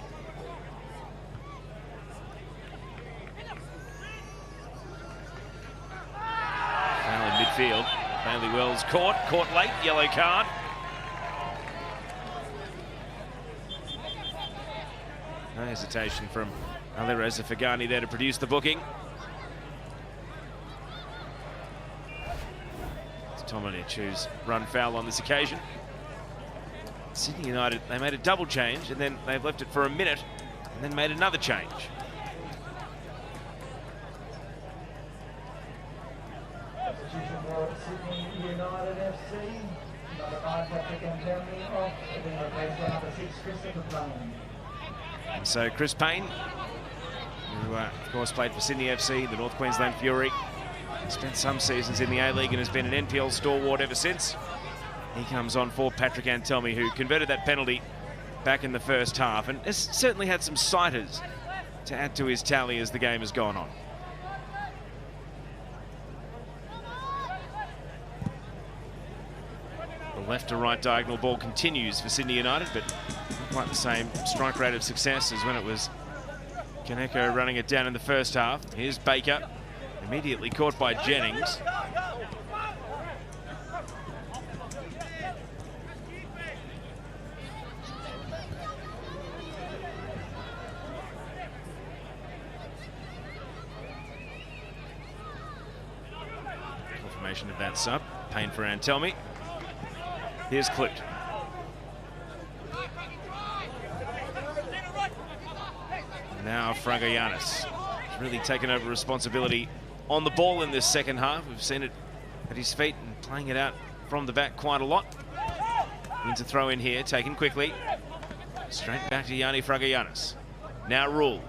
Midfield. Bailey Wells caught late, yellow card. No hesitation from Ali Reza Fagani there to produce the booking. It's Tomanic who's run foul on this occasion. Sydney United, they made a double change and then they've left it for a minute and then made another change. Sydney United FC, number 9 Patrick Antelmi off, being replaced by number 6 Christopher Payne. And so Chris Payne, who of course played for Sydney FC, the North Queensland Fury, spent some seasons in the A-League and has been an NPL stalwart ever since. He comes on for Patrick Antelmi, who converted that penalty back in the first half and has certainly had some sighters to add to his tally as the game has gone on. The left to right diagonal ball continues for Sydney United, but not quite the same strike rate of success as when it was Kaneko running it down in the first half. Here's Baker, immediately caught by Jennings. Confirmation of that sub. Payne for Antelmi. Here's Clute. Now Fragayanis has really taken over responsibility on the ball in this second half. We've seen it at his feet and playing it out from the back quite a lot. Wins a throw in here, taken quickly. Straight back to Yanni Fragayanis. Now Rule.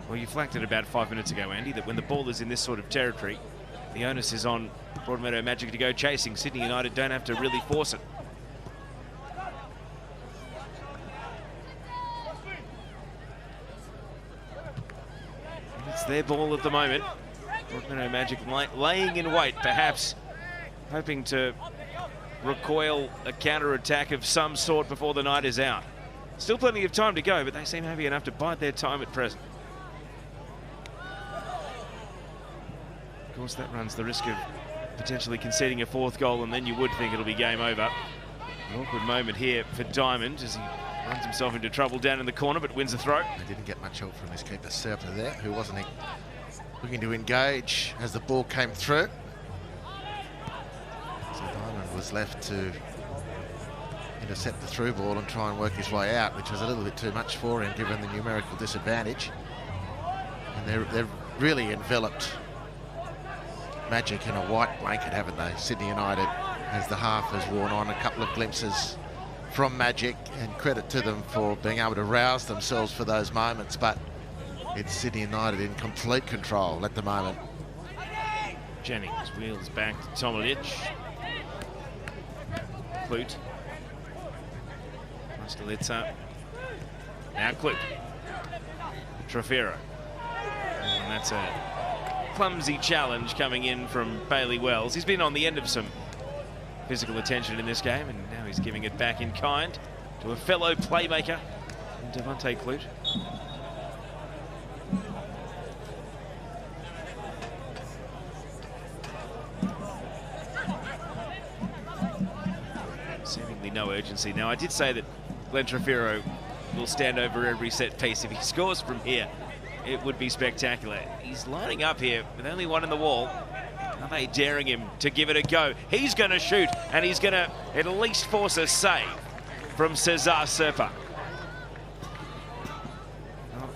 Well, you flagged it about 5 minutes ago, Andy, that when the ball is in this sort of territory, the onus is on Broadmeadow Magic to go chasing. Sydney United don't have to really force it. It's their ball at the moment. Broadmeadow Magic laying in wait, perhaps hoping to recoil a counter-attack of some sort before the night is out. Still plenty of time to go, but they seem happy enough to bide their time at present. Of course, that runs the risk of potentially conceding a fourth goal, and then you would think it'll be game over. An awkward moment here for Diamond as he runs himself into trouble down in the corner, but wins the throw. He didn't get much help from his keeper Serpa there, who wasn't looking to engage as the ball came through. So Diamond was left to intercept the through ball and try and work his way out, which was a little bit too much for him given the numerical disadvantage. And they've really enveloped Magic in a white blanket, haven't they? Sydney United, as the half has worn on. A couple of glimpses from Magic, and credit to them for being able to rouse themselves for those moments, but it's Sydney United in complete control at the moment. Jennings wheels back to Tomalic. Clute. Mastalita. Now Clute. Trafero. And that's a clumsy challenge coming in from Bailey Wells. He's been on the end of some physical attention in this game, and now he's giving it back in kind to a fellow playmaker, Devontae Clute. Seemingly no urgency. Now, I did say that Glenn Trafero will stand over every set piece. If he scores from here, it would be spectacular. He's lining up here with only one in the wall. Are they daring him to give it a go? He's going to shoot, and he's going to at least force a save from Cesar Serpa. Well,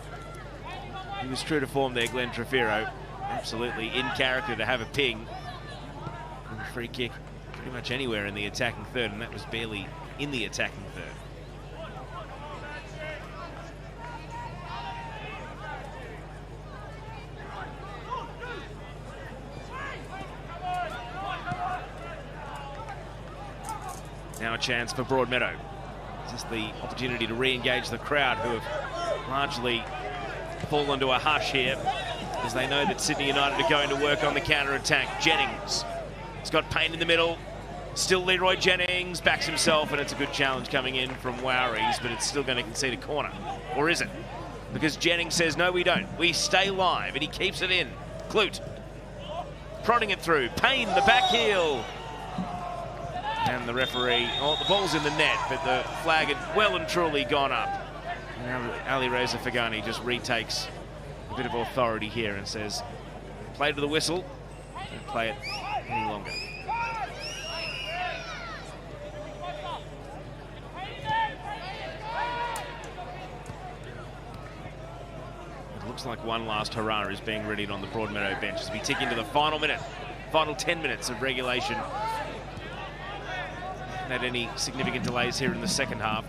he was true to form there, Glenn Trafero. Absolutely in character to have a ping. And a free kick pretty much anywhere in the attacking third, and that was barely in the attacking third. Now a chance for Broadmeadow. Is this the opportunity to re-engage the crowd, who have largely fallen to a hush here, as they know that Sydney United are going to work on the counter-attack. Jennings has got Payne in the middle. Still Leroy Jennings backs himself, and it's a good challenge coming in from Wowries, but it's still going to concede a corner. Or is it? Because Jennings says, no, we don't. We stay live, and he keeps it in. Clute prodding it through. Payne, the back heel. And the referee, oh, the ball's in the net, but the flag had well and truly gone up. Now Ali Reza Fagani just retakes a bit of authority here and says, play to the whistle, don't play it any longer. It looks like one last hurrah is being readied on the Broadmeadow bench as we tick into the final minute, final 10 minutes of regulation. Had any significant delays here in the second half.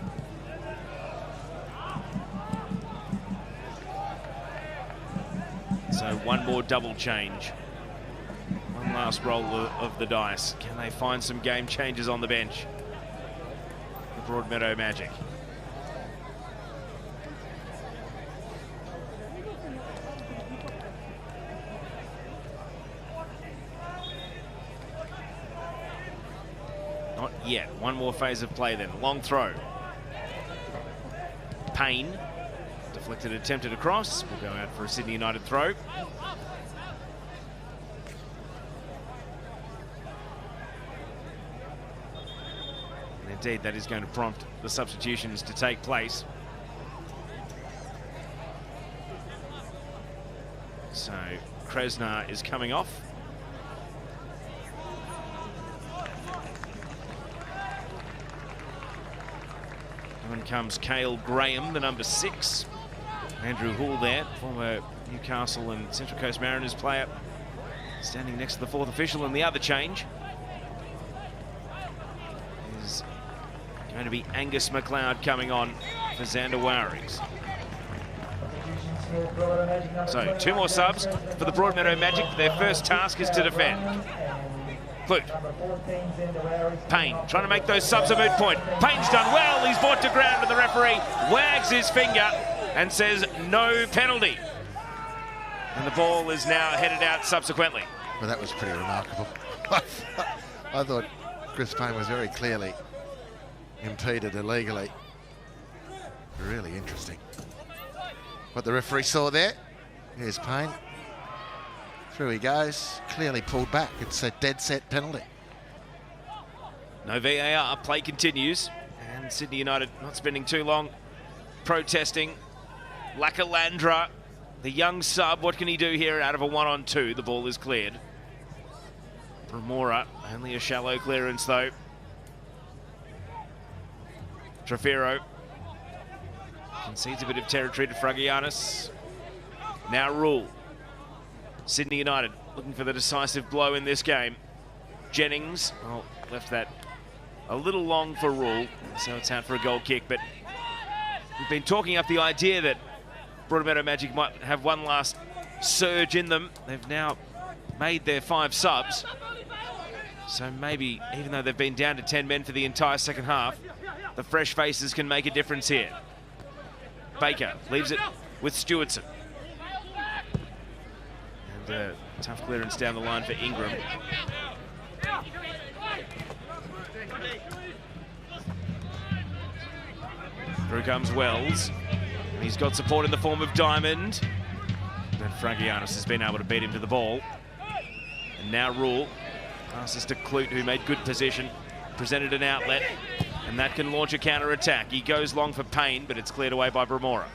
So one more double change. One last roll of the dice. Can they find some game changers on the bench? The Broadmeadow Magic. Not yet. One more phase of play then. Long throw. Payne. Deflected, attempted across. Will go out for a Sydney United throw. And indeed, that is going to prompt the substitutions to take place. So Kresnar is coming off. On comes Cale Graham, the number 6. Andrew Hall there, former Newcastle and Central Coast Mariners player, standing next to the fourth official. And the other change is going to be Angus McLeod coming on for Xander Wowries. So 2 more subs for the Broadmeadow Magic. Their first task is to defend. Clute. Payne trying to make those subs a moot point. Payne's done well. He's brought to ground, and the referee wags his finger and says no penalty. And the ball is now headed out subsequently. Well, that was pretty remarkable. I thought Chris Payne was very clearly impeded illegally. Really interesting. What the referee saw there. Here's Payne. Through he goes, clearly pulled back. It's a dead set penalty. No VAR, play continues. And Sydney United not spending too long protesting. Lakalandra The young sub, what can he do here out of a 1-on-2? The ball is cleared. Remora, only a shallow clearance though. Trefiro concedes a bit of territory to Fragianis. Now Rule. Sydney United looking for the decisive blow in this game. Jennings, oh, left that a little long for Rule, so it's out for a goal kick, but we've been talking up the idea that Broadmeadow Magic might have one last surge in them. They've now made their 5 subs, so maybe, even though they've been down to 10 men for the entire second half, the fresh faces can make a difference here. Baker leaves it with Stewartson. And a tough clearance down the line for Ingram. Through comes Wells. And he's got support in the form of Diamond. But Fragianis has been able to beat him to the ball. And now Rule passes to Clute, who made good position, presented an outlet, and that can launch a counter-attack. He goes long for Payne, but it's cleared away by Bromora.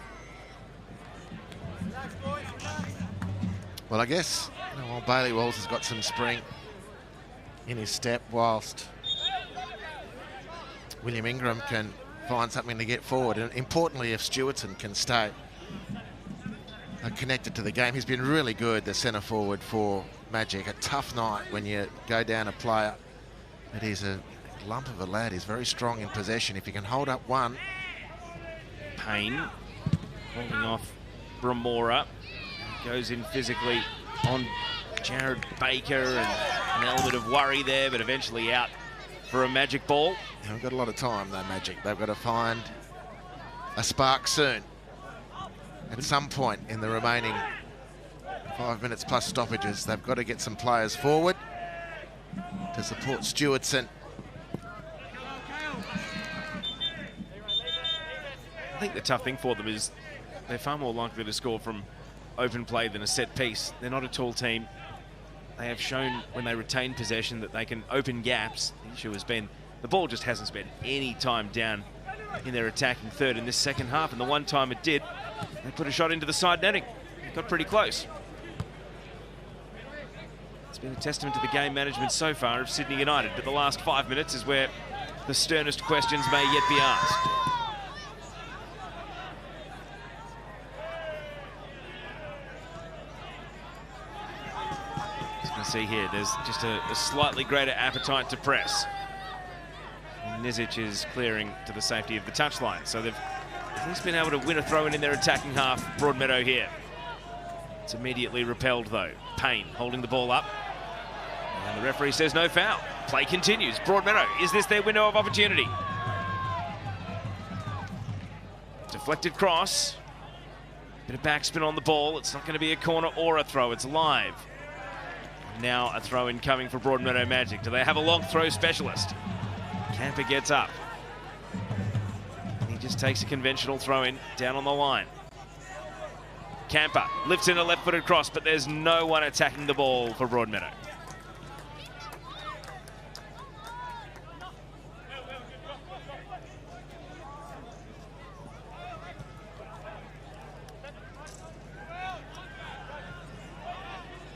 Well, I guess while Bailey Walls has got some spring in his step, whilst William Ingram can find something to get forward. And importantly, if Stewartson can stay connected to the game, he's been really good, the centre forward for Magic. A tough night when you go down a player, but he's a lump of a lad. He's very strong in possession. If he can hold up one. Payne holding off Bromora. Goes in physically on Jared Baker, and an element of worry there, but eventually out for a Magic ball. They've got a lot of time though, Magic. They've got to find a spark soon. At some point in the remaining 5 minutes plus stoppages, they've got to get some players forward to support Stewartson. I think the tough thing for them is they're far more likely to score from open play than a set piece. They're not a tall team. They have shown when they retain possession that they can open gaps. The issue has been the ball just hasn't spent any time down in their attacking third in this second half, and the one time it did, they put a shot into the side netting. It got pretty close. It's been a testament to the game management so far of Sydney United, but the last 5 minutes is where the sternest questions may yet be asked. See here, there's just a slightly greater appetite to press. Nizic is clearing to the safety of the touchline, so they've at least been able to win a throw-in in their attacking half. Broadmeadow here. It's immediately repelled though. Payne holding the ball up, and the referee says no foul. Play continues. Broadmeadow, is this their window of opportunity? Deflected cross. Bit of backspin on the ball. It's not going to be a corner or a throw. It's live. Now a throw-in coming for Broadmeadow Magic. Do they have a long throw specialist? Camper gets up. He just takes a conventional throw-in down on the line. Camper lifts in a left-footed cross, but there's no one attacking the ball for Broadmeadow.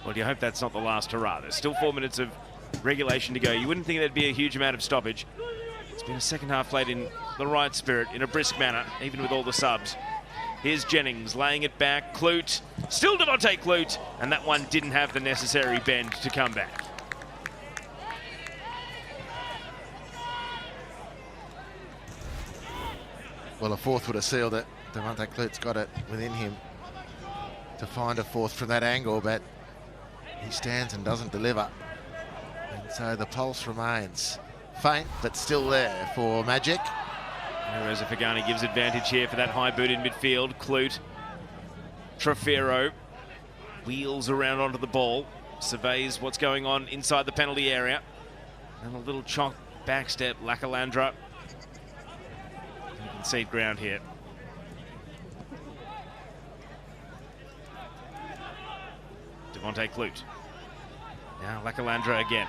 Well, you hope that's not the last hurrah. There's still 4 minutes of regulation to go. You wouldn't think there'd be a huge amount of stoppage. It's been a second half played in the right spirit, in a brisk manner, even with all the subs. Here's Jennings laying it back. Clute, still Devontae Clute, and that one didn't have the necessary bend to come back. Well, a fourth would have sealed it. Devontae Clute's got it within him to find a fourth from that angle, but he stands and doesn't deliver. And so the pulse remains faint, but still there for Magic. Reza Fagani gives advantage here for that high boot in midfield. Clute, Trefiro wheels around onto the ball, surveys what's going on inside the penalty area. And a little chonk backstep, Lacalandra. You can see ground here. Devontae Clute. Now Lacalandra again.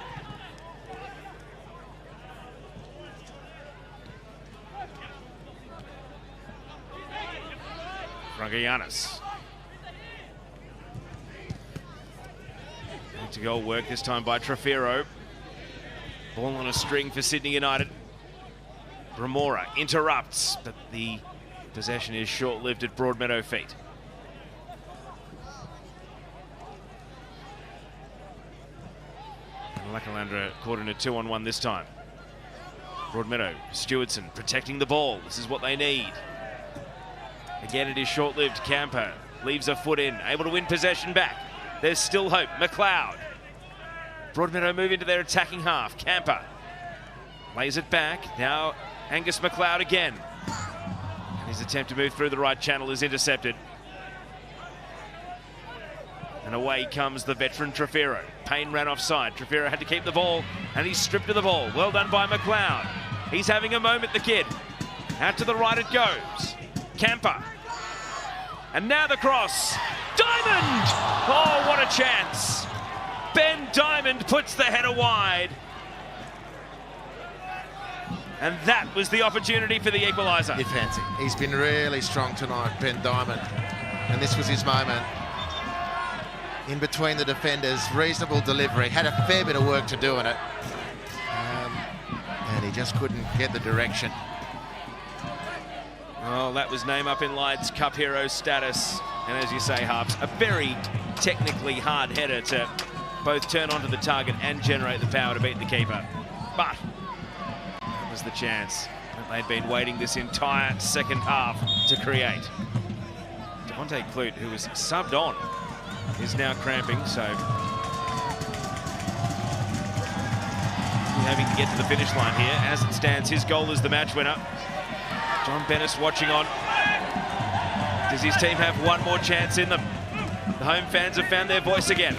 Fragianis. After-goal work, this time by Trefiro. Ball on a string for Sydney United. Ramora interrupts, but the possession is short-lived at Broadmeadow feet. And Lakalandra caught in a 2-on-1 this time. Broadmeadow, Stewardson protecting the ball. This is what they need. Again, it is short-lived. Camper leaves a foot in, able to win possession back. There's still hope. McLeod. Broadmeadow move into their attacking half. Camper lays it back. Now Angus McLeod again. And his attempt to move through the right channel is intercepted. And away comes the veteran Trefiro. Payne ran offside. Trefiro had to keep the ball, and he's stripped of the ball. Well done by McLeod. He's having a moment, the kid. Out to the right it goes. Camper. And now the cross. Diamond! Oh, what a chance. Ben Diamond puts the header wide. And that was the opportunity for the equaliser. You fancy. He's been really strong tonight, Ben Diamond. And this was his moment. In between the defenders, reasonable delivery. Had a fair bit of work to do in it. And he just couldn't get the direction. Well, that was name up in lights, Cup hero status. And as you say, Harps, a very technically hard header to both turn onto the target and generate the power to beat the keeper. But that was the chance that they'd been waiting this entire second half to create. Devontae Clute, who was subbed on, is now cramping, so having to get to the finish line here. As it stands, his goal is the match winner. John Bennis watching on. Does his team have one more chance in them? The home fans have found their voice again.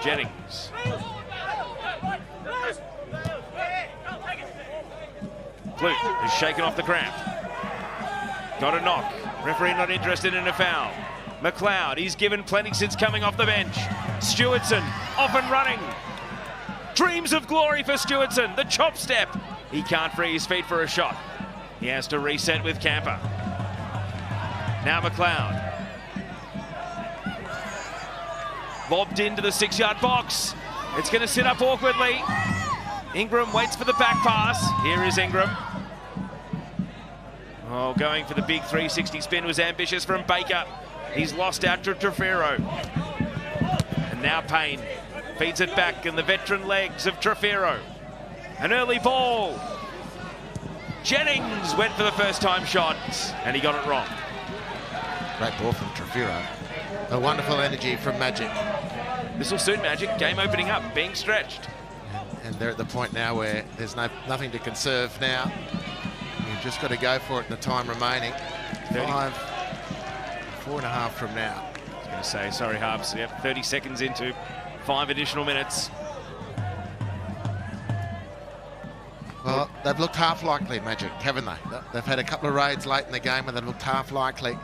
Jennings. Clute is shaken off the cramp. Got a knock. Referee not interested in a foul. McLeod, he's given plenty since coming off the bench. Stewardson, off and running. Dreams of glory for Stewardson, the chop step. He can't free his feet for a shot. He has to reset with Camper. Now McLeod. Lobbed into the 6-yard box. It's going to sit up awkwardly. Ingram waits for the back pass. Here is Ingram. Oh, going for the big 360 spin was ambitious from Baker. He's lost out to Trefiro. And now Payne feeds it back in the veteran legs of Trefiro. An early ball. Jennings went for the first time shot, and he got it wrong. Great ball from Trefiro. A wonderful energy from Magic. This will suit Magic. Game opening up, being stretched. And they're at the point now where there's nothing to conserve now. You've just got to go for it in the time remaining. 4.5 from now. I was going to say, sorry, Harps. Yep, 30 seconds into 5 additional minutes. Well, they've looked half likely, Magic, haven't they? They've had a couple of raids late in the game where they've looked half likely.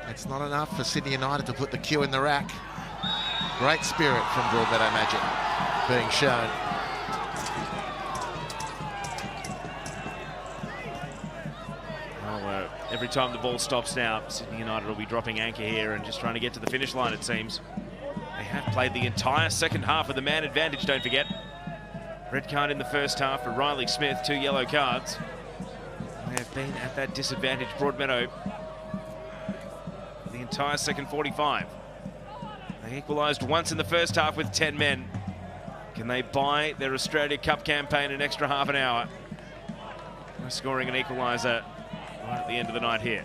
It's not enough for Sydney United to put the cue in the rack. Great spirit from Broadmeadow Magic being shown. Well, every time the ball stops now, Sydney United will be dropping anchor here and just trying to get to the finish line, it seems. They have played the entire second half with the man advantage, don't forget. Red card in the first half for Riley Smith, 2 yellow cards. They have been at that disadvantage, Broadmeadow, the entire second 45. They equalised once in the first half with 10 men. Can they buy their Australia Cup campaign an extra half an hour by scoring an equaliser right at the end of the night here?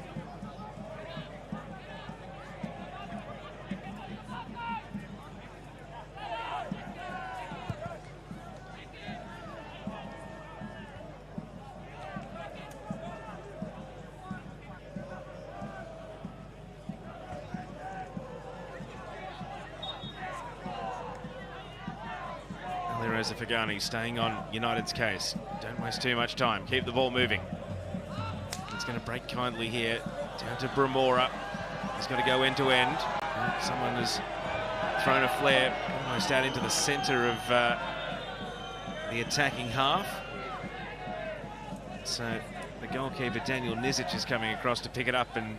Rosa Fagani staying on United's case. Don't waste too much time. Keep the ball moving. It's going to break kindly here. Down to Bramora. He's got to go end to end. Someone has thrown a flare almost out into the centre of the attacking half. So the goalkeeper, Daniel Nizic, is coming across to pick it up and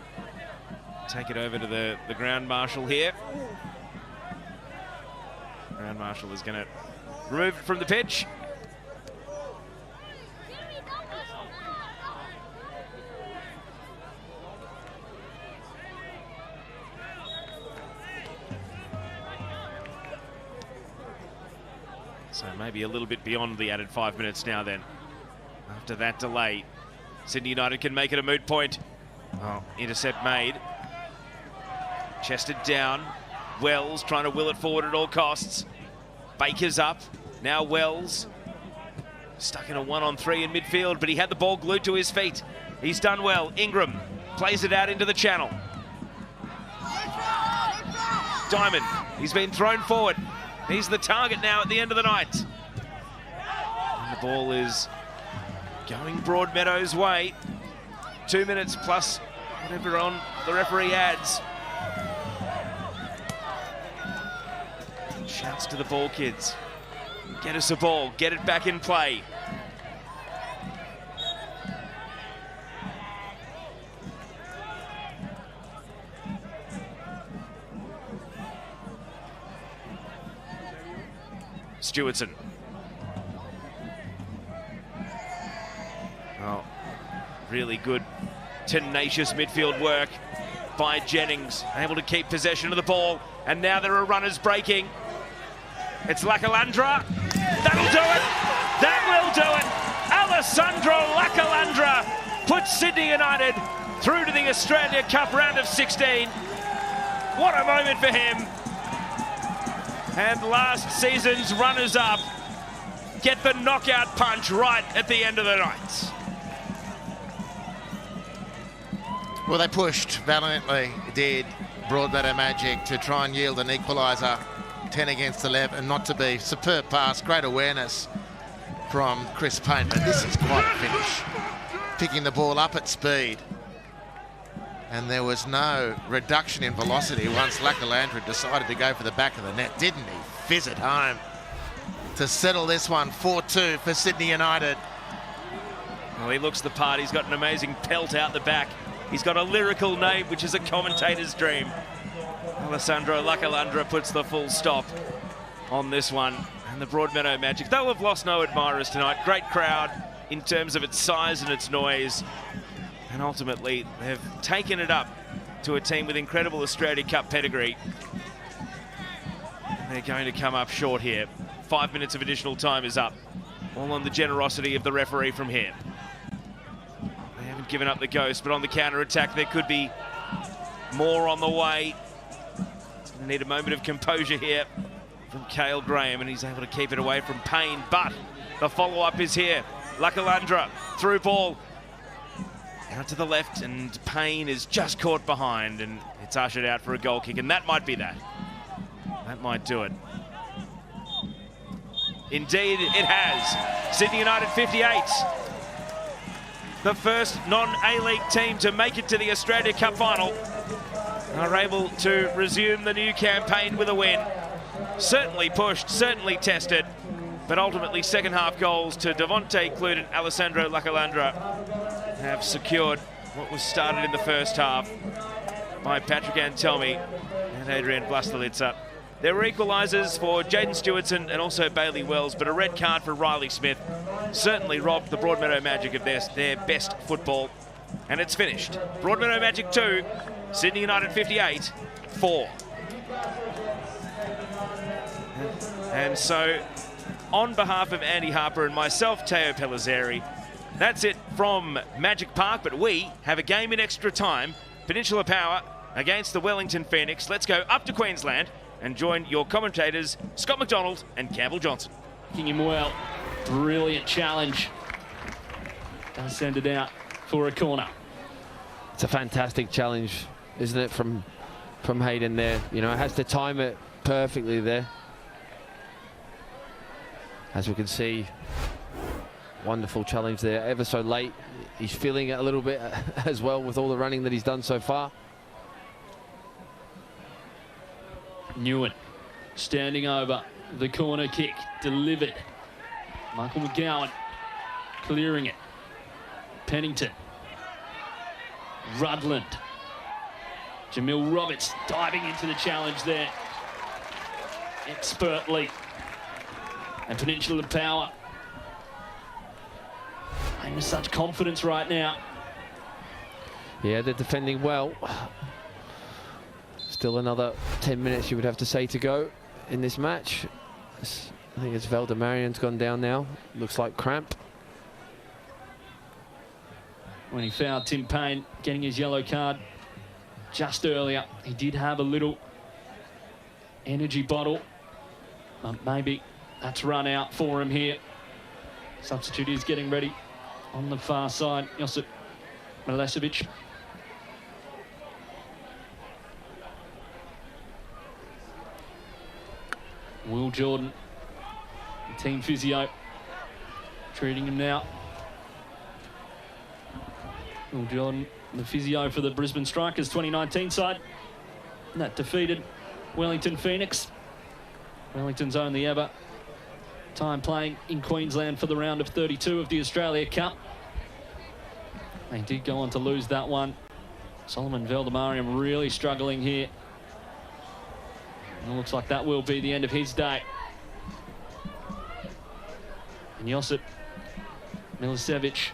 take it over to the ground marshal here. Ground marshal is going to remove it from the pitch. So maybe a little bit beyond the added 5 minutes now then. After that delay, Sydney United can make it a moot point. Oh, intercept made. Chested down. Wells trying to will it forward at all costs. Baker's up. Now Wells. Stuck in a 1-on-3 in midfield, but he had the ball glued to his feet. He's done well. Ingram plays it out into the channel. Diamond, he's been thrown forward. He's the target now at the end of the night. And the ball is going Broadmeadow's way. 2 minutes plus whatever on the referee adds. Shouts to the ball kids. Get us a ball, get it back in play. Stewardson. Oh, really good, tenacious midfield work by Jennings, able to keep possession of the ball. And now there are runners breaking. It's Lakalandra. That'll do it. That will do it. Alessandro Lakalandra puts Sydney United through to the Australia Cup round of 16. What a moment for him. And last season's runners-up get the knockout punch right at the end of the night. Well, they pushed valiantly, did Broadmeadow Magic, to try and yield an equaliser, 10 against 11, not to be. Superb pass, great awareness from Chris Payne, but this is quite a finish. Picking the ball up at speed. And there was no reduction in velocity once Lakalandra decided to go for the back of the net, didn't he? Fizz it home to settle this one, 4-2 for Sydney United. Well, he looks the part. He's got an amazing pelt out the back. He's got a lyrical name, which is a commentator's dream. Alessandro Lakalandra puts the full stop on this one. And the Broadmeadow Magic, they'll have lost no admirers tonight. Great crowd in terms of its size and its noise. And ultimately, they've taken it up to a team with incredible Australia Cup pedigree. And they're going to come up short here. 5 minutes of additional time is up. All on the generosity of the referee from here. They haven't given up the ghost, but on the counter-attack, there could be more on the way. It's going to need a moment of composure here from Cale Graham, and he's able to keep it away from Payne. But the follow-up is here. Lakalandra, through ball. Out to the left, and Payne is just caught behind, and it's ushered out for a goal kick, and that might be that. That might do it. Indeed, it has. Sydney United 58. The first non-A-League team to make it to the Australia Cup final are able to resume the new campaign with a win. Certainly pushed, certainly tested, but ultimately second half goals to Devontae Clute and Alessandro Lakalandra have secured what was started in the first half by Patrick Antelmi and Adrian Blastalitza. There were equalisers for Jaden Stewardson and also Bailey Wells, but a red card for Riley Smith certainly robbed the Broadmeadow Magic of their best football. And it's finished. Broadmeadow Magic 2, Sydney United 58, 4. And so, on behalf of Andy Harper and myself, Teo Pellizzeri, that's it from Magic Park, but we have a game in extra time. Peninsula Power against the Wellington Phoenix. Let's go up to Queensland and join your commentators, Scott McDonald and Campbell Johnson. Kicking him well. Brilliant challenge. Does send it out for a corner. It's a fantastic challenge, isn't it, from Hayden there. You know, it has to time it perfectly there. As we can see, wonderful challenge there, ever so late. He's feeling it a little bit as well with all the running that he's done so far. Newen standing over the corner kick, delivered. Michael McGowan clearing it. Pennington. Rudland. Jamil Roberts diving into the challenge there. expertly. And Peninsula Power playing with such confidence right now. Yeah, they're defending well. Still another 10 minutes, you would have to say, to go in this match. I think it's Valdemarian's gone down now. Looks like cramp. When he fouled Tim Payne, getting his yellow card just earlier, he did have a little energy bottle. Maybe that's run out for him here. Substitute is getting ready on the far side. Josip Milosevic. Will Jordan, the team physio, treating him now. Will Jordan, the physio for the Brisbane Strikers 2019 side. And that defeated Wellington Phoenix. Wellington's only ever time playing in Queensland for the round of 32 of the Australia Cup. They did go on to lose that one. Solomon Valdemarian really struggling here. And it looks like that will be the end of his day. And Josip Milosevic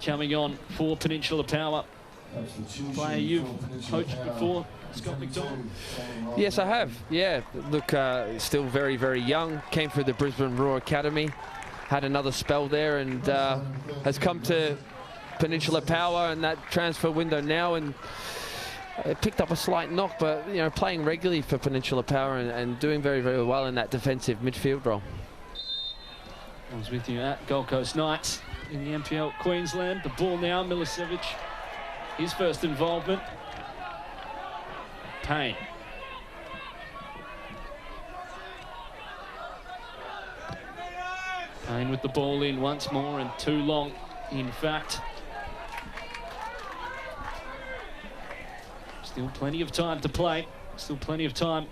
coming on for Peninsula Power. Player you've coached before, Scott McDonald. Yes, I have. Yeah, look, still very, very young. Came through the Brisbane Roar Academy. Had another spell there and has come to Peninsula Power and that transfer window now, and picked up a slight knock, but you know, playing regularly for Peninsula Power and doing very, very well in that defensive midfield role. I was with you at Gold Coast Knights in the NPL Queensland. The ball now, Milosevic, his first involvement. Payne. Payne with the ball in once more, and too long, in fact. Still plenty of time to play. Still plenty of time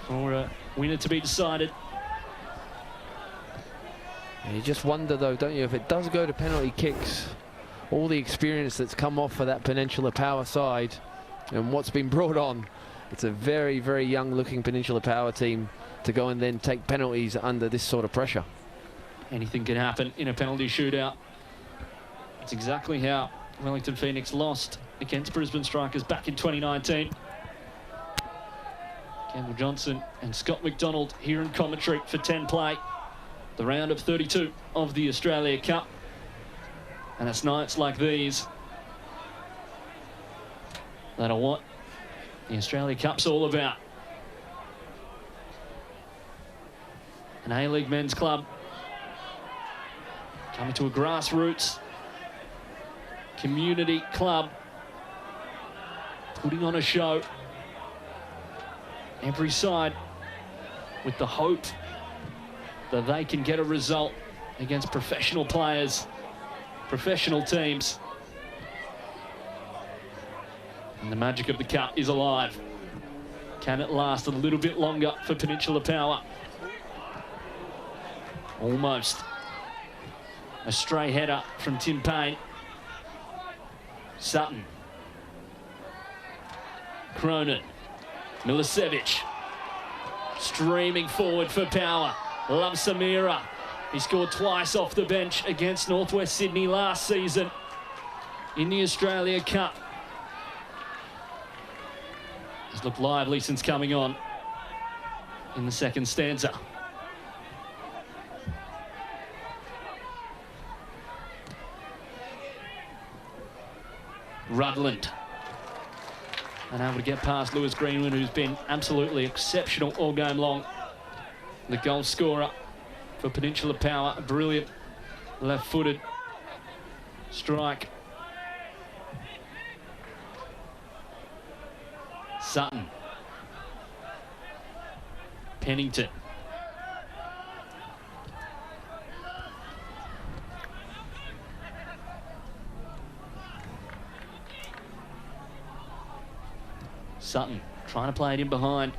for a winner to be decided. And you just wonder, though, don't you, if it does go to penalty kicks, all the experience that's come off for that Peninsula Power side and what's been brought on. It's a very, very young-looking Peninsula Power team to go and then take penalties under this sort of pressure. Anything can happen in a penalty shootout. That's exactly how Wellington Phoenix lost against Brisbane Strikers back in 2019. Campbell Johnson and Scott McDonald here in commentary for 10 play. The round of 32 of the Australia Cup. And it's nights like these that are what the Australia Cup's all about. An A-League men's club coming to a grassroots community club, putting on a show every side with the hope that they can get a result against professional players, professional teams. And the magic of the cup is alive. Can it last a little bit longer for Peninsula Power? Almost. A stray header from Tim Payne. Sutton. Cronin. Milosevic. Streaming forward for Power. Loves Samira. He scored twice off the bench against Northwest Sydney last season in the Australia Cup. He's looked lively since coming on in the second stanza. Rudland. Unable to get past Lewis Greenwood, who's been absolutely exceptional all game long. The goal scorer for Peninsula Power, a brilliant left-footed strike. Sutton. Pennington. Sutton trying to play it in behind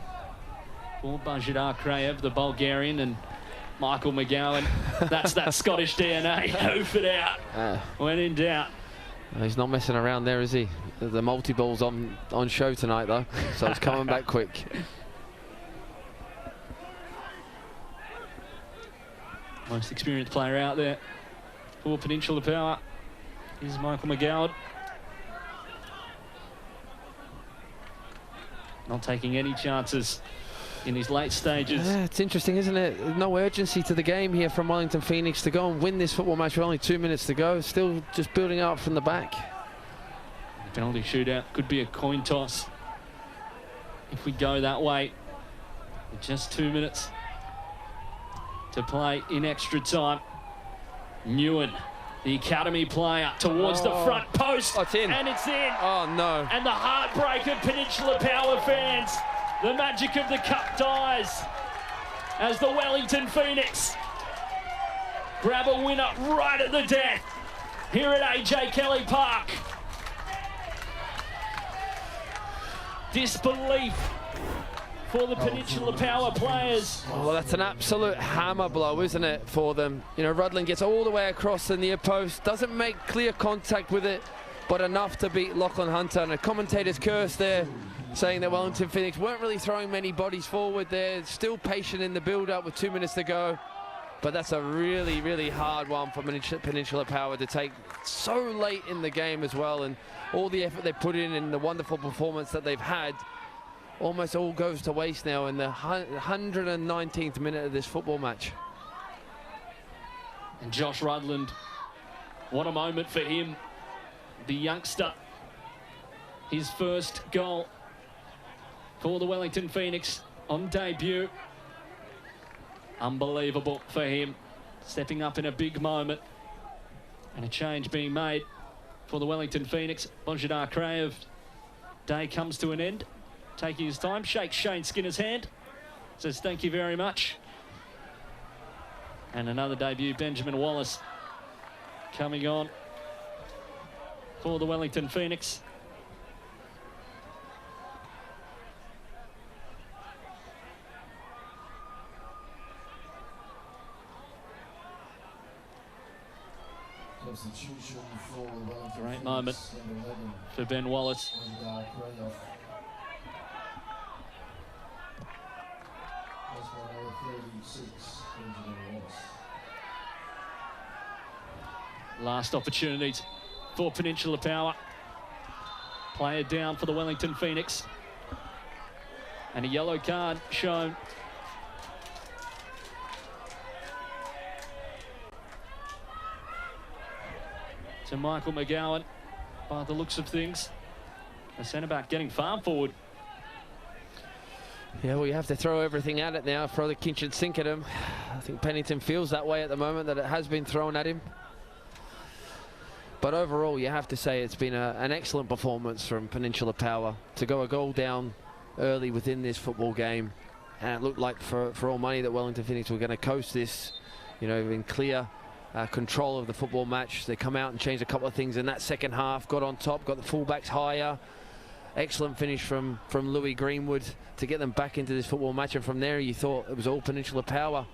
for Bajidar Kraev, the Bulgarian, and Michael McGowan. That's that Scottish DNA. Hoof it out when in doubt. He's not messing around there, is he? The multi-ball's on show tonight, though, so it's coming back quick. Most experienced player out there for Peninsula Power is Michael McGowan. Not taking any chances in these late stages. Yeah, it's interesting, isn't it? No urgency to the game here from Wellington Phoenix to go and win this football match with only 2 minutes to go. Still just building up from the back. Penalty shootout could be a coin toss if we go that way. With just 2 minutes to play in extra time. Nguyen, the academy player, towards the front post. Oh, it's in. And it's in. Oh, no. And the heartbreak of Peninsula Power fans. The magic of the cup dies as the Wellington Phoenix grab a winner right at the death here at AJ Kelly Park. Disbelief for the Peninsula Power players. Well, that's an absolute hammer blow, isn't it, for them? You know, Rudland gets all the way across the near post, doesn't make clear contact with it, but enough to beat Lachlan Hunter. And a commentator's curse there, saying that Wellington Phoenix weren't really throwing many bodies forward there, still patient in the build-up with 2 minutes to go. But that's a really, really hard one for Peninsula Power to take so late in the game as well. And all the effort they put in and the wonderful performance that they've had almost all goes to waste now in the 119th minute of this football match. And Josh Rudland, what a moment for him, the youngster. His first goal for the Wellington Phoenix on debut. Unbelievable for him, stepping up in a big moment. And a change being made for the Wellington Phoenix. Bonjadar Krayev, day comes to an end. Taking his time, shakes Shane Skinner's hand, says thank you very much. And another debut, Benjamin Wallace, coming on for the Wellington Phoenix. Great moment for Ben Wallace. Last opportunities for Peninsula Power. Player down for the Wellington Phoenix. And a yellow card shown. To Michael McGowan, by the looks of things. The centre-back getting far forward. Yeah, well, you have to throw everything at it now, throw the kitchen sink at him. I think Pennington feels that way at the moment, that it has been thrown at him. But overall, you have to say it's been an excellent performance from Peninsula Power to go a goal down early within this football game. And it looked like for all money that Wellington Phoenix were going to coast this, you know, in clear control of the football match. They come out and changed a couple of things in that second half, got on top, got the fullbacks higher. Excellent finish from Louis Greenwood to get them back into this football match. And from there, you thought it was all Peninsula Power.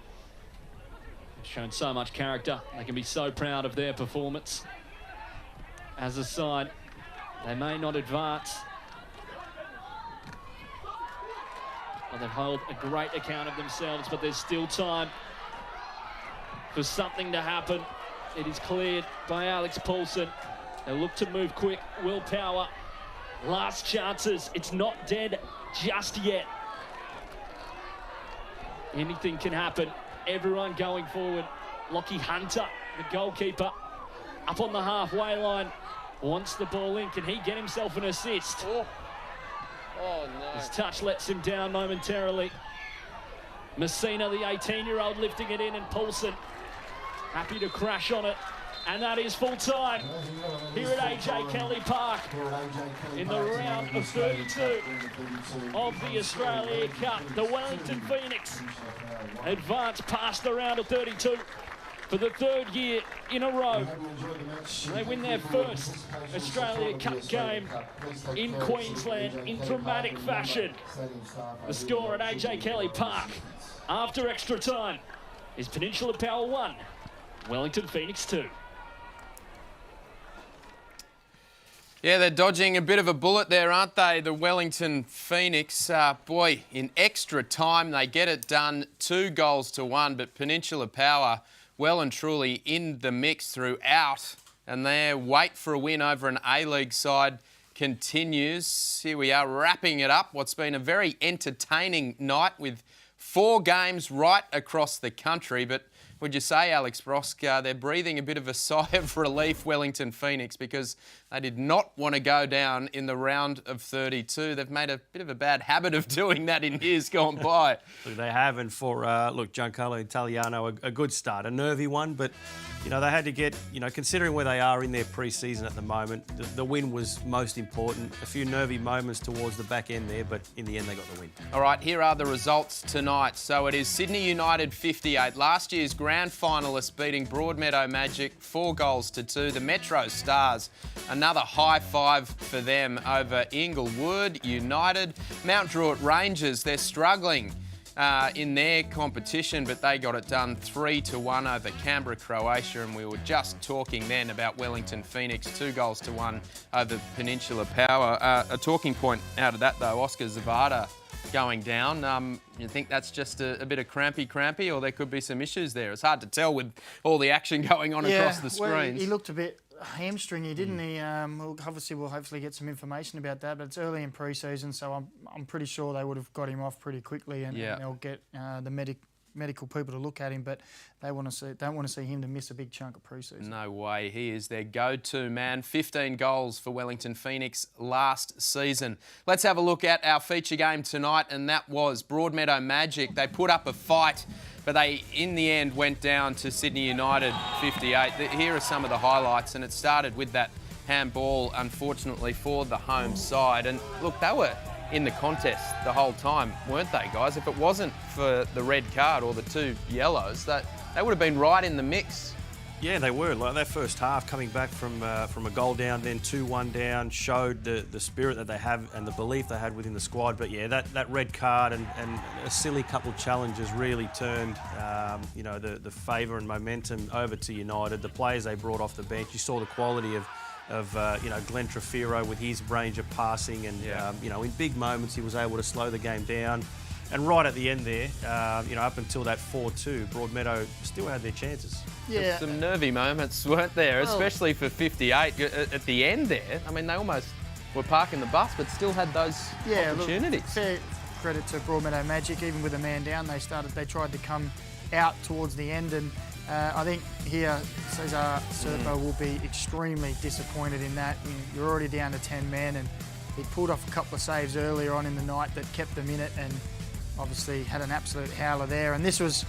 Shown so much character. They can be so proud of their performance. As a side, they may not advance, well, they've held a great account of themselves, but there's still time for something to happen. It is cleared by Alex Paulson. They look to move quick. Willpower. Last chances. It's not dead just yet. Anything can happen. Everyone going forward. Lachie Hunter, the goalkeeper, up on the halfway line. Wants the ball in. Can he get himself an assist? Oh no. His touch lets him down momentarily. Messina, the 18-year-old, lifting it in, and Paulson happy to crash on it. And that is full time here at AJ Kelly Park in the round of 32 of the Australia Cup. The Wellington Phoenix advance past the round of 32 for the third year in a row. They win their first Australia Cup game in Queensland in dramatic fashion. The score at AJ Kelly Park after extra time is Peninsula Power 1, Wellington Phoenix 2. Yeah, they're dodging a bit of a bullet there, aren't they? The Wellington Phoenix. Boy, in extra time, they get it done, 2-1, but Peninsula Power well and truly in the mix throughout. And their wait for a win over an A-League side continues. Here we are wrapping it up. What's been a very entertaining night with 4 games right across the country. But would you say, Alex Brosk, they're breathing a bit of a sigh of relief, Wellington Phoenix, because they did not want to go down in the round of 32. They've made a bit of a bad habit of doing that in years gone by. Look, they have, and for, Giancarlo Italiano, a good start. A nervy one, but, they had to get, considering where they are in their pre-season at the moment, the win was most important. A few nervy moments towards the back end there, but in the end they got the win. All right, here are the results tonight. So it is Sydney United 58. Last year's grand finalists beating Broadmeadow Magic 4-2. The Metro Stars, another high five for them over Inglewood United. Mount Druitt Rangers, they're struggling in their competition, but they got it done 3-1 over Canberra, Croatia, and we were just talking then about Wellington Phoenix, 2-1 over Peninsula Power. A talking point out of that, though, Oscar Zavada going down. You think that's just a bit of crampy, or there could be some issues there? It's hard to tell with all the action going on across the screens. Well, he looked a bit hamstringy, didn't he? We'll hopefully get some information about that, but it's early in pre-season, so I'm pretty sure they would have got him off pretty quickly, and they'll get the medical people to look at him, but they don't want to see him to miss a big chunk of pre-season. No way. He is their go-to man. 15 goals for Wellington Phoenix last season. Let's have a look at our feature game tonight, and that was Broadmeadow Magic. They put up a fight, but they, in the end, went down to Sydney United 58. Here are some of the highlights, and it started with that handball, unfortunately, for the home side. And look, they were in the contest the whole time, weren't they, guys? If it wasn't for the red card or the 2 yellows, they would have been right in the mix. Yeah, they were. Like that first half, coming back from a goal down, then 2-1 down, showed the spirit that they have and the belief they had within the squad. But yeah, that red card and a silly couple of challenges really turned the favour and momentum over to United. The players they brought off the bench, you saw the quality of Glenn Trefiro with his range of passing, and in big moments he was able to slow the game down. And right at the end there, up until that 4-2, Broadmeadow still had their chances. Yeah, some nervy moments, weren't there? Especially for 58 at the end there. I mean, they almost were parking the bus, but still had those opportunities. Look, fair credit to Broadmeadow Magic. Even with a man down, they tried to come out towards the end, and I think here Cesar Serpo will be extremely disappointed in that. You're already down to 10 men, and he pulled off a couple of saves earlier on in the night that kept them in it, and obviously had an absolute howler there. And this was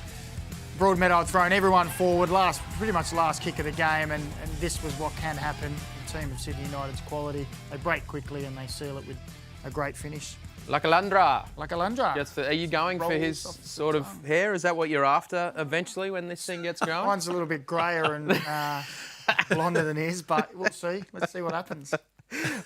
Broadmeadow had thrown everyone forward, pretty much last kick of the game, and this was what can happen. The team of Sydney United's quality. They break quickly and they seal it with a great finish. Lakalandra. Are you going for his sort of hair? Is that what you're after eventually when this thing gets going? Mine's a little bit greyer and blonder than his, but we'll see. Let's see what happens.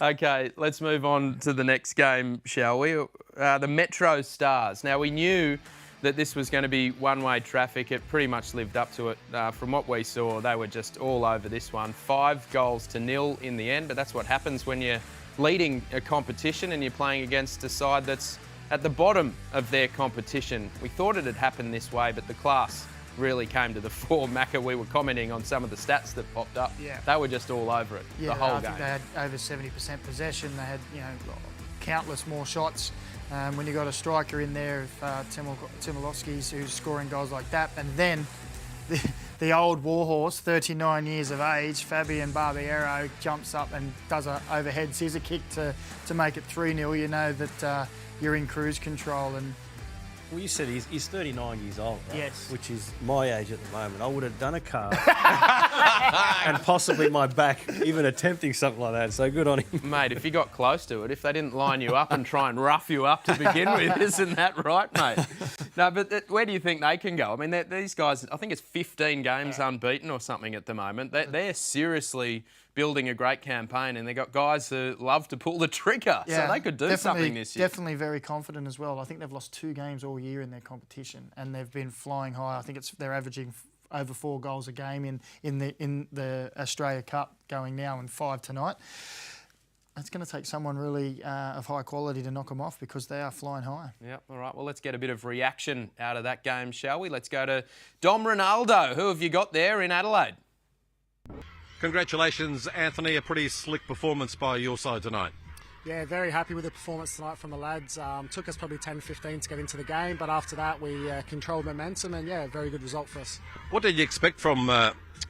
Okay, let's move on to the next game, shall we? The Metro Stars. Now, we knew that this was going to be one-way traffic. It pretty much lived up to it. From what we saw, they were just all over this one. 5-0 in the end, but that's what happens when you're leading a competition and you're playing against a side that's at the bottom of their competition. We thought it had happened this way, but the class really came to the fore. Macca, we were commenting on some of the stats that popped up. Yeah. They were just all over it the whole game. I think they had over 70% possession. They had, countless more shots. When you got a striker in there, Timilovsky's, who's scoring goals like that, and then the old warhorse, 39 years of age, Fabian Barbiero, jumps up and does an overhead scissor kick to make it 3-0. You know that you're in cruise control. And well, you said he's 39 years old, right? Yes. Which is my age at the moment. I would have done a calf and possibly my back, even attempting something like that. So good on him. Mate, if you got close to it, if they didn't line you up and try and rough you up to begin with, isn't that right, mate? No, but where do you think they can go? I mean, these guys, I think it's 15 games unbeaten or something at the moment. They're seriously building a great campaign, and they've got guys who love to pull the trigger, so they could do something this year. Definitely very confident as well. I think they've lost 2 games all year in their competition, and they've been flying high. I think they're averaging over 4 goals a game in the Australia Cup going now, and 5 tonight. It's going to take someone really of high quality to knock them off because they are flying high. Yep, all right. Well, let's get a bit of reaction out of that game, shall we? Let's go to Dom Ronaldo. Who have you got there in Adelaide? Congratulations, Anthony. A pretty slick performance by your side tonight. Yeah, very happy with the performance tonight from the lads. Took us probably 10-15 to get into the game, but after that we controlled momentum and, yeah, very good result for us. What did you expect from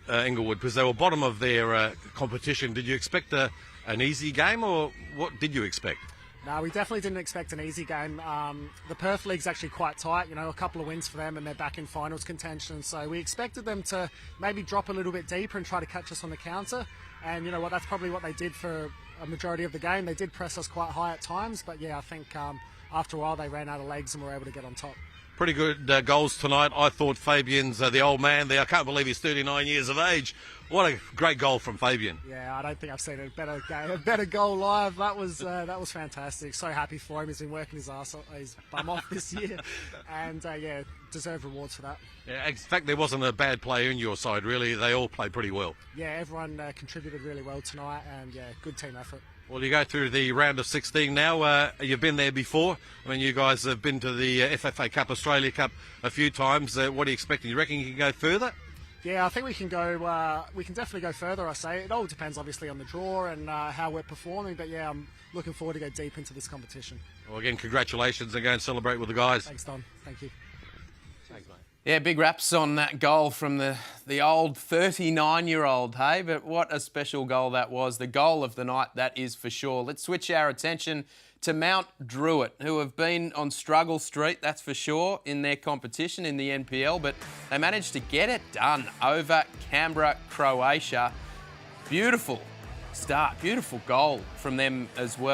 Inglewood? Because they were bottom of their competition. Did you expect an easy game, or what did you expect? No, we definitely didn't expect an easy game. The Perth League's actually quite tight, you know, a couple of wins for them and they're back in finals contention. So we expected them to maybe drop a little bit deeper and try to catch us on the counter. And you know what, that's probably what they did for a majority of the game. They did press us quite high at times, but yeah, I think after a while they ran out of legs and were able to get on top. Pretty good goals tonight. I thought Fabian's the old man there. I can't believe he's 39 years of age. What a great goal from Fabian. Yeah, I don't think I've seen a better goal live. That was fantastic. So happy for him. He's been working his bum off this year, and yeah, deserved rewards for that. Yeah, in fact, there wasn't a bad player in your side, really. They all played pretty well. Yeah, everyone contributed really well tonight, and yeah, good team effort. Well, you go through the round of 16 now. You've been there before. I mean, you guys have been to the FFA Cup, Australia Cup a few times. What are you expecting? You reckon you can go further? Yeah, I think we can go. We can definitely go further. I say it all depends, obviously, on the draw and how we're performing. But yeah, I'm looking forward to go deep into this competition. Well, again, congratulations and go and celebrate with the guys. Thanks, Don. Thank you. Thanks, mate. Yeah, big raps on that goal from the old 39-year-old, hey? But what a special goal that was. The goal of the night, that is for sure. Let's switch our attention to Mount Druitt, who have been on struggle street, that's for sure, in their competition in the NPL, but they managed to get it done over Canberra, Croatia. Beautiful start, beautiful goal from them as well.